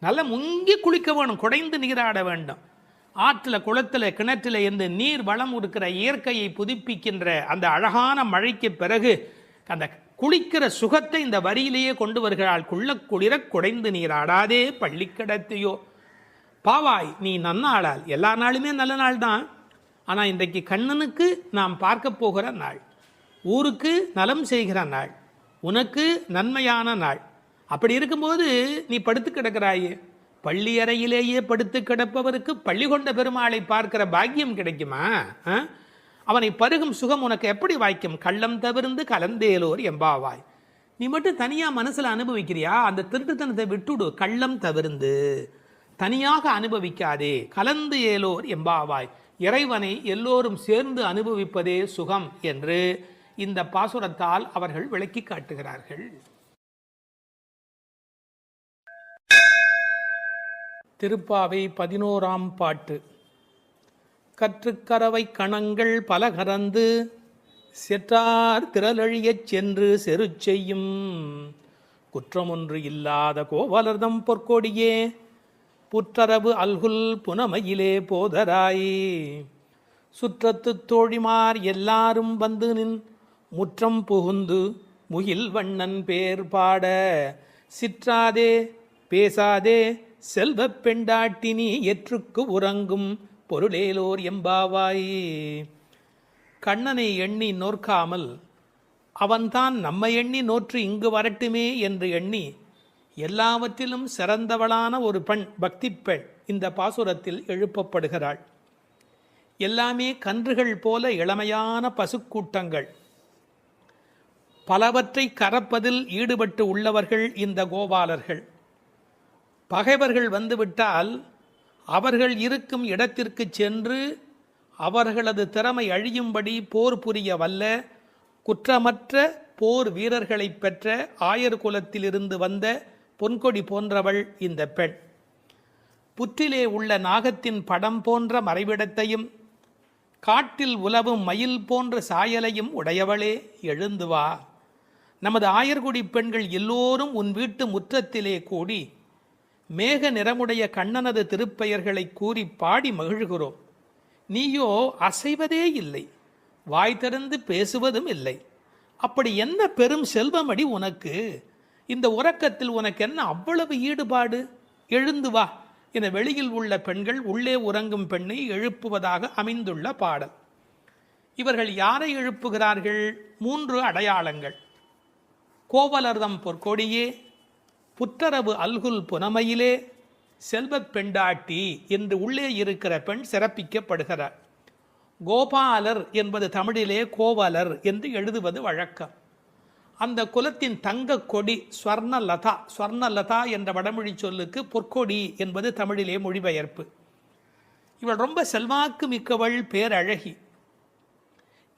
நல்லா முங்கி குளிக்க வேணும், குடைந்து நீராட வேண்டும். ஆற்றில், குளத்தில், கிணற்றில் இருந்து நீர் வளம் இருக்கிற இயற்கையை புதுப்பிக்கின்ற அந்த அழகான மழைக்கு பிறகு அந்த குளிக்கிற சுகத்தை இந்த வரியிலேயே கொண்டு வருகிறாள். குள்ள குளிர குடைந்து நீராடாதே பள்ளிக்கிடத்தியோ பாவாய் நீ நன்னாளால். எல்லா நாளுமே நல்ல நாள் தான். ஆனால் இன்றைக்கு கண்ணனுக்கு நாம் பார்க்க போகிற நாள், ஊருக்கு நலம் செய்கிற நாள், உனக்கு நன்மையான நாள். அப்படி இருக்கும்போது நீ படுத்து கிடக்கிறாயே, பள்ளி அறையிலேயே படுத்து கிடப்பவருக்கு பள்ளி கொண்ட பெருமாளை பார்க்கிற பாக்கியம் கிடைக்குமா? அவனை பருகும் சுகம் உனக்கு எப்படி வாய்க்கும்? கள்ளம் தவிர்ந்து கலந்தேலோர் எம்பாவாய். நீ மட்டும் தனியாக மனசில் அனுபவிக்கிறியா? அந்த திருட்டுத்தனத்தை விட்டுடு. கள்ளம் தவிர்ந்து தனியாக அனுபவிக்காதே, கலந்து ஏலோர் எம்பாவாய். இறைவனை எல்லோரும் சேர்ந்து அனுபவிப்பதே சுகம் என்று இந்த பாசுரத்தால் அவர்கள் விளக்கி காட்டுகிறார்கள். திருப்பாவை 11ஆம் பாட்டு. கற்றுக்கரவை கணங்கள் பல கறந்து செற்றார் திரளழியச் சென்று செரு செய்யும் குற்றமொன்று இல்லாத கோவலர்தம் பொற்கொடியே புற்றரவு அல்குல் புனமையிலே போதராய். சுற்றத்து தோழிமார் எல்லாரும் வந்து நின் முற்றம் புகுந்து முகில் வண்ணன் பேர் பாட சிற்றாதே பேசாதே செல்வப் பெண்டாட்டினி எற்றுக்கு உறங்கும் பொருளேலோர் எம்பாவாய். கண்ணனை எண்ணி நோற்காமல் அவன்தான் நம்மை எண்ணி நோற்று இங்கு வரட்டுமே என்று எண்ணி எல்லாவற்றிலும் சிறந்தவளான ஒரு பெண், பக்தி பெண் இந்த பாசுரத்தில் எழுப்பப்படுகிறாள். எல்லாமே கன்றுகள் போல இளமையான பசுக்கூட்டங்கள், பலவற்றை கறப்பதில் ஈடுபட்டு உள்ளவர்கள் இந்த கோபாலர்கள். பகைவர்கள் வந்துவிட்டால் அவர்கள் இருக்கும் இடத்திற்கு சென்று அவர்களது திறமை அழியும்படி போர் புரிய வல்ல குற்றமற்ற போர் வீரர்களை பெற்ற ஆயர் குலத்திலிருந்து வந்த பொன்கொடி போன்றவள் இந்த பெண். புற்றிலே உள்ள நாகத்தின் படம் போன்ற மறைவிடத்தையும் காட்டில் உலவும் மயில் போன்ற சாயலையும் உடையவளே, எழுந்து வா. நமது ஆயர்குடி பெண்கள் எல்லோரும் உன் வீட்டு முற்றத்திலே கூடி மேக நிறமுடைய கண்ணனது திருப்பெயர்களை கூறி பாடி மகிழ்கிறோம். நீயோ அசைவதே இல்லை, வாய் திறந்து பேசுவதும் இல்லை. அப்படி என்ன பெரும் செல்வமடி உனக்கு? இந்த உறக்கத்தில் உனக்கு என்ன அவ்வளவு ஈடுபாடு? எழுந்து வா என வெளியில் உள்ள பெண்கள் உள்ளே உறங்கும் பெண்ணை எழுப்புவதாக அமைந்துள்ள பாடல். இவர்கள் யாரை எழுப்புகிறார்கள்? 3 அடையாளங்கள். கோவலர்தம் பொற்கொடியே, புற்றரவு அல்குல் புனமையிலே, செல்வப் பெண்டாட்டி என்று உள்ளே இருக்கிற பெண் சிறப்பிக்கப்படுகிறார். கோபாலர் என்பது தமிழிலே கோவலர் என்று எழுதுவது வழக்கம். அந்த குலத்தின் தங்க கொடி ஸ்வர்ணலதா. ஸ்வர்ணலதா என்ற வடமொழி சொல்லுக்கு பொற்கொடி என்பது தமிழிலே மொழிபெயர்ப்பு. இவள் ரொம்ப செல்வாக்கு மிக்கவள், பேரழகி.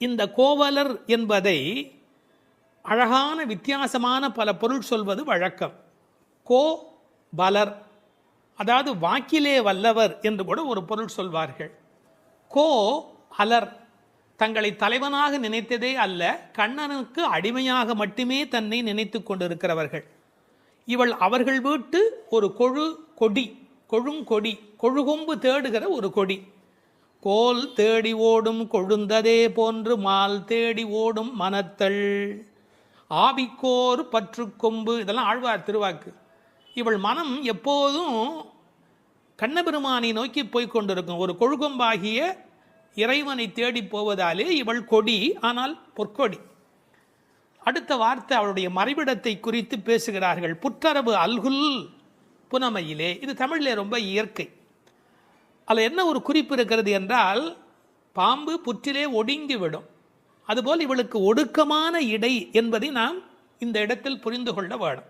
இந்த கோவலர் என்பதை அழகான வித்தியாசமான பல பொருள் சொல்வது வழக்கம். கோ பலர், அதாவது வாக்கிலே வல்லவர் என்று கூட ஒரு பொருள் சொல்வார்கள். கோ அலர், தங்களை தலைவனாக நினைத்ததே அல்ல, கண்ணனுக்கு அடிமையாக மட்டுமே தன்னை நினைத்து கொண்டிருக்கிறவர்கள். இவள் அவர்கள் வீட்டு ஒரு கொடி, கொழுங்கொடி, கொழுகொம்பு தேடுகிற ஒரு கொடி. கோல் தேடி ஓடும் கொழுந்ததே போன்று மால் தேடி ஓடும் மனத்தள், ஆபிக்கோர் பற்று கொம்பு, இதெல்லாம் ஆழ்வார் திருவாக்கு. இவள் மனம் எப்போதும் கண்ணபெருமானை நோக்கி போய்கொண்டிருக்கும். ஒரு கொழுகொம்பாகிய இறைவனை தேடி போவதாலே இவள் கொடி, ஆனால் பொற்கொடி. அடுத்த வார்த்தை அவளுடைய மறைவிடத்தை குறித்து பேசுகிறார்கள். புற்றரவு அல்குல் புனமையிலே. இது தமிழிலே ரொம்ப இயற்கை. அதில் என்ன ஒரு குறிப்பு இருக்கிறது என்றால், பாம்பு புற்றிலே ஒடுங்கி விடும், அதுபோல் இவளுக்கு ஒடுக்கமான இடை என்பதை நாம் இந்த இடத்தில் புரிந்து கொள்ள வேணும்.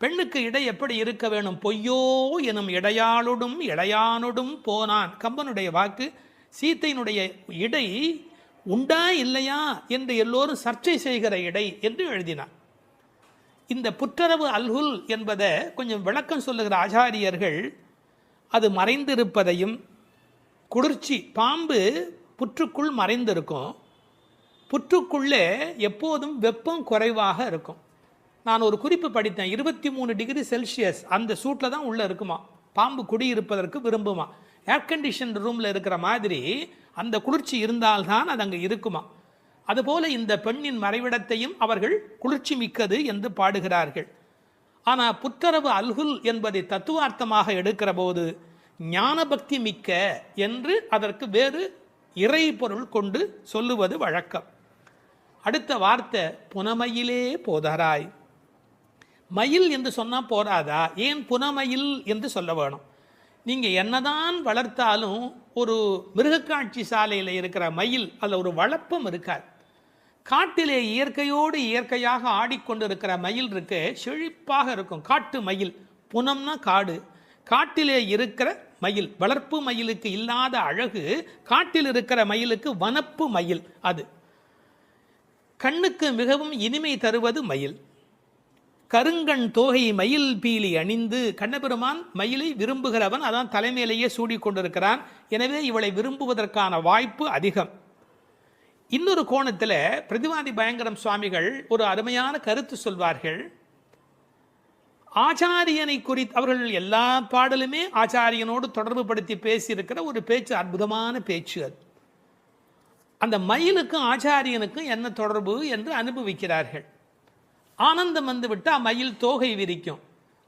பெண்ணுக்கு இடை எப்படி இருக்க வேணும்? பொய்யோ எனும் இடையாளொடும் இளையானொடும் போனான், கம்பனுடைய வாக்கு. சீத்தையினுடைய இடை உண்டா இல்லையா என்று எல்லோரும் சர்ச்சை செய்கிற இடை என்று எழுதினார். இந்த புற்றரவு அல்குல் என்பதை கொஞ்சம் விளக்கம் சொல்லுகிற ஆச்சாரியர்கள், அது மறைந்திருப்பதையும், குளிர்ச்சி, பாம்பு புற்றுக்குள் மறைந்திருக்கும், புற்றுக்குள்ளே எப்போதும் வெப்பம் குறைவாக இருக்கும். நான் ஒரு குறிப்பு படித்தேன், 23 டிகிரி செல்சியஸ் அந்த சூட்டில் தான் உள்ளே இருக்குமா பாம்பு குடியிருப்பதற்கு விரும்புமா. ஏர் கண்டிஷன் ரூமில் இருக்கிற மாதிரி அந்த குளிர்ச்சி இருந்தால்தான் அது அங்கே இருக்குமா. அதுபோல இந்த பெண்ணின் மறைவிடத்தையும் அவர்கள் குளிர்ச்சி மிக்கது என்று பாடுகிறார்கள். ஆனால் புற்றரவு அல்குல் என்பதை தத்துவார்த்தமாக எடுக்கிற போது ஞான பக்தி மிக்க என்று அதற்கு வேறு இறை பொருள் கொண்டு சொல்லுவது வழக்கம். அடுத்த வார்த்தை புனமையிலே போதராய். மயில் என்று சொன்னால் போராதா, ஏன் புனமயில் என்று சொல்ல வேணும்? நீங்கள் என்னதான் வளர்த்தாலும் ஒரு மிருகக்காட்சி சாலையில் இருக்கிற மயில் அதில் ஒரு வளப்பம் இருக்காது. காட்டிலே இயற்கையோடு இயற்கையாக ஆடிக்கொண்டிருக்கிற மயில் இருக்கு, செழிப்பாக இருக்கும். காட்டு மயில், புனம்னா காடு, காட்டிலே இருக்கிற மயில். வளர்ப்பு மயிலுக்கு இல்லாத அழகு காட்டில் இருக்கிற மயிலுக்கு வனப்பு மயில். அது கண்ணுக்கு மிகவும் இனிமை தருவது மயில். கருங்கண் தோகை மயில் பீலி அணிந்து, கண்ணபெருமான் மயிலை விரும்புகிறவன், அதான் தலைமையிலேயே சூடிக்கொண்டிருக்கிறான். எனவே இவளை விரும்புவதற்கான வாய்ப்பு அதிகம். இன்னொரு கோணத்தில் பிரதிவாதி பயங்கரம் சுவாமிகள் ஒரு அருமையான கருத்து சொல்வார்கள். ஆச்சாரியனை குறித்து அவர்கள் எல்லா பாடலுமே ஆச்சாரியனோடு தொடர்பு படுத்தி பேசியிருக்கிற ஒரு பேச்சு, அற்புதமான பேச்சு அது. அந்த மயிலுக்கும் ஆச்சாரியனுக்கும் என்ன தொடர்பு என்று அனுபவிக்கிறார்கள். ஆனந்தம் வந்து விட்டால் மயில் தோகை விரிக்கும்.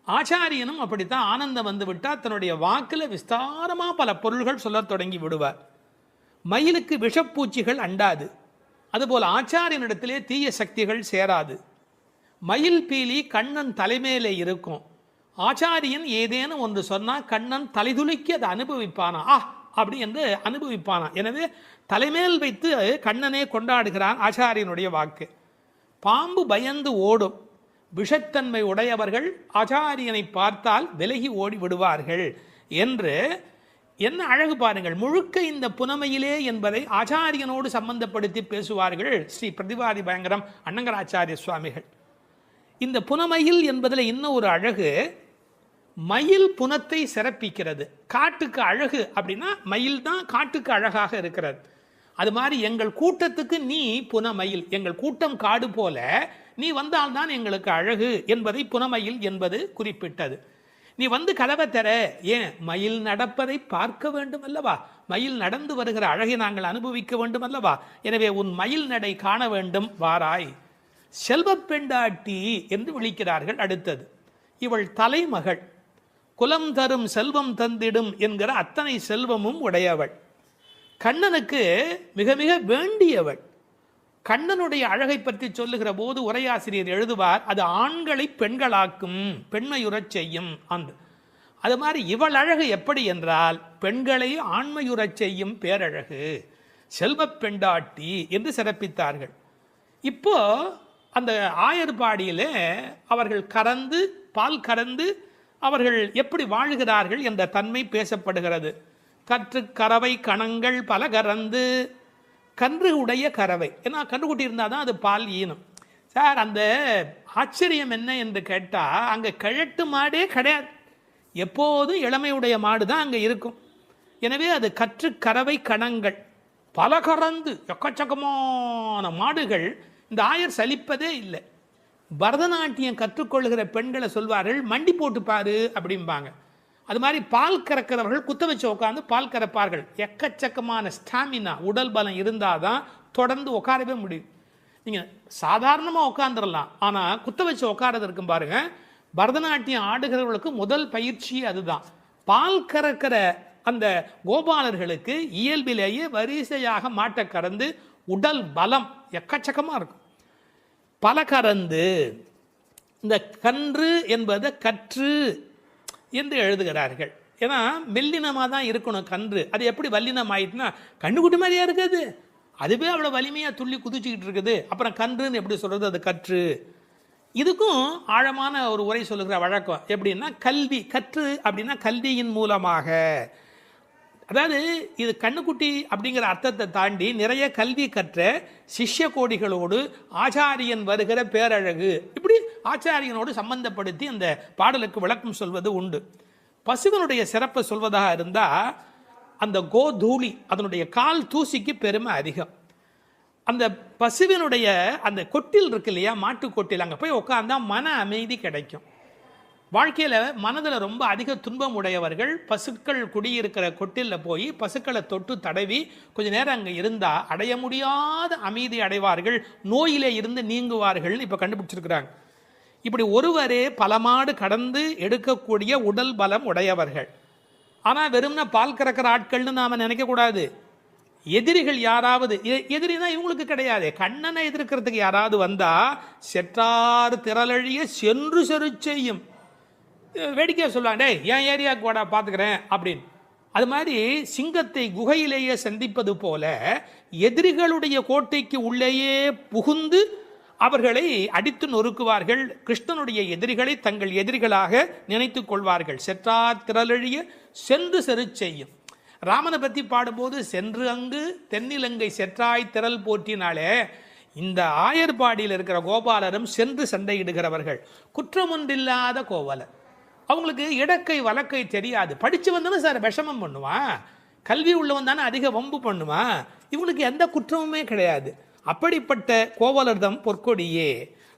ஆச்சாரியனும் அப்படித்தான், ஆனந்தம் வந்து விட்டால் தன்னுடைய வாக்கில் விஸ்தாரமாக பல பொருள்கள் சொல்ல தொடங்கி விடுவார். மயிலுக்கு விஷப்பூச்சிகள் அண்டாது, அதுபோல் ஆச்சாரியனிடத்திலே தீய சக்திகள் சேராது. மயில் பீலி கண்ணன் தலைமையிலே இருக்கும். ஆச்சாரியன் ஏதேனும் ஒன்று சொன்னால் கண்ணன் தலைதுலுக்கி அதை அனுபவிப்பானா, அப்படி என்று அனுபவிப்பானா. எனவே தலைமேல் வைத்து கண்ணனே கொண்டாடுகிறான் ஆச்சாரியனுடைய வாக்கு. பாம்பு பயந்து ஓடும், விஷத்தன்மை உடையவர்கள் ஆச்சாரியனை பார்த்தால் விலகி ஓடி விடுவார்கள் என்று என்ன அழகு பாருங்கள். முழுக்க இந்த புனமையிலே என்பதை ஆச்சாரியனோடு சம்பந்தப்படுத்தி பேசுவார்கள் ஸ்ரீ பிரதிவாதி பயங்கரம் அண்ணங்கராச்சாரிய சுவாமிகள். இந்த புனமையில் என்பதில் இன்னும் ஒரு அழகு, மயில் புனத்தை சிறப்பிக்கிறது. காட்டுக்கு அழகு அப்படின்னா மயில் தான் காட்டுக்கு அழகாக இருக்கிறது. அது மாதிரி எங்கள் கூட்டத்துக்கு நீ புனமயில், எங்கள் கூட்டம் காடு போல நீ வந்தால்தான் எங்களுக்கு அழகு என்பதை புனமயில் என்பது குறிப்பிட்டது. நீ வந்து கதவை தர, ஏன் மயில் நடப்பதை பார்க்க வேண்டும் அல்லவா, மயில் நடந்து வருகிற அழகை நாங்கள் அனுபவிக்க வேண்டும் அல்லவா, எனவே உன் மயில் நடை காண வேண்டும், வாராய். செல்வ பெண்டாட்டி என்று விழிக்கிறார்கள். அடுத்தது, இவள் தலைமகள், குலம் தரும் செல்வம் தந்திடும் என்கிற அத்தனை செல்வமும் உடையவள், கண்ணனுக்கு மிக மிக வேண்டியவள். கண்ணனுடைய அழகை பற்றி சொல்லுகிற போது உரையாசிரியர் எழுதுவார், அது ஆண்களை பெண்களாக்கும், பெண்மையுறச் செய்யும். அது மாதிரி இவள் அழகு எப்படி என்றால் பெண்களை ஆண்மையுறச் செய்யும் பேரழகு, செல்வ பெண்டாட்டி என்று சிறப்பித்தார்கள். இப்போ அந்த ஆயர்பாடியிலே அவர்கள் கறந்து பால் கறந்து அவர்கள் எப்படி வாழுகிறார்கள் என்ற தன்மை பேசப்படுகிறது. கற்று கறவை கணங்கள் பல கறந்து. கன்று உடைய கறவை, ஏன்னா கன்றுக்குட்டி இருந்தால் தான் அது பால் ஈனும். சார், அந்த ஆச்சரியம் என்ன என்று கேட்டால், அங்கே கிழட்டு மாடே கிடையாது, எப்போதும் இளமையுடைய மாடு தான் அங்கே இருக்கும். எனவே அது கற்று கறவை கணங்கள் பல கறந்து, எக்கச்சக்கமான மாடுகள். இந்த ஆயர் சலிப்பதே இல்லை. பரதநாட்டியம் கற்றுக்கொள்கிற பெண்களை சொல்வார்கள், மண்டி போட்டு பாரு அப்படிம்பாங்க. அது மாதிரி பால் கறக்கிறவர்கள் குத்த வச்சு உட்காந்து பால் கறப்பார்கள். எக்கச்சக்கமான ஸ்டாமினா, உடல் பலம் இருந்தால் தான் தொடர்ந்து உட்காரவே முடியும். நீங்கள் சாதாரணமாக உட்காந்துடலாம், ஆனால் குத்த வச்சு உட்காரது இருக்கும் பாருங்க. பரதநாட்டியம் ஆடுகிறவர்களுக்கு முதல் பயிற்சி அதுதான். பால் கறக்கிற அந்த கோபாலர்களுக்கு இயல்பிலேயே வரிசையாக மாட்டை கறந்து உடல் பலம் எக்கச்சக்கமாக இருக்கும். பல கறந்து, இந்த கன்று என்பதை கற்று என்று எழுதுகிறார்கள். ஏன்னா மெல்லினமாக தான் இருக்கணும் கன்று. அது எப்படி வல்லினம் ஆயிட்டுனா, கண்ணுக்குட்டி மாதிரியா இருக்குது, அதுவே அவ்வளோ வலிமையாக துள்ளி குதிச்சுக்கிட்டு இருக்குது. அப்புறம் கன்றுன்னு எப்படி சொல்கிறது? அது கற்று. இதுக்கும் ஆழமான ஒரு உரை சொல்லுகிற வழக்கம் எப்படின்னா, கல்வி. கற்று அப்படின்னா கல்வியின் மூலமாக. அதாவது இது கண்ணுக்குட்டி அப்படிங்கிற அர்த்தத்தை தாண்டி நிறைய கல்வி கற்ற சிஷ்ய கோடிகளோடு ஆச்சாரியன் வருகிற பேரழகு, இப்படி ஆச்சாரியனோடு சம்பந்தப்படுத்தி அந்த பாடலுக்கு விளக்கம் சொல்வது உண்டு. பசுவனுடைய சிறப்பை சொல்வதாக இருந்தால், அந்த கோதூளி, அதனுடைய கால் தூசிக்கு பெருமை அதிகம். அந்த பசுவினுடைய அந்த கொட்டில் இருக்கு இல்லையா, மாட்டு கொட்டில், அங்கே போய் உட்காந்தா மன அமைதி கிடைக்கும். வாழ்க்கையில் மனதில் ரொம்ப அதிக துன்பம் உடையவர்கள் பசுக்கள் குடியிருக்கிற கொட்டிலில் போய் பசுக்களை தொட்டு தடவி கொஞ்ச நேரம் அங்கே இருந்தால் அடைய முடியாத அமைதி அடைவார்கள், நோயிலே இருந்து நீங்குவார்கள். இப்போ கண்டுபிடிச்சிருக்கிறாங்க. இப்படி ஒருவரே பல மாடு கடந்து எடுக்கக்கூடிய உடல் பலம் உடையவர்கள். ஆனால் வெறும்னா பால் கறக்கிற ஆட்கள்னு நாம் நினைக்கக்கூடாது. எதிரிகள் யாராவது, எதிரினா இவங்களுக்கு கிடையாது, கண்ணனை எதிர்க்கிறதுக்கு யாராவது வந்தால் செற்றார் திரளழிய சென்று செரு செய்யும். வேடிக்கையாக சொல்லுவாங்க, டே என் ஏரியாவுக்கு வாடா பார்த்துக்கிறேன் அப்படின்னு. அது மாதிரி சிங்கத்தை குகையிலேயே சந்திப்பது போல எதிரிகளுடைய கோட்டைக்கு உள்ளேயே புகுந்து அவர்களை அடித்து நொறுக்குவார்கள். கிருஷ்ணனுடைய எதிரிகளை தங்கள் எதிரிகளாக நினைத்து கொள்வார்கள். செற்றார் திரளழிய சென்று செரு செய்யும். ராமனை பற்றி பாடும்போது சென்று அங்கு தென்னிலங்கை செற்றாய் திரள் போற்றினாலே, இந்த ஆயர்பாடியில் இருக்கிற கோபாலரும் சென்று சண்டையிடுகிறவர்கள். குற்றம் ஒன்றில்லாத கோவலர். அவங்களுக்கு இடக்கை வழக்கை தெரியாது. படித்து வந்தானே சார் விஷமம் பண்ணுவான், கல்வி உள்ளவன் தானே அதிக வம்பு பண்ணுவான். இவனுக்கு எந்த குற்றமுமே கிடையாது. அப்படிப்பட்ட கோவலர்தம் பொற்கொடியே.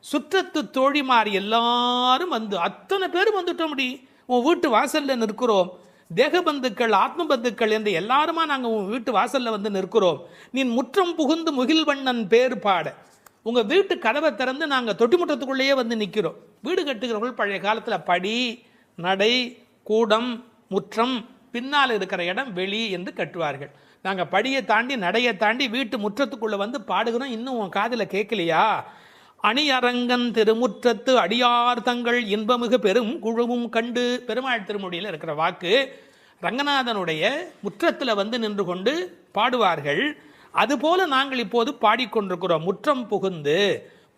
சுற்றத்து தோழிமார் எல்லாரும் வந்து, அத்தனை பேரும் வந்துட்டோம். முடி உன் வீட்டு வாசலில் நிற்கிறோம். தேகபந்துக்கள் ஆத்ம பந்துக்கள் என்று எல்லாருமா நாங்கள் உங்கள் வீட்டு வாசலில் வந்து நிற்கிறோம். நீ முற்றம் புகுந்து முகில்வண்ணன் பேர் பாட. உங்கள் வீட்டு கதவை திறந்து நாங்கள் தொட்டி முற்றத்துக்குள்ளேயே வந்து நிற்கிறோம். வீடு கட்டுகிறவர்கள் பழைய காலத்தில் படி, நடை, கூடம், முற்றம், பின்னால் இருக்கிற இடம் வெளி என்று கட்டுவார்கள். நாங்கள் படியை தாண்டி நடையை தாண்டி வீட்டு முற்றத்துக்குள்ளே வந்து பாடுகிறோம். இன்னும் உன் காதில் கேட்கலையா? அணியரங்கன் திருமுற்றத்து அடியார் தங்கள் இன்பமிகு பெரும் குழுவும் கண்டு. பெருமாள் திருமொழியில் இருக்கிற வாக்கு. ரங்கநாதனுடைய முற்றத்தில் வந்து நின்று கொண்டு பாடுவார்கள். அதுபோல நாங்கள் இப்போது பாடிக்கொண்டிருக்கிறோம். முற்றம் புகுந்து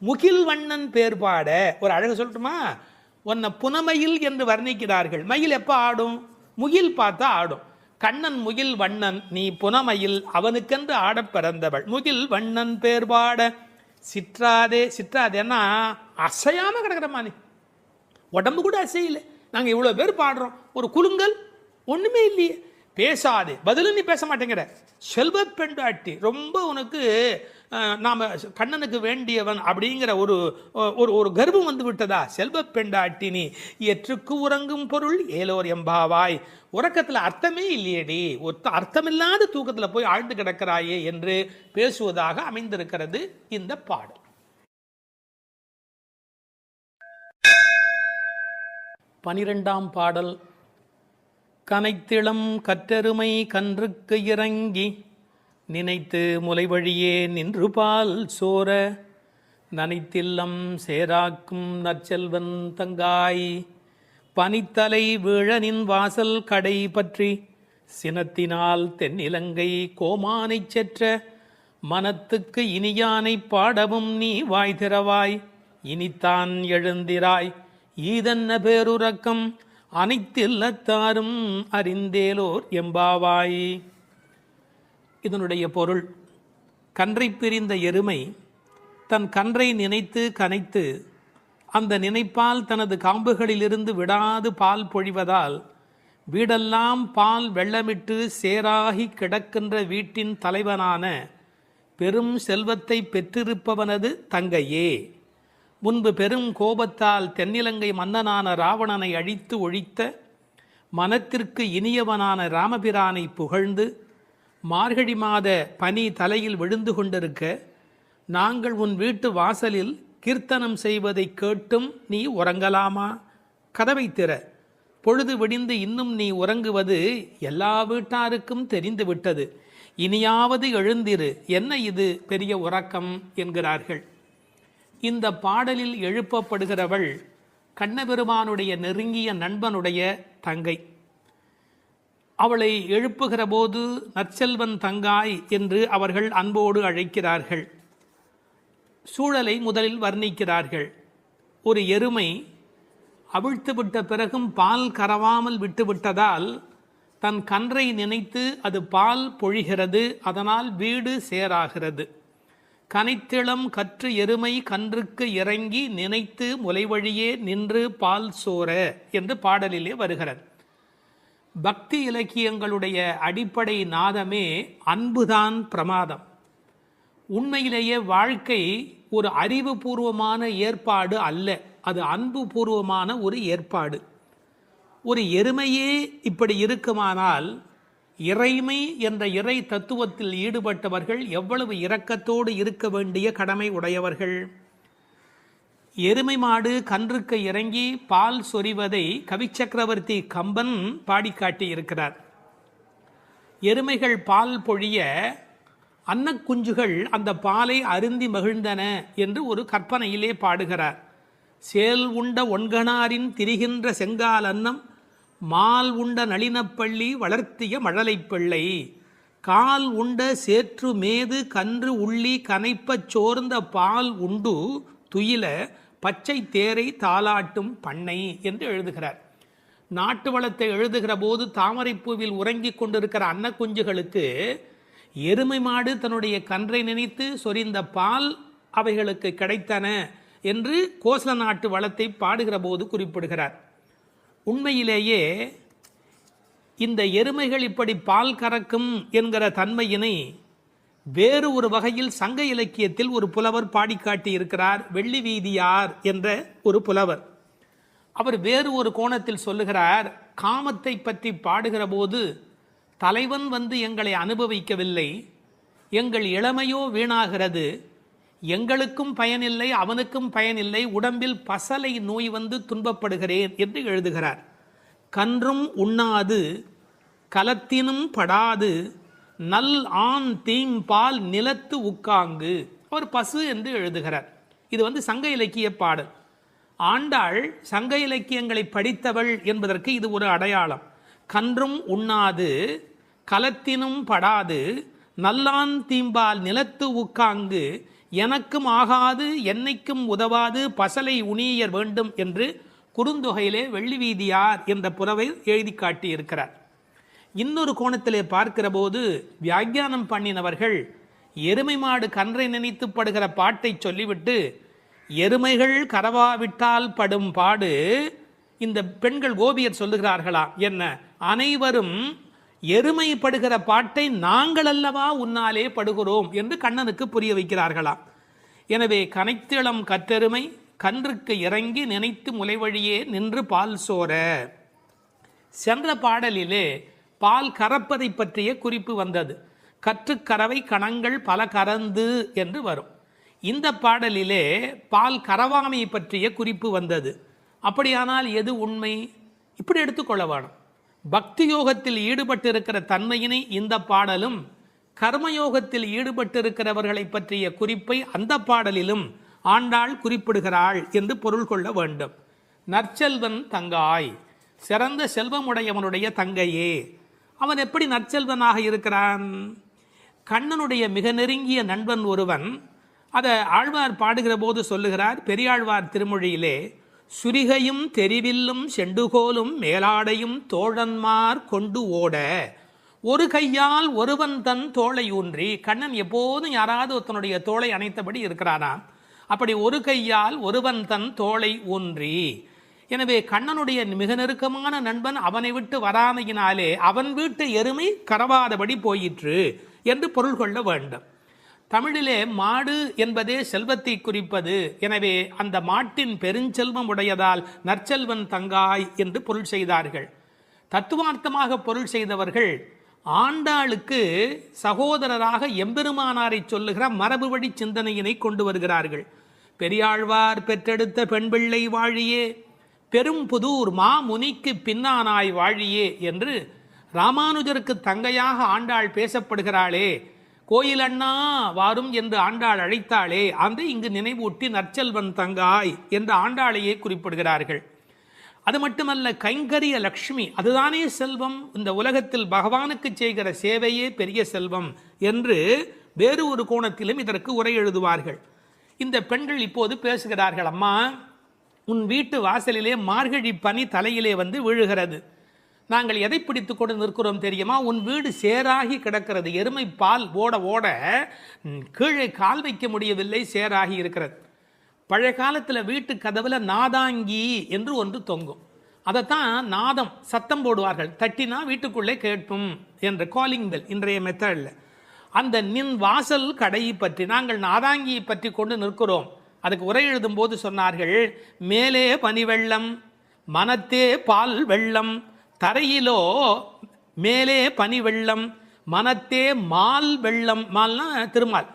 முகில் வண்ணன் பேர் பாட. ஒரு அழகு சொல்லட்டுமா? உன்னை புனமயில் என்று வர்ணிக்கிறார்கள். மயில் எப்போ ஆடும்? முகில் பார்த்தா ஆடும். கண்ணன் முகில் வண்ணன், நீ புனமயில், அவனுக்கென்று ஆடப் பிறந்தவள். முகில் வண்ணன் பேர் பாட சிற்றாதே. சிற்றாதேன்னா அசையாம கிடக்கிறமா, நீ உடம்பு கூட அசையில. நாங்கள் இவ்வளோ பேர் பாடுறோம், ஒரு குலுங்கல் ஒன்றுமே இல்லையே. பேசாதே, பதிலும் நீ பேச மாட்டேங்கிற. செல்வ பெண்டாட்டி, ரொம்ப உனக்கு நாம் கண்ணனுக்கு வேண்டியவன் அப்படிங்கிற ஒரு ஒரு கர்வம் வந்து விட்டதா? செல்வ பெண்டாட்டி நீ எற்றுக்கு உறங்கும் பொருள் ஏலோர் எம்பாவாய். உறக்கத்தில் அர்த்தமே இல்லையேடி, அர்த்தமில்லாத தூக்கத்தில் போய் ஆழ்ந்து கிடக்கிறாயே என்று பேசுவதாக அமைந்திருக்கிறது இந்த பாடல். 12ஆம் பாடல். கனைத்திளம் கற்றெருமை கன்றுக்கு இறங்கி நினைத்து முலை வழியே நின்று பால் சோர நனைத்தில்லம் சேராக்கும் நற்செல்வன் தங்காய் பனித்தலை வீழனின் வாசல் கடை பற்றி சினத்தினால் தென்னிலங்கை கோமானைச் செற்ற மனத்துக்கு இனியானை பாடவும் நீ வாய் திறவாய். இனித்தான் எழுந்திராய் ஈதன்ன பேருறக்கம் அனைத்தில்லத்தாரும் அறிந்தேலோர் எம்பாவாய். இதனுடைய பொருள், கன்றை பிரிந்த எருமை தன் கன்றை நினைத்து கனைத்து அந்த நினைப்பால் தனது காம்புகளிலிருந்து விடாது பால் பொழிவதால் வீடெல்லாம் பால் வெள்ளமிட்டு சேராகி கிடக்கின்ற வீட்டின் தலைவனான பெரும் செல்வத்தை பெற்றிருப்பவனது தங்கையே. முன்பு பெரும் கோபத்தால் தென்னிலங்கை மன்னனான ராவணனை அழித்து ஒழித்த மனத்திற்கு இனியவனான ராமபிரானை புகழ்ந்து மார்கழி மாத பனி தலையில் விழுந்து கொண்டிருக்க நாங்கள் உன் வீட்டு வாசலில் கீர்த்தனம் செய்வதை கேட்டும் நீ உறங்கலாமா? கதவை திற, பொழுது விடிந்து இன்னும் நீ உறங்குவது எல்லா வீட்டாருக்கும் தெரிந்து விட்டது. இனியாவது எழுந்திரு, என்ன இது பெரிய உறக்கம் என்கிறார்கள். இந்த பாடலில் எழுப்பப்படுகிறவள் கண்ணபெருமானுடைய நெருங்கிய நண்பனுடைய தங்கை. அவளை எழுப்புகிற போது நற்செல்வன் தங்காய் என்று அவர்கள் அன்போடு அழைக்கிறார்கள். சூழலை முதலில் வர்ணிக்கிறார்கள். ஒரு எருமை அவிழ்த்துவிட்ட பிறகும் பால் கறவாமல் விட்டுவிட்டதால் தன் கன்றை நினைத்து அது பால் பொழிகிறது, அதனால் வீடு சேராகிறது. கனைத்திளம் கற்று எருமை கன்றுக்கு இறங்கி நினைத்து முலைவழியே நின்று பால் சோர என்று பாடலிலே வருகிறது. பக்தி இலக்கியங்களுடைய அடிப்படை நாதமே அன்புதான் பிரமாதம். உண்மையிலேயே வாழ்க்கை ஒரு அறிவுபூர்வமான ஏற்பாடு அல்ல, அது அன்பு பூர்வமான ஒரு ஏற்பாடு. ஒரு எருமையே இப்படி இருக்குமானால் இறைமை என்ற இறை தத்துவத்தில் ஈடுபட்டவர்கள் எவ்வளவு இரக்கத்தோடு இருக்க வேண்டிய கடமை உடையவர்கள். எருமை மாடு கன்றுக்கு இறங்கி பால் சொரிவதை கவிச்சக்கரவர்த்தி கம்பன் பாடிக்காட்டி இருக்கிறார். எருமைகள் பால் பொழிய அன்னக்குஞ்சுகள் அந்த பாலை அருந்தி மகிழ்ந்தன என்று ஒரு கற்பனையிலே பாடுகிறார். சேல் உண்ட ஒன்கணாரின் திரிகின்ற செங்கால் அன்னம் மால் உண்ட நளினப்பள்ளி வளர்த்திய மழலை பிள்ளை கால் உண்ட சேற்று மேது கன்று உள்ளி கனைப்பச் சோர்ந்த பால் உண்டு துயில பச்சை தேரை தாலாட்டும் பண்ணை என்று எழுதுகிறார். நாட்டு வளத்தை எழுதுகிற போது தாமரைப்பூவில் உறங்கிக் கொண்டிருக்கிற அன்னக்குஞ்சுகளுக்கு எருமை மாடு தன்னுடைய கன்றை நினைத்து சொரிந்த பால் அவைகளுக்கு கிடைத்தன என்று கோசல நாட்டு வளத்தை பாடுகிற போது குறிப்பிடுகிறார். உண்மையிலேயே இந்த எருமைகள் இப்படி பால் கறக்கும் என்கிற தன்மையினை வேறு ஒரு வகையில் சங்க இலக்கியத்தில் ஒரு புலவர் பாடிக்காட்டி இருக்கிறார். வெள்ளி வீதியார் என்ற ஒரு புலவர். அவர் வேறு ஒரு கோணத்தில் சொல்லுகிறார். காமத்தை பற்றி பாடுகிற போது தலைவன் வந்து எங்களை அனுபவிக்கவில்லை, எங்கள் இளமையோ வீணாகிறது, எங்களுக்கும் பயனில்லை அவனுக்கும் பயனில்லை, உடம்பில் பசலை நோய் வந்து துன்பப்படுகிறேன் என்று எழுதுகிறார். கன்றும் உண்ணாது கலத்தினும் படாது நல் ஆண் தீம்பால் நிலத்து உக்காங்கு, அவர் பசு என்று எழுதுகிறார். இது சங்க இலக்கிய பாடல். ஆண்டாள் சங்க இலக்கியங்களை படித்தவள் என்பதற்கு இது ஒரு அடையாளம். கன்றும் உண்ணாது கலத்தினும் படாது நல்லான் தீம்பால் நிலத்து உக்காங்கு எனக்கும் ஆகாது என்னைக்கும் உதவாது பசலை உணியர் வேண்டும் என்று குறுந்தொகையிலே வெள்ளி வீதியார் என்ற புலவர் எழுதி காட்டியிருக்கிறார். இன்னொரு கோணத்திலே பார்க்கிற போது வியாக்கியானம் பண்ணினவர்கள் எருமை மாடு கன்றை நினைத்து படுகிற பாட்டை சொல்லிவிட்டு எருமைகள் கரவாவிட்டால் படும் பாடு இந்த பெண்கள் கோபியர் சொல்லுகிறார்களாம். என்ன, அனைவரும் எருமை படுகிற பாட்டை நாங்கள் அல்லவா உன்னாலே படுகிறோம் என்று கண்ணனுக்கு புரிய வைக்கிறார்களாம். எனவே கனைத்திளம் கற்றெருமை கன்றுக்கு இறங்கி நினைத்து முலைவழியே நின்று பால் சோர. சென்ற பாடலிலே பால் கறப்பதை பற்றிய குறிப்பு வந்தது. கற்றுக்கறவை கணங்கள் பல கறந்து என்று வரும். இந்த பாடலிலே பால் கறவாமை பற்றிய குறிப்பு வந்தது. அப்படியானால் எது உண்மை? இப்படி எடுத்துக்கொள்ள வேணும். பக்தி யோகத்தில் ஈடுபட்டிருக்கிற தன்மையினை இந்த பாடலும், கர்மயோகத்தில் ஈடுபட்டிருக்கிறவர்களை பற்றிய குறிப்பை அந்த பாடலிலும் ஆண்டாள் குறிப்பிடுகிறாள் என்று பொருள் கொள்ள வேண்டும். நற்செல்வன் தங்காய், சிறந்த செல்வமுடையவனுடைய தங்கையே. அவன் எப்படி நற்செல்வனாக இருக்கிறான்? கண்ணனுடைய மிக நெருங்கிய நண்பன் ஒருவன், அதை ஆழ்வார் பாடுகிற போது சொல்லுகிறார். பெரியாழ்வார் திருமொழியிலே சுரிகையும் தெரிவில்லும் செண்டுகோலும் மேலாடையும் தோழன்மார் கொண்டு ஓட ஒரு கையால் ஒருவன் தன் தோளை ஊன்றி. கண்ணன் எப்போதும் யாராவது ஒருத்தனுடைய தோளை அணைத்தபடி இருக்கிறானாம். அப்படி ஒரு கையால் ஒருவன் தன் தோளை ஊன்றி. எனவே கண்ணனுடைய மிக நெருக்கமான நண்பன் அவனை விட்டு வராமையினாலே அவன் வீட்டு எருமை கரவாதபடி போயிற்று என்று பொருள் கொள்ள வேண்டும். தமிழிலே மாடு என்பதே செல்வத்தை குறிப்பது. எனவே அந்த மாட்டின் பெருஞ்செல்வம் உடையதால் நற்செல்வன் தங்காய் என்று பொருள் செய்தார்கள். தத்துவார்த்தமாக பொருள் செய்தவர்கள் ஆண்டாளுக்கு சகோதரராக எம்பெருமானாரை சொல்லுகிற மரபு வழி சிந்தனையினை கொண்டு வருகிறார்கள். பெரியாழ்வார் பெற்றெடுத்த பெண் பிள்ளை வாழியே, பெரும் புதூர் மாமுனிக்கு பின்னானாய் வாழியே என்று ராமானுஜருக்கு தங்கையாக ஆண்டாள் பேசப்படுகிறாளே. கோயில் அண்ணா வாரும் என்று ஆண்டாள் அழைத்தாளே, அந்த இங்கு நினைவூட்டி நற்செல்வன் தங்காய் என்று ஆண்டாளையே குறிப்பிடுகிறார்கள். அது மட்டுமல்ல, கைங்கரிய லக்ஷ்மி அதுதானே செல்வம், இந்த உலகத்தில் பகவானுக்கு செய்கிற சேவையே பெரிய செல்வம் என்று வேறு ஒரு கோணத்திலும் இதற்கு உரை எழுதுவார்கள். இந்த பெண்கள் இப்போது பேசுகிறார்கள், அம்மா உன் வீட்டு வாசலிலே மார்கழி பனி தலையிலே வந்து விழுகிறது. நாங்கள் எதை பிடித்து கொண்டு நிற்கிறோம் தெரியுமா? உன் வீடு சேராகி கிடக்கிறது. எருமை பால் ஓட ஓட கீழே கால் வைக்க முடியவில்லை, சேராகி இருக்கிறது. பழைய காலத்தில் வீட்டு கதவுல நாதாங்கி என்று ஒன்று தொங்கும். அதைத்தான் நாதம் சத்தம் போடுவார்கள், தட்டினா வீட்டுக்குள்ளே கேட்கும் என்ற காலிங் பெல் இன்றைய மெத்தடில். அந்த நின் வாசல் கடையை பற்றி நாங்கள் நாதாங்கியை பற்றி கொண்டு நிற்கிறோம். அதுக்கு உரை எழுதும் போது சொன்னார்கள், மேலே பனி வெள்ளம் மனத்தே பால் வெள்ளம், தரையிலோ மேலே பனி வெள்ளம் மனத்தே மால் வெள்ளம். மால்னா திருமால்.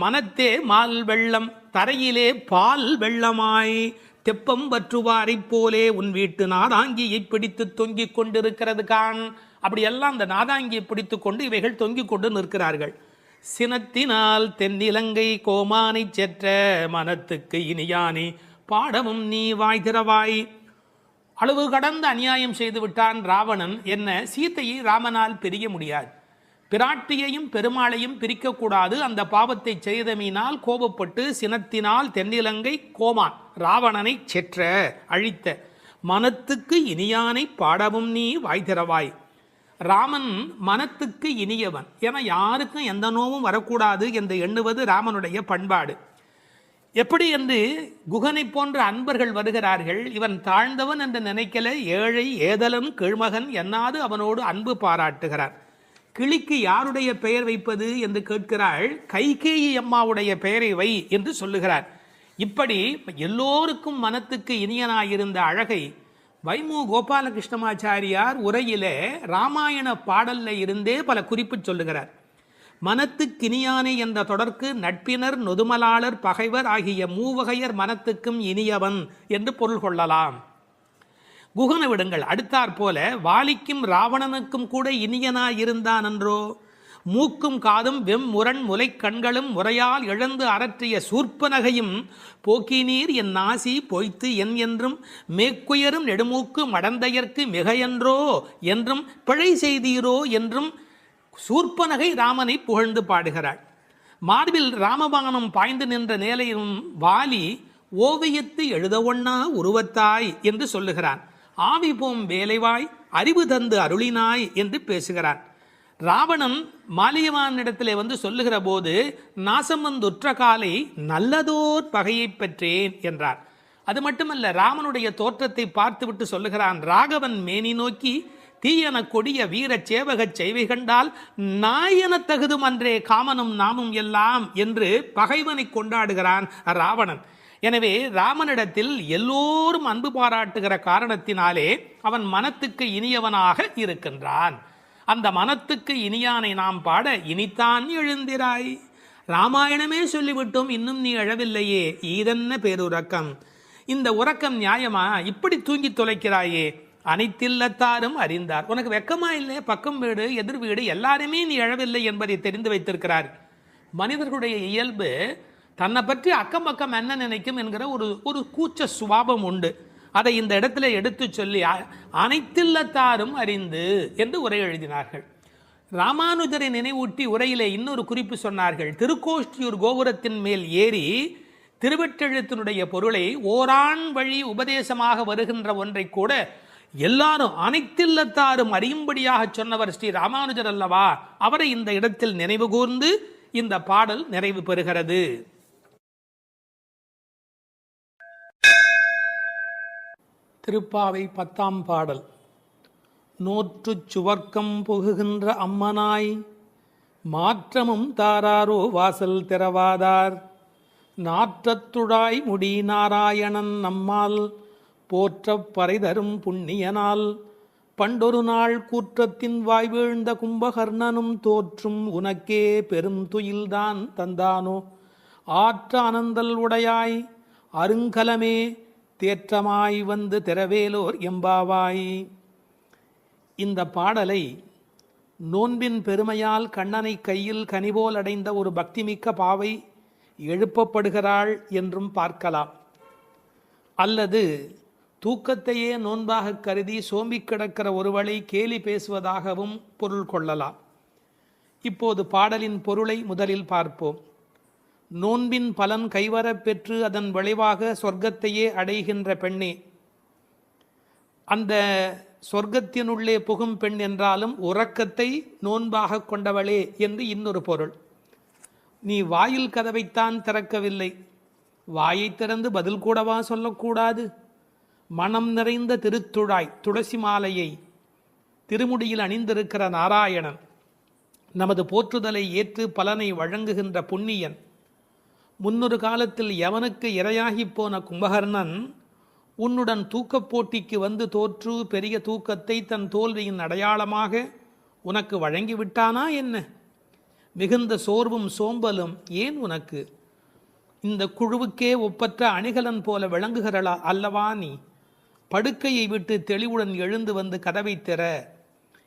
மனத்தே மால் வெள்ளம் தரையிலே பால் வெள்ளமாய் தெப்பம் வற்றுவாரை போலே உன் வீட்டு நாதாங்கியை பிடித்து தொங்கிக் கொண்டிருக்கிறது கான். அப்படியெல்லாம் அந்த நாதாங்கியை பிடித்து கொண்டு இவைகள் தொங்கிக் கொண்டு நிற்கிறார்கள். சினத்தினால் தென்னிலங்கை கோமானை செற்ற மனத்துக்கு இனியானி பாடமும் நீ வாய் திறவாய். அளவு கடந்த அநியாயம் செய்து விட்டான் ராவணன். என்ன, சீத்தையை ராமனால் பிரிய முடியாது. பிராட்டியையும் பெருமாளையும் பிரிக்கக்கூடாது. அந்த பாவத்தை செய்தமையினால் கோபப்பட்டு சினத்தினால் தென்னிலங்கை கோமான் ராவணனை செற்ற அழித்த மனத்துக்கு இனியானை பாடவும் நீ வாய் திறவாய். ராமன் மனத்துக்கு இனியவன் என யாருக்கும் எந்த நோவும் வரக்கூடாது என்று எண்ணுவது ராமனுடைய பண்பாடு. எப்படி என்று குகனை போன்ற அன்பர்கள் வருகிறார்கள். இவன் தாழ்ந்தவன் என்று நினைக்கல, ஏழை ஏதலன் கீழ்மகன் என்னாது அவனோடு அன்பு பாராட்டுகிறார். கிளிக்கு யாருடைய பெயர் வைப்பது என்று கேட்கிறாள். கைகேயி அம்மாவுடைய பெயரை வை என்று சொல்லுகிறார். இப்படி எல்லோருக்கும் மனத்துக்கு இனியனாயிருந்த அழகை வைமு கோபாலகிருஷ்ணமாச்சாரியார் உரையிலே ராமாயண பாடல்ல இருந்தே பல குறிப்பு சொல்லுகிறார். மனத்துக்கினியானே என்ற தொடர்க்கு நட்பினர் நொதுமலாளர் பகைவர் ஆகிய மூவகையர் மனத்துக்கும் இனியவன் என்று பொருள் கொள்ளலாம். குகனை விடுங்கள். அடுத்தாற் போல வாலிக்கும் ராவணனுக்கும் கூட இனியனாயிருந்தான் என்றோ. மூக்கும் காதும் வெம்முரண் முலை கண்களும் முறையால் இழந்து அரற்றிய சூர்ப்பனகையும் போக்கினீர் என் நாசி பொய்த்து என் என்றும் மேக்குயரும் நெடுமூக்கு மடந்தையர்க்கு மிகையன்றோ என்றும் பிழை செய்தீரோ என்றும் சூர்ப்பனகை ராமனை புகழ்ந்து பாடுகிறாள். மார்பில் ராமபானம் பாய்ந்து நின்ற நிலையும் வாலி ஓவியத்து எழுத ஒண்ணா உருவத்தாய் என்று சொல்லுகிறான். ஆவி போம் வேலைவாய் அறிவு தந்து அருளினாய் என்று பேசுகிறான். ராவணன் மாலியவானிடத்திலே வந்து சொல்லுகிற போது நாசம் வந்துற்ற காலை நல்லதோர் பகையை பெற்றேன் என்றார். அது மட்டுமல்ல, ராமனுடைய தோற்றத்தை பார்த்துவிட்டு சொல்லுகிறான், ராகவன் மேனி நோக்கி தீயன கொடிய வீர சேவகச் செய்வை கண்டால் நாயன தகுதும் அன்றே காமனும் நாமும் எல்லாம் என்று பகைவனை கொண்டாடுகிறான் ராவணன். எனவே ராமனிடத்தில் எல்லோரும் அன்பு பாராட்டுகிற காரணத்தினாலே அவன் மனத்துக்கு இனியவனாக இருக்கின்றான். அந்த மனத்துக்கு இனியானை நாம் பாட இனித்தான் எழுந்திராய். ராமாயணமே சொல்லிவிட்டோம், இன்னும் நீ எழவில்லையே, ஈதென்ன பேருறக்கம். இந்த உறக்கம் நியாயமா? இப்படி தூங்கி தொலைக்கிறாயே. அனைத்தில்லத்தாரும் அறிந்தார். உனக்கு வெக்கமா இல்லை? பக்கம் வீடு எதிர் வீடு எல்லாருமே நீ எழவில்லை என்பதை தெரிந்து வைத்திருக்கிறார். மனிதர்களுடைய இயல்பு தன்னை பற்றி அக்கம் பக்கம் என்ன நினைக்கும் என்கிற ஒரு கூச்ச சுபாவம் உண்டு. அதை இந்த இடத்துல எடுத்து சொல்லி அனைத்தில்லத்தாரும் அறிந்து என்று உரை எழுதினார்கள். ராமானுஜரை நினைவூட்டி உரையிலே இன்னொரு குறிப்பு சொன்னார்கள். திருக்கோஷ்டியூர் கோபுரத்தின் மேல் ஏறி திருவெட்டெழுத்தினுடைய பொருளை ஓரான் வழி உபதேசமாக வருகின்ற ஒன்றை கூட எல்லாரும் அனைத்தில்லத்தாரும் அறியும்படியாக சொன்னவர் ஸ்ரீ ராமானுஜர் அல்லவா? அவரை இந்த இடத்தில் நினைவு கூர்ந்து இந்த பாடல் நிறைவு பெறுகிறது. திருப்பாவை 10ஆம் பாடல். நோற்றுச் சுவர்க்கம் புகுகின்ற அம்மனாய் மாற்றமும் தாராரோ வாசல் திறவாதார் நாற்றத்துழாய் முடி நாராயணன் நம்மால் போற்றப் பறைதரும் புண்ணியனால் பண்டொரு நாள் கூற்றத்தின் வாய் வீழ்ந்த கும்பகர்ணனும் தோற்றும் உனக்கே பெரும் துயில்தான் தந்தானோ ஆற்ற அனந்தல் உடையாய் அருங்கலமே தேற்றமாய் வந்து திறவேலோர் எம்பாவாய். இந்த பாடலை நோன்பின் பெருமையால் கண்ணனை கையில் கனிபோல் அடைந்த ஒரு பக்திமிக்க பாவை எழுப்பப்படுகிறாள் என்றும் பார்க்கலாம். அல்லது தூக்கத்தையே நோன்பாக கருதி சோம்பி கிடக்கிற ஒருவளை கேலி பேசுவதாகவும் பொருள் கொள்ளலாம். இப்போது பாடலின் பொருளை முதலில் பார்ப்போம். நோன்பின் பலன் கைவரப் பெற்று அதன் விளைவாக சொர்க்கத்தையே அடைகின்ற பெண்ணே, அந்த சொர்க்கத்தினுள்ளே புகும் பெண் என்றாலும் உறக்கத்தை நோன்பாக கொண்டவளே என்று இன்னொரு பொருள். நீ வாயில் கதவைத்தான் திறக்கவில்லை, வாயை திறந்து பதில் கூடவா சொல்லக்கூடாது? மனம் நிறைந்த திருத்துழாய் துளசி மாலையை திருமுடியில் அணிந்திருக்கிற நாராயணன், நமது போற்றுதலை ஏற்று பலனை வழங்குகின்ற புண்ணியன், முன்னொரு காலத்தில் எவனுக்கு இரையாகி போன கும்பகர்ணன் உன்னுடன் தூக்கப் போட்டிக்கு வந்து தோற்று பெரிய தூக்கத்தை தன் தோல்வியின் அடையாளமாக உனக்கு வழங்கிவிட்டானா என்ன? மிகுந்த சோர்வும் சோம்பலும் ஏன் உனக்கு? இந்த குழுவுக்கே ஒப்பற்ற அணிகலன் போல விளங்குகிறளா அல்லவா நீ? படுக்கையை விட்டு தெளிவுடன் எழுந்து வந்து கதவை திற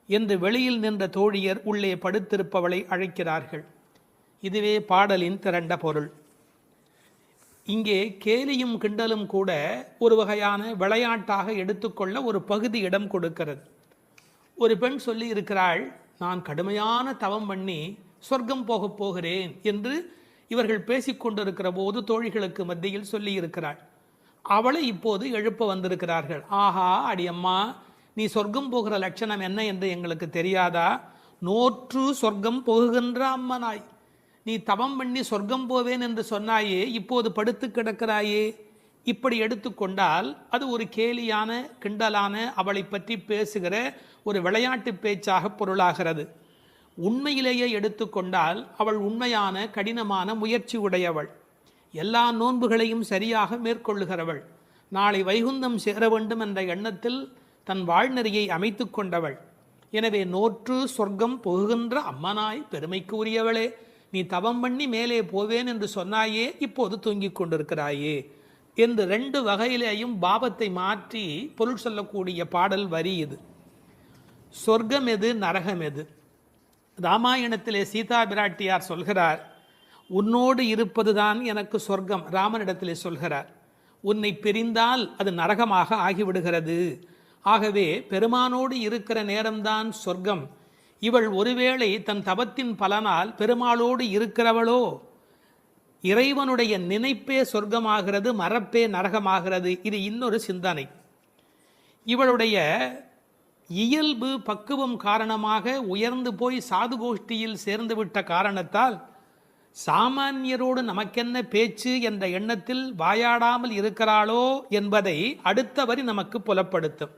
என்று வெளியில் நின்ற தோழியர் உள்ளே படுத்திருப்பவளை அழைக்கிறார்கள். இதுவே பாடலின் திரண்ட பொருள். இங்கே கேலியும் கிண்டலும் கூட ஒரு வகையான விளையாட்டாக எடுத்துக்கொள்ள ஒரு பகுதி இடம் கொடுக்கிறது. ஒரு பெண் சொல்லி இருக்கிறாள், நான் கடுமையான தவம் பண்ணி சொர்க்கம் போகப் போகிறேன் என்று இவர்கள் பேசிக்கொண்டிருக்கிற போது தோழிகளுக்கு மத்தியில் சொல்லி இருக்கிறாள். அவளை இப்போது எழுப்ப வந்திருக்கிறார்கள். ஆஹா அடியம்மா, நீ சொர்க்கம் போகிற லட்சணம் என்ன என்று எங்களுக்கு தெரியாதா? நோற்று சொர்க்கம் போகுகின்ற அம்மனாய், நீ தவம் பண்ணி சொர்க்கம் போவேன் என்று சொன்னாயே, இப்போது படுத்து கிடக்கிறாயே. இப்படி எடுத்துக்கொண்டால் அது ஒரு கேலியான கிண்டலான அவளை பற்றி பேசுகிற ஒரு விளையாட்டு பேச்சாக பொருளாகிறது. உண்மையிலேயே எடுத்துக்கொண்டால் அவள் உண்மையான கடினமான முயற்சி உடையவள், எல்லா நோன்புகளையும் சரியாக மேற்கொள்ளுகிறவள், நாளை வைகுந்தம் சேர வேண்டும் என்ற எண்ணத்தில் தன் வாழ்நெறியை அமைத்து கொண்டவள். எனவே நோற்று சொர்க்கம் போகுகின்ற அம்மனாய் பெருமைக்கு உரியவளே, நீ தவம் பண்ணி மேலே போவேன் என்று சொன்னாயே, இப்போது தூங்கிக் கொண்டிருக்கிறாயே என்று ரெண்டு வகையிலேயும் பாவத்தை மாற்றி பொருள் சொல்லக்கூடிய பாடல் வரி இது. சொர்க்கம் எது, நரகம் எது? ராமாயணத்திலே சீதா பிராட்டியார் சொல்கிறார், உன்னோடு இருப்பதுதான் எனக்கு சொர்க்கம். ராமனிடத்திலே சொல்கிறார், உன்னை பிரிந்தால் அது நரகமாக ஆகிவிடுகிறது. ஆகவே பெருமானோடு இருக்கிற நேரம்தான் சொர்க்கம். இவள் ஒருவேளை தன் தவத்தின் பலனால் பெருமாளோடு இருக்கிறவளோ, இறைவனுடைய நினைப்பே சொர்க்கமாகிறது, மறப்பே நரகமாகிறது. இது இன்னொரு சிந்தனை. இவளுடைய இயல்பு பக்குவம் காரணமாக உயர்ந்து போய் சாது கோஷ்டியில் சேர்ந்து விட்ட காரணத்தால் சாமானியரோடு நமக்கென்ன பேச்சு என்ற எண்ணத்தில் வாயாடாமல் இருக்கிறாளோ என்பதை அடுத்த வரி நமக்கு புலப்படுத்தும்.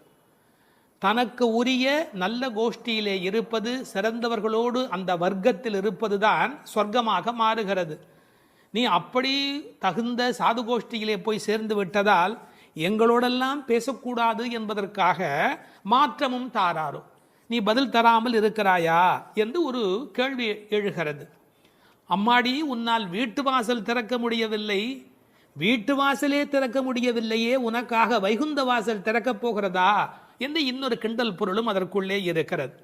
தனக்கு உரிய நல்ல கோஷ்டியிலே இருப்பது, சிறந்தவர்களோடு அந்த வர்க்கத்தில் இருப்பதுதான் சொர்க்கமாக மாறுகிறது. நீ அப்படி தகுந்த சாது கோஷ்டியிலே போய் சேர்ந்து விட்டதால் எங்களோடெல்லாம் பேசக்கூடாது என்பதற்காக மாற்றமும் தாராரோ, நீ பதில் தராமல் இருக்கிறாயா என்று ஒரு கேள்வி எழுகிறது. அம்மாடி, உன்னால் வீட்டு வாசல் திறக்க முடியவில்லை, வீட்டு வாசலே திறக்க முடியவில்லையே, உனக்காக வைகுந்த வாசல் திறக்கப் போகிறதா என்று இன்னொரு கிண்டல் பொருளும் அதற்குள்ளே இருக்கிறது.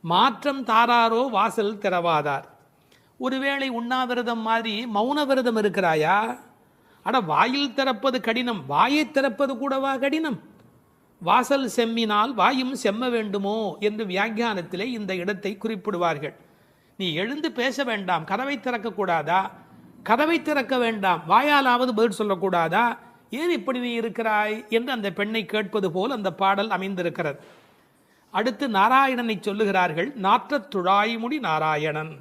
மாற்றம் தாராரோ வாசல் திறவாதார். ஒருவேளை உண்ணாவிரதம் மாதிரி மௌன விரதம் இருக்கிறாயா? அட, வாயில் திறப்பது கடினம், வாயை திறப்பது கூடவா கடினம்? வாசல் செம்மினால் வாயும் செம்ம வேண்டுமோ என்று வியாக்கியானத்திலே இந்த இடத்தை குறிப்பிடுவார்கள். நீ எழுந்து பேச வேண்டாம், கதவை திறக்கக்கூடாதா? கதவை திறக்க வேண்டாம், வாயாலாவது பதில் சொல்லக்கூடாதா? ஏன் இப்படி நீ இருக்கிறாய் என்று அந்த பெண்ணை கேட்பது போல் அந்த பாடல் அமைந்திருக்கிறது. அடுத்து நாராயணனை சொல்லுகிறார்கள். நாற்றத் துழாய்முடி நாராயணன்.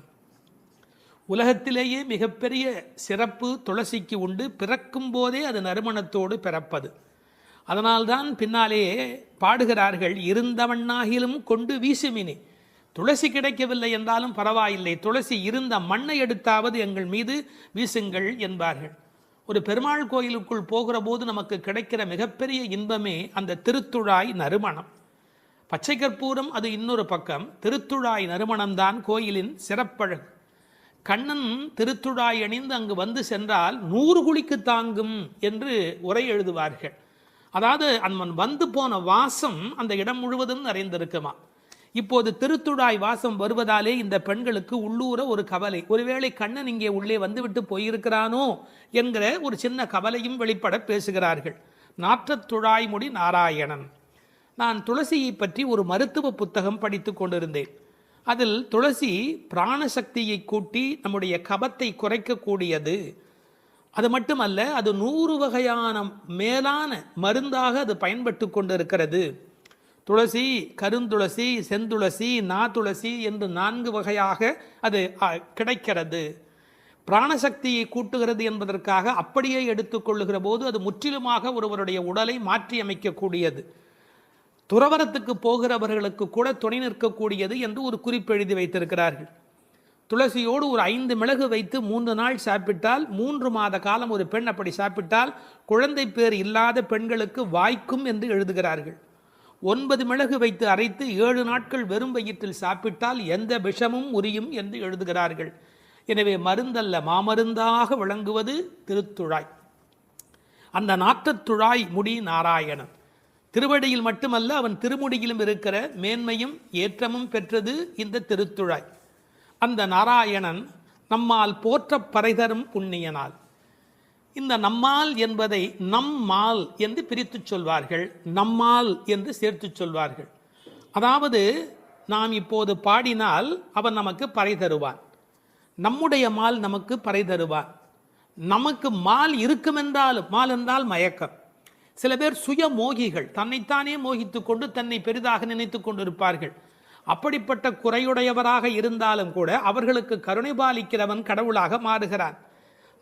உலகத்திலேயே மிகப்பெரிய சிறப்பு துளசிக்கு உண்டு. பிறக்கும் போதே அது நறுமணத்தோடு பிறப்பது. அதனால்தான் பின்னாலே பாடுகிறார்கள், இருந்தவண்ணாகிலும் கொண்டு வீசுமினி. துளசி கிடைக்கவில்லை என்றாலும் பரவாயில்லை, துளசி இருந்த மண்ணை எடுத்தாவது எங்கள் மீது வீசுங்கள் என்பார்கள். ஒரு பெருமாள் கோயிலுக்குள் போகிற போது நமக்கு கிடைக்கிற மிகப்பெரிய இன்பமே அந்த திருத்துழாய் நறுமணம். பச்சை கற்பூரம் அது இன்னொரு பக்கம். திருத்துழாய் நறுமணம்தான் கோயிலின் சிறப்பழகு. கண்ணன் திருத்துழாய் அணிந்து அங்கு வந்து சென்றால் 100 குழிக்கு தாங்கும் என்று உரை எழுதுவார்கள். அதாவது அவன் வந்து போன வாசம் அந்த இடம் முழுவதும் நிறைந்திருக்குமா. இப்போது திருத்துழாய் வாசம் வருவதாலே இந்த பெண்களுக்கு உள்ளூர ஒரு கவலை, ஒருவேளை கண்ணன் இங்கே உள்ளே வந்துவிட்டு போயிருக்கிறானோ என்கிற ஒரு சின்ன கவலையும் வெளிப்பட பேசுகிறார்கள். நாற்றத் துழாய்முடி நாராயணன். நான் துளசியை பற்றி ஒரு மருத்துவ புத்தகம் படித்து கொண்டிருந்தேன். அதில் துளசி பிராணசக்தியை கூட்டி நம்முடைய கபத்தை குறைக்கக்கூடியது. அது மட்டுமல்ல, அது 100 வகையான மேலான மருந்தாக அது பயன்பட்டு கொண்டிருக்கிறது. துளசி, கருந்துளசி, செந்துளசி, நாதுளசி என்று 4 வகையாக அது கிடைக்கிறது. பிராணசக்தியை கூட்டுகிறது என்பதற்காக அப்படியே எடுத்துக்கொள்ளுகிற போது அது முற்றிலுமாக ஒருவருடைய உடலை மாற்றி அமைக்கக்கூடியது. துறவரத்துக்கு போகிறவர்களுக்கு கூட துணை நிற்கக்கூடியது என்று ஒரு குறிப்பு எழுதி வைத்திருக்கிறார்கள். துளசியோடு ஒரு 5 மிளகு வைத்து 3 நாள் சாப்பிட்டால் 3 மாத காலம் ஒரு பெண் அப்படி சாப்பிட்டால் குழந்தை பேர் இல்லாத பெண்களுக்கு வாய்க்கும் என்று எழுதுகிறார்கள். 9 மிளகு வைத்து அரைத்து 7 நாட்கள் வெறும் வயிற்றில் சாப்பிட்டால் எந்த விஷமும் உரியும் என்று எழுதுகிறார்கள். எனவே மருந்தல்ல, மாமருந்தாக விளங்குவது திருத்துழாய். அந்த நாற்றத்துழாய் முடி நாராயணன். திருவடியில் மட்டுமல்ல, அவன் திருமுடியிலும் இருக்கிற மேன்மையும் ஏற்றமும் பெற்றது இந்த திருத்துழாய். அந்த நாராயணன் நம்மால் போற்ற பறைதரும் புண்ணியனால். இந்த நம்மால் என்பதை நம்மால் என்று பிரித்து சொல்வார்கள், நம்மால் என்று சேர்த்து சொல்வார்கள். அதாவது நாம் இப்போது பாடினால் அவன் நமக்கு பறை தருவான், நம்முடைய மால் நமக்கு பறை தருவான். நமக்கு மால் இருக்குமென்றாலும், மால் என்றால் மயக்கம். சில பேர் சுய மோகிகள், தன்னைத்தானே மோகித்து கொண்டு தன்னை பெரிதாக நினைத்து கொண்டிருப்பார்கள். அப்படிப்பட்ட குறையுடையவராக இருந்தாலும் கூட அவர்களுக்கு கருணை பாலிக்கிறவன் கடவுளாக மாறுகிறான்.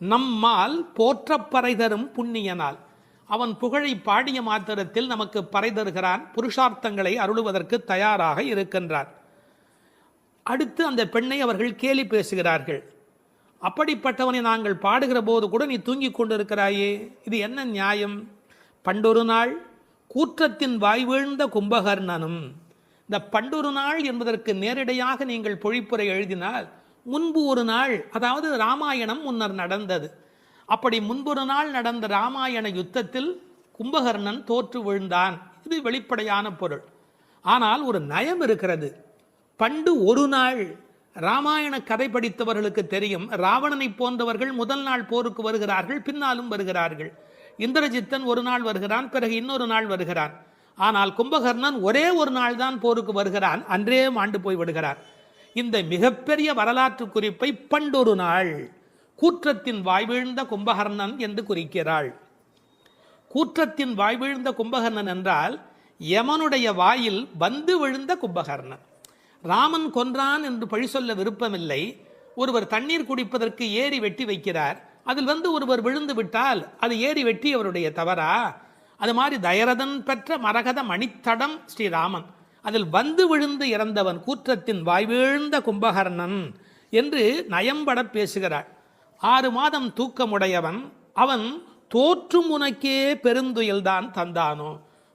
நம்மால் போற்ற பறை தரும் புண்ணியனால். அவன் புகழை பாடிய மாத்திரத்தில் நமக்கு பறை தருகிறான், புருஷார்த்தங்களை அருளுவதற்கு தயாராக இருக்கின்றான். அடுத்து அந்த பெண்ணை அவர்கள் கேலி பேசுகிறார்கள். அப்படிப்பட்டவனை நாங்கள் பாடுகிற போது கூட நீ தூங்கி கொண்டிருக்கிறாயே, இது என்ன நியாயம்? பண்டொரு நாள் கூற்றத்தின் வாய் வீழ்ந்த கும்பகர்ணனும். இந்த பண்டொரு நாள் என்பதற்கு நேரடியாக நீங்கள் பொழிப்புரை எழுதினால் முன்பு ஒரு நாள், அதாவது ராமாயணம் முன்னர் நடந்தது. அப்படி முன்பொரு நாள் நடந்த ராமாயண யுத்தத்தில் கும்பகர்ணன் தோற்று விழுந்தான். இது வெளிப்படையான பொருள். ஆனால் ஒரு நயம் இருக்கிறது. பண்டு ஒரு நாள், ராமாயண கதை படித்தவர்களுக்கு தெரியும், ராவணனை போன்றவர்கள் முதல் நாள் போருக்கு வருகிறார்கள், பின்னாலும் வருகிறார்கள். இந்திரஜித்தன் ஒரு நாள் வருகிறான், பிறகு இன்னொரு நாள் வருகிறான். ஆனால் கும்பகர்ணன் ஒரே ஒரு நாள் தான் போருக்கு வருகிறான், அன்றே மாண்டு போய் விடுகிறான். இந்த மிகப்பெரிய வரலாற்று குறிப்பை பண்டொரு நாள் கூற்றத்தின் வாய்வீழ்ந்த கும்பகர்ணன் என்று குறிக்கிறாள். கூற்றத்தின் வாய்வீழ்ந்த கும்பகர்ணன் என்றால் யமனுடைய வாயில் வந்து விழுந்த கும்பகர்ணன். ராமன் கொன்றான் என்று பழி சொல்ல விருப்பமில்லை. ஒருவர் தண்ணீர் குடிப்பதற்கு ஏரி வெட்டி வைக்கிறார், அதில் வந்து ஒருவர் விழுந்து விட்டால் அது ஏரி வெட்டி அவருடைய தவறா? அது மாதிரி தயரதன் பெற்ற மரகத மணித்தடம் ஸ்ரீராமன், அதில் வந்து விழுந்து இறந்தவன் கூற்றத்தின் வாய்வீழ்ந்த கும்பகர்ணன் என்று நயம்பட பேசுகிறாள். 6 மாதம் தூக்கமுடையவன் அவன் தோற்றும் உனக்கே பெருந்துயில்தான் தந்தானோ.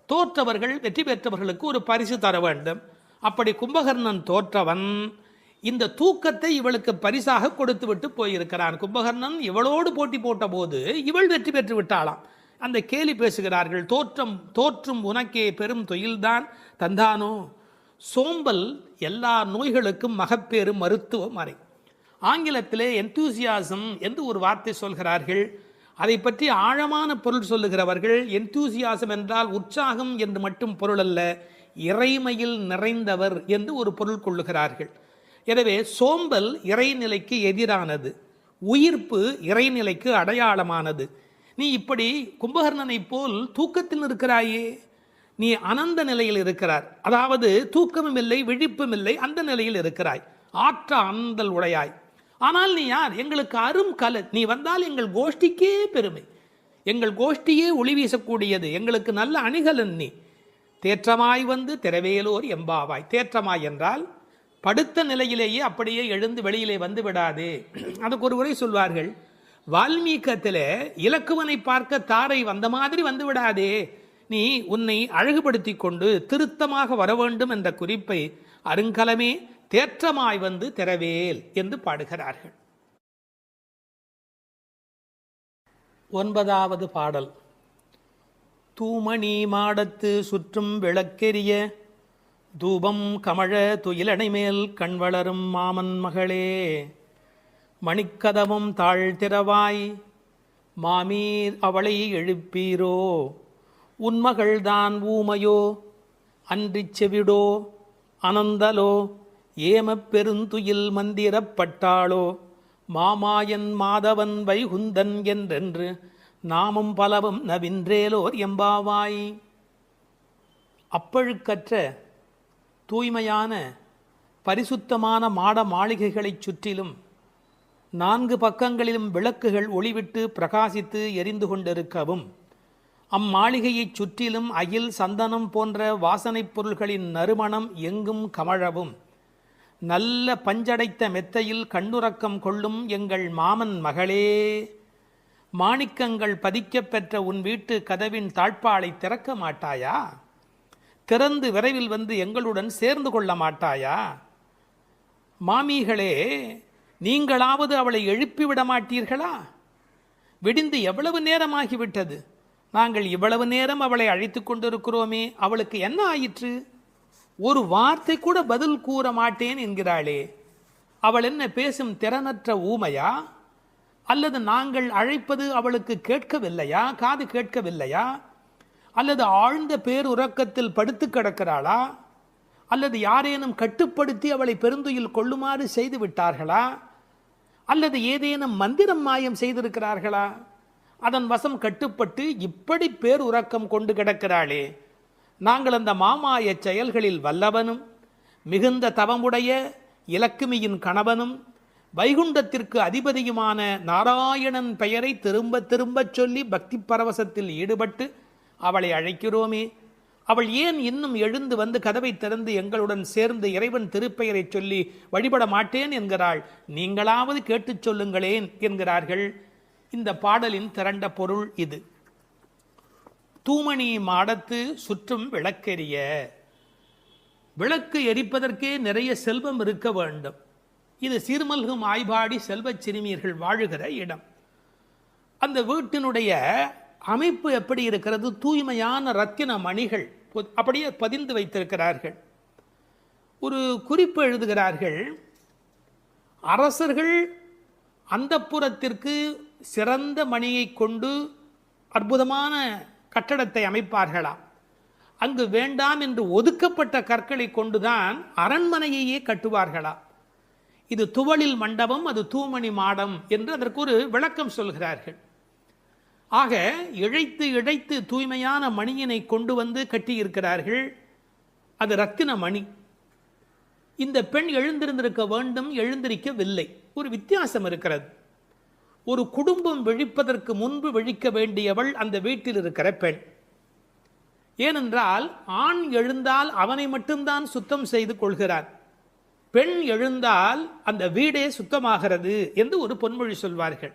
தோற்றவர்கள் வெற்றி பெற்றவர்களுக்கு ஒரு பரிசு தர வேண்டும். அப்படி கும்பகர்ணன் தோற்றவன் இந்த தூக்கத்தை இவளுக்கு பரிசாக கொடுத்து விட்டு போயிருக்கிறான். கும்பகர்ணன் இவளோடு போட்டி போட்ட போது இவள் வெற்றி பெற்று விட்டாளாம். அந்த கேலி பேசுகிறார்கள், தோற்றும் உனக்கே பெரும் தொழில்தான் தந்தானோ. சோம்பல் எல்லா நோய்களுக்கும் மகப்பேறு மருத்துவ மறை. ஆங்கிலத்திலே என்தூசியாசம் என்று ஒரு வார்த்தை சொல்கிறார்கள். அதை பற்றி ஆழமான பொருள் சொல்லுகிறவர்கள், என்தூசியாசம் என்றால் உற்சாகம் என்று மட்டும் பொருள் அல்ல, இறைமையில் நிறைந்தவர் என்று ஒரு பொருள் கொள்ளுகிறார்கள். எனவே சோம்பல் இறைநிலைக்கு எதிரானது, உயிர்ப்பு இறைநிலைக்கு அடையாளமானது. நீ இப்படி கும்பகர்ணனை போல் தூக்கத்தில் இருக்கிறாயே, நீ அனந்த நிலையில் இருக்கிறார், அதாவது தூக்கமும் இல்லை விழிப்பும் இல்லை, அந்த நிலையில் இருக்கிறாய், ஆற்ற அனந்தல் உடையாய். ஆனால் நீ யார்? எங்களுக்கு அரும் கலை. நீ வந்தால் எங்கள் கோஷ்டிக்கே பெருமை, எங்கள் கோஷ்டியே ஒளி வீசக்கூடியது, எங்களுக்கு நல்ல அணிகலன் நீ. தேற்றமாய் வந்து திரவேலோர் எம்பாவாய். தேற்றமாய் என்றால் படுத்த நிலையிலேயே அப்படியே எழுந்து வெளியிலே வந்து விடாதே. அதுக்கு ஒரு உரை சொல்வார்கள், வால்மீகத்தில் இலக்குவனை பார்க்க தாரை வந்த மாதிரி வந்து விடாதே, நீ உன்னை அழகுபடுத்தி கொண்டு திருத்தமாக வர வேண்டும் என்ற குறிப்பை அருங்கலமே தேற்றமாய் வந்து திரவேல் என்று பாடுகிறார்கள். 9வது பாடல். தூமணி மாடத்து சுற்றும் விளக்கெரிய தூபம் கமழ துயிலணை மேல் கண் வளரும் மாமன் மகளே, மணிக்கதவும் தாழ்த்திரவாய் மாமீர் அவளை எழுப்பீரோ, உன்மகள்தான் ஊமையோ அன்றிச் செவிடோ அனந்தலோ ஏமப் பெருந்துயில் மந்திரப்பட்டாளோ, மாமாயன் மாதவன் வைகுந்தன் என்றென்று நாமும் பலவும் நவின்றேலோர் எம்பாவாய். அப்பழுக்கற்ற தூய்மையான பரிசுத்தமான மாட மாளிகைகளைச் சுற்றிலும் 4 பக்கங்களிலும் விளக்குகள் ஒளிவிட்டு பிரகாசித்து எரிந்து கொண்டிருக்கவும், அம்மாளிகையைச் சுற்றிலும் அகில் சந்தனம் போன்ற வாசனைப் பொருள்களின் நறுமணம் எங்கும் கமழவும், நல்ல பஞ்சடைத்த மெத்தையில் கண்ணுறக்கம் கொள்ளும் எங்கள் மாமன் மகளே, மாணிக்கங்கள் பதிக்கப் பெற்ற உன் வீட்டு கதவின் தாழ்பாளை திறக்க மாட்டாயா? திறந்து விரைவில் வந்து எங்களுடன் சேர்ந்து கொள்ள மாட்டாயா? மாமிகளே, நீங்களாவது அவளை எழுப்பிவிட மாட்டீர்களா? விடிந்து எவ்வளவு நேரமாகிவிட்டது, நாங்கள் இவ்வளவு நேரம் அவளை அழைத்து கொண்டிருக்கிறோமே, அவளுக்கு என்ன ஆயிற்று? ஒரு வார்த்தை கூட பதில் கூற மாட்டேன் என்கிறாளே, அவள் என்ன பேசும் திறனற்ற ஊமையா? அல்லது நாங்கள் அழைப்பது அவளுக்கு கேட்கவில்லையா, காது கேட்கவில்லையா? அல்லது ஆழ்ந்த பேருறக்கத்தில் படுத்து கிடக்கிறாளா? அல்லது யாரேனும் கட்டுப்படுத்தி அவளை பெருந்துயில் கொள்ளுமாறு செய்து விட்டார்களா? அல்லது ஏதேனும் மந்திரம் மாயம் செய்திருக்கிறார்களா? அதன் வசம் கட்டுப்பட்டு இப்படி பேருறக்கம் கொண்டு கிடக்கிறாளே. நாங்கள் அந்த மாமாய செயல்களில் வல்லவனும் மிகுந்த தவமுடைய இலக்குமியின் கணவனும் வைகுண்டத்திற்கு அதிபதியுமான நாராயணன் பெயரை திரும்ப திரும்ப சொல்லி பக்தி பரவசத்தில் ஈடுபட்டு அவளை அழைக்கிறோமே, அவள் ஏன் இன்னும் எழுந்து வந்து கதவை திறந்து எங்களுடன் சேர்ந்து இறைவன் திருப்பெயரை சொல்லி வழிபட மாட்டேன் என்கிறாள்? நீங்களாவது கேட்டுச் சொல்லுங்களேன் என்கிறார்கள். இந்த பாடலின் திரண்ட பொருள் இது. தூமணி மாடத்து சுற்றும் விளக்கெரிய. விளக்கு எரிப்பதற்கே நிறைய செல்வம் இருக்க வேண்டும். இது சீர்மல்கும் ஆய்பாடி செல்வச் சிறுமியர்கள் வாழுகிற இடம். அந்த வீட்டினுடைய அமைப்பு எப்படி இருக்கிறது? தூய்மையான ரத்தின மணிகள் அப்படியே பதிந்து வைத்திருக்கிறார்கள். ஒரு குறிப்பு எழுதுகிறார்கள், அரசர்கள் அந்தப்புறத்திற்கு சிறந்த மணியை கொண்டு அற்புதமான கட்டடத்தை அமைப்பார்களாம். அங்கு வேண்டாம் என்று ஒதுக்கப்பட்ட கற்களை கொண்டுதான் அரண்மனையையே கட்டுவார்களாம். இது துவளில் மண்டபம், அது தூமணி மாடம் என்று அதற்கு ஒரு விளக்கம் சொல்கிறார்கள். ஆக இழைத்து இழைத்து தூய்மையான மணியினை கொண்டு வந்து கட்டியிருக்கிறார்கள். அது ரத்தின மணி. இந்த பெண் எழுந்திருந்திருக்க வேண்டும், எழுந்திருக்கவில்லை. ஒரு வித்தியாசம் இருக்கிறது. ஒரு குடும்பம் விழிப்பதற்கு முன்பு விழிக்க வேண்டியவள் அந்த வீட்டில் இருக்கிற பெண். ஏனென்றால் ஆண் எழுந்தால் அவனை மட்டும்தான் சுத்தம் செய்து கொள்கிறான், பெண் எழுந்தால் அந்த வீடே சுத்தமாகிறது என்று ஒரு பொன்மொழி சொல்வார்கள்.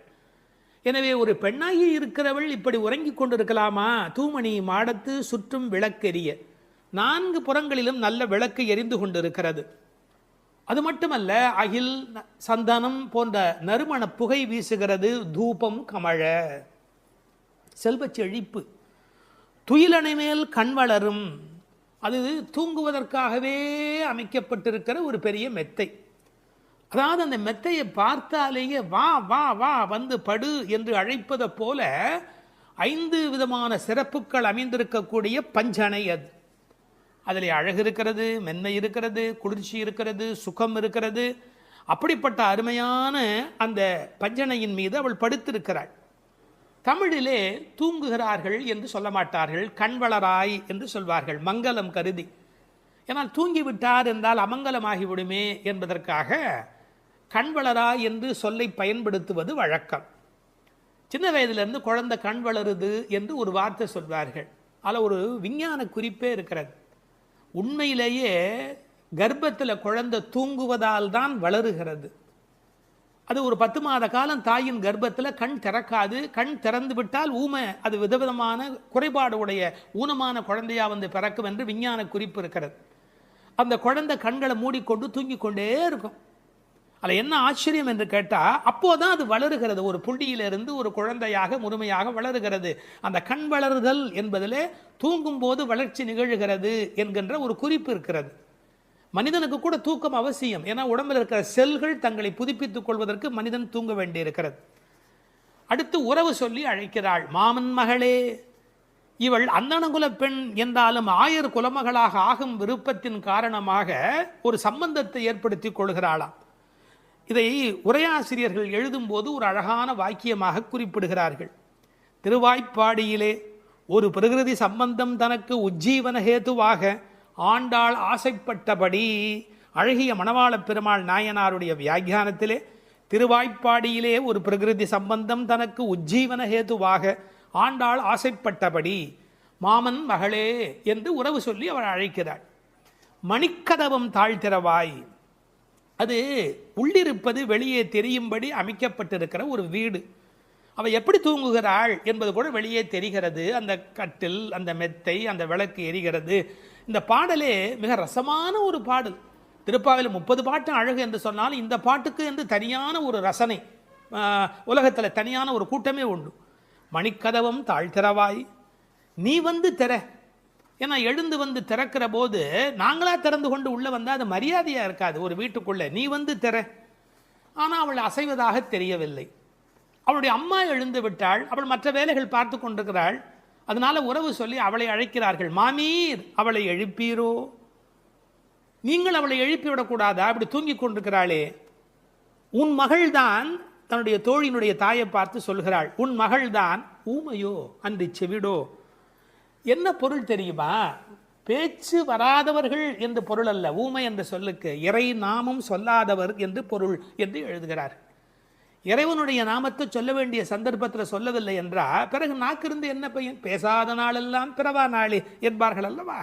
எனவே ஒரு பெண்ணாகி இருக்கிறவள் இப்படி உறங்கிக் கொண்டிருக்கலாமா? தூமணி மாடத்து சுற்றும் விளக்கெரிய, 4 புறங்களிலும் நல்ல விளக்கு எரிந்து கொண்டிருக்கிறது. அது மட்டுமல்ல, அகில் சந்தனம் போன்ற நறுமண புகை வீசுகிறது. தூபம் கமழ, செல்வச் செழிப்பு. துயிலணை மேல் கண் வளரும், அது தூங்குவதற்காகவே அமைக்கப்பட்டிருக்கிற ஒரு பெரிய மெத்தை. அதாவது அந்த மெத்தையை பார்த்தாலேயே வா வா வா வந்து படு என்று அழைப்பதை போல 5 விதமான சிறப்புகள் அமைந்திருக்கக்கூடிய பஞ்சனை அது. அதில் அழகு இருக்கிறது, மென்மை இருக்கிறது, குளிர்ச்சி இருக்கிறது, சுகம் இருக்கிறது. அப்படிப்பட்ட அருமையான அந்த பஞ்சனையின் மீது அவள் படுத்திருக்கிறாள். தமிழிலே தூங்குகிறார்கள் என்று சொல்ல மாட்டார்கள், கண்வளராய் என்று சொல்வார்கள், மங்களம் கருதி. ஏன்னால் தூங்கிவிட்டார் என்றால் அமங்கலமாகிவிடுமே என்பதற்காக கண்வளராய் என்று சொல்லை பயன்படுத்துவது வழக்கம். சின்ன வயதிலிருந்து குழந்தை கண் வளருது என்று ஒரு வார்த்தை சொல்வார்கள். அதில் ஒரு விஞ்ஞான குறிப்பே இருக்கிறது. உண்மையிலேயே கர்ப்பத்தில் குழந்தை தூங்குவதால் தான் வளருகிறது. அது ஒரு 10 மாத காலம் தாயின் கர்ப்பத்தில் கண் திறக்காது. கண் திறந்து விட்டால் ஊமை, அது விதவிதமான குறைபாடு உடைய ஊனமான குழந்தையா வந்து பிறக்கும் என்று விஞ்ஞான குறிப்பு இருக்கிறது. அந்த குழந்தை கண்களை மூடிக்கொண்டு தூங்கி கொண்டே இருக்கும். அதில் என்ன ஆச்சரியம் என்று கேட்டால், அப்போதான் அது வளருகிறது. ஒரு புள்ளியிலிருந்து ஒரு குழந்தையாக முழுமையாக வளருகிறது. அந்த கண் வளருதல் என்பதிலே தூங்கும் போது வளர்ச்சி நிகழ்கிறது என்கின்ற ஒரு குறிப்பு இருக்கிறது. மனிதனுக்கு கூட தூக்கம் அவசியம். ஏன்னா உடம்பில் இருக்கிற செல்கள் தங்களை புதுப்பித்துக் கொள்வதற்கு மனிதன் தூங்க வேண்டி இருக்கிறது. அடுத்து உறவு சொல்லி அழைக்கிறாள். மாமன் மகளே. இவள் அந்தணகுல பெண் என்றாலும் ஆயர் குலமகளாக ஆகும் விருப்பத்தின் காரணமாக ஒரு சம்பந்தத்தை ஏற்படுத்தி கொள்கிறாளாம். இதை உரையாசிரியர்கள் எழுதும்போது ஒரு அழகான வாக்கியமாக குறிப்பிடுகிறார்கள். திருவாய்ப்பாடியிலே ஒரு பிரகிருதி சம்பந்தம் தனக்கு உஜ்ஜீவன ஹேதுவாக ஆண்டாள் ஆசைப்பட்டபடி. அழகிய மணவாள பெருமாள் நாயனாருடைய வியாக்கியானத்திலே திருவாய்ப்பாடியிலே ஒரு பிரகிருதி சம்பந்தம் தனக்கு உஜ்ஜீவன ஹேதுவாக ஆண்டாள் ஆசைப்பட்டபடி மாமன் மகளே என்று உறவு சொல்லி அவள் அழைக்கிறாள். மணிக்கதவம் தாழ்த்திரவாய். அது உள்ளிருப்பது வெளியே தெரியும்படி அமைக்கப்பட்டிருக்கிற ஒரு வீடு. அவள் எப்படி தூங்குகிறாள் என்பது கூட வெளியே தெரிகிறது. அந்த கட்டில், அந்த மெத்தை, அந்த விளக்கு எரிகிறது. இந்த பாடலே மிக ரசமான ஒரு பாடல். திருப்பாவையில் 30 பாட்டு அழகு என்று சொன்னால் இந்த பாட்டுக்கு என்று தனியான ஒரு ரசனை உலகத்தில் தனியான ஒரு கூட்டமே உண்டு. மணிக்கதவம் தாழ்த்திரவாய், நீ வந்து திற. ஏன்னா எழுந்து வந்து திறக்கிற போது நாங்களா திறந்து கொண்டு உள்ள வந்தால் அது மரியாதையாக இருக்காது ஒரு வீட்டுக்குள்ளே. நீ வந்து திற. ஆனால் அவள் அசைவதாக தெரியவில்லை. அவளுடைய அம்மா எழுந்து விட்டாள். அவள் மற்ற வேலைகள் பார்த்து கொண்டிருக்கிறாள். அதனால உறவு சொல்லி அவளை அழைக்கிறார்கள். மாமீர், அவளை எழுப்பீரோ? நீங்கள் அவளை எழுப்பிவிடக்கூடாதா? அப்படி தூங்கி கொண்டிருக்கிறாளே. உன் மகள்தான் தன்னுடைய தோழியினுடைய தாயை பார்த்து சொல்கிறாள், உன் மகள்தான் ஊமையோ அன்றி செவிடோ. என்ன பொருள் தெரியுமா? பேச்சு வராதவர்கள் என்று பொருள் அல்ல. ஊமை என்ற சொல்லுக்கு இறை நாமம் சொல்லாதவர் என்று பொருள் என்று எழுதுகிறார். இறைவனுடைய நாமத்தை சொல்ல வேண்டிய சந்தர்ப்பத்தில் சொல்லவில்லை என்றால் பிறகு நாக்கிருந்து என்ன பையன்? பேசாத நாளெல்லாம் பிறவா நாளே என்பார்கள் அல்லவா?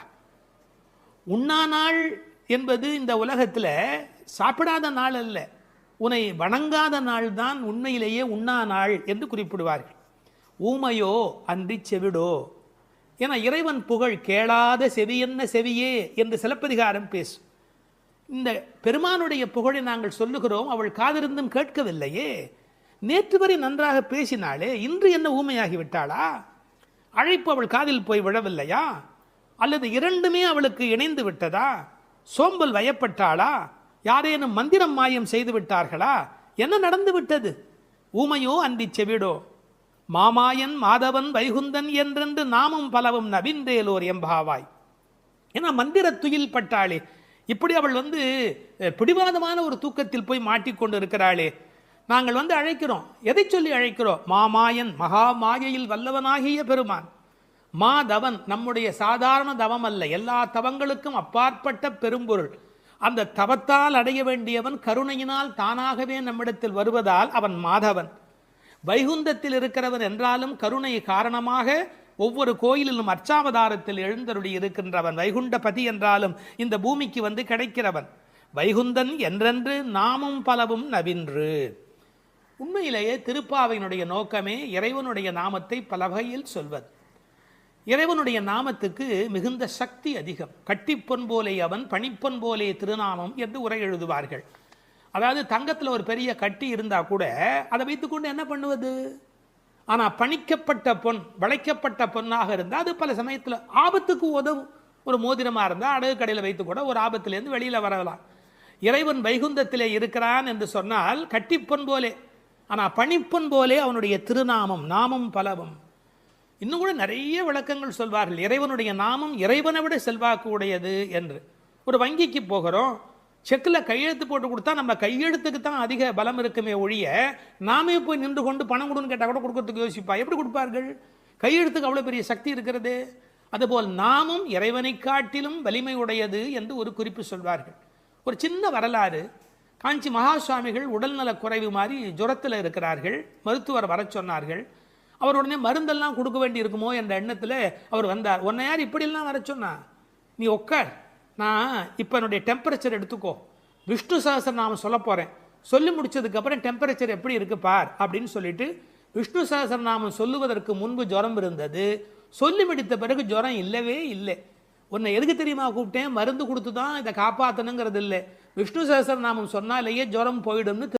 உண்ணா நாள் என்பது இந்த உலகத்தில் சாப்பிடாத நாள் அல்ல, உன்னை வணங்காத நாள் தான் உண்மையிலேயே உண்ணா நாள் என்று குறிப்பிடுவார்கள். ஊமையோ அன்றி செவிடோ. என இறைவன் புகழ் கேளாத செவி என்ன செவியே என்று சிலப்பதிகாரம் பேசும். இந்த பெருமானுடைய புகழை நாங்கள் சொல்லுகிறோம், அவள் காதிருந்தும் கேட்கவில்லையே. நேற்று வரை நன்றாக பேசினாளே, இன்று என்ன ஊமையாகிவிட்டாளா? அழைப்பு அவள் காதில் போய் விழவில்லையா? அல்லது இரண்டுமே அவளுக்கு இணைந்து விட்டதா? சோம்பல் வயப்பட்டாளா? யாரேனும் மந்திரம் மாயம் செய்து விட்டார்களா? என்ன நடந்து விட்டது? ஊமையோ அன்றி செவிடோ. மாமாயன் மாதவன் வைகுந்தன் என்றென்று நாமும் பலவும் நவின்றேலோர் எம்பாவாய். ஏன்னா மந்திர துயில் பட்டாளே. இப்படி அவள் பிடிவாதமான ஒரு தூக்கத்தில் போய் மாட்டிக்கொண்டு இருக்கிறாளே. நாங்கள் அழைக்கிறோம். எதை சொல்லி அழைக்கிறோம்? மாமாயன், மகா மாயையில் வல்லவனாகிய பெருமான். மாதவன், நம்முடைய சாதாரண தவம் அல்ல, எல்லா தவங்களுக்கும் அப்பாற்பட்ட பெரும்பொருள். அந்த தவத்தால் அடைய வேண்டியவன் கருணையினால் தானாகவே நம்மிடத்தில் வருவதால் அவன் மாதவன். வைகுந்தத்தில் இருக்கிறவன் என்றாலும் கருணை காரணமாக ஒவ்வொரு கோயிலிலும் அர்ச்சாவதாரத்தில் எழுந்தருளி இருக்கின்றவன். வைகுண்டபதி என்றாலும் இந்த பூமிக்கு கிடைக்கிறவன். வைகுந்தன் என்றென்று நாமும் பலவும் நவின்று. உண்மையிலேயே திருப்பாவையினுடைய நோக்கமே இறைவனுடைய நாமத்தை பல வகையில் சொல்வது. இறைவனுடைய நாமத்துக்கு மிகுந்த சக்தி அதிகம். கட்டிப்பொன் போலே அவன், பணிப்பொன் போலே திருநாமம் என்று உரை எழுதுவார்கள். அதாவது தங்கத்தில் ஒரு பெரிய கட்டி இருந்தால் கூட அதை வைத்துக்கொண்டு என்ன பண்ணுவது? ஆனால் பணிக்கப்பட்ட பொன், வளைக்கப்பட்ட பொன்னாக இருந்தால் அது பல சமயத்தில் ஆபத்துக்கு உதவும். ஒரு மோதிரமாக இருந்தால் அடகு கடையில் வைத்து கூட ஒரு ஆபத்திலேருந்து வெளியில் வரலாம். இறைவன் வைகுந்தத்திலே இருக்கிறான் என்று சொன்னால் கட்டிப்பொன் போலே, ஆனால் பணிப்பொன் போலே அவனுடைய திருநாமம், நாமம் பலவும். இன்னும் கூட நிறைய விளக்கங்கள் சொல்வார்கள். இறைவனுடைய நாமம் இறைவனை விட செல்வாக்கு உடையது என்று. ஒரு வங்கிக்கு போகிறோம், செக்கில் கையெழுத்து போட்டு கொடுத்தா நம்ம கையெழுத்துக்கு தான் அதிக பலம் இருக்குமே ஒழிய நாமே போய் நின்று கொண்டு பணம் கொடுன்னு கேட்டால் கூட கொடுக்கறதுக்கு யோசிப்பா. எப்படி கொடுப்பார்கள்? கையெழுத்துக்கு அவ்வளோ பெரிய சக்தி இருக்கிறது. அதுபோல் நாமும் இறைவனை காட்டிலும் வலிமை உடையது என்று ஒரு குறிப்பு சொல்வார்கள். ஒரு சின்ன வரலாறு. காஞ்சி மகா சுவாமிகள் உடல்நலக் குறைவு மாதிரி ஜுரத்தில் இருக்கிறார்கள். மருத்துவர் வர சொன்னார்கள். அவர் உடனே மருந்தெல்லாம் கொடுக்க வேண்டி இருக்குமோ என்ற எண்ணத்தில் அவர் வந்தார். உன்னை யார் இப்படிலாம் வர சொன்னா? நீ உட்கார், நான் இப்போ என்னுடைய டெம்பரேச்சர் எடுத்துக்கோ, விஷ்ணு சஹஸ்ரநாமம் சொல்ல போகிறேன், சொல்லி முடிச்சதுக்கப்புறம் டெம்பரேச்சர் எப்படி இருக்கு பார் அப்படின்னு சொல்லிட்டு விஷ்ணு சஹஸ்ரநாமம் சொல்லுவதற்கு முன்பு ஜுரம் இருந்தது. சொல்லி முடித்த பிறகு ஜுரம் இல்லவே இல்லை. உன்னை எதுக்கு தெரியுமா கூப்பிட்டேன்? மருந்து கொடுத்து தான் இதை காப்பாற்றணுங்கிறது இல்லை. விஷ்ணு சஹஸ்ரநாமம் சொன்னாலேயே ஜுரம் போயிடும்னு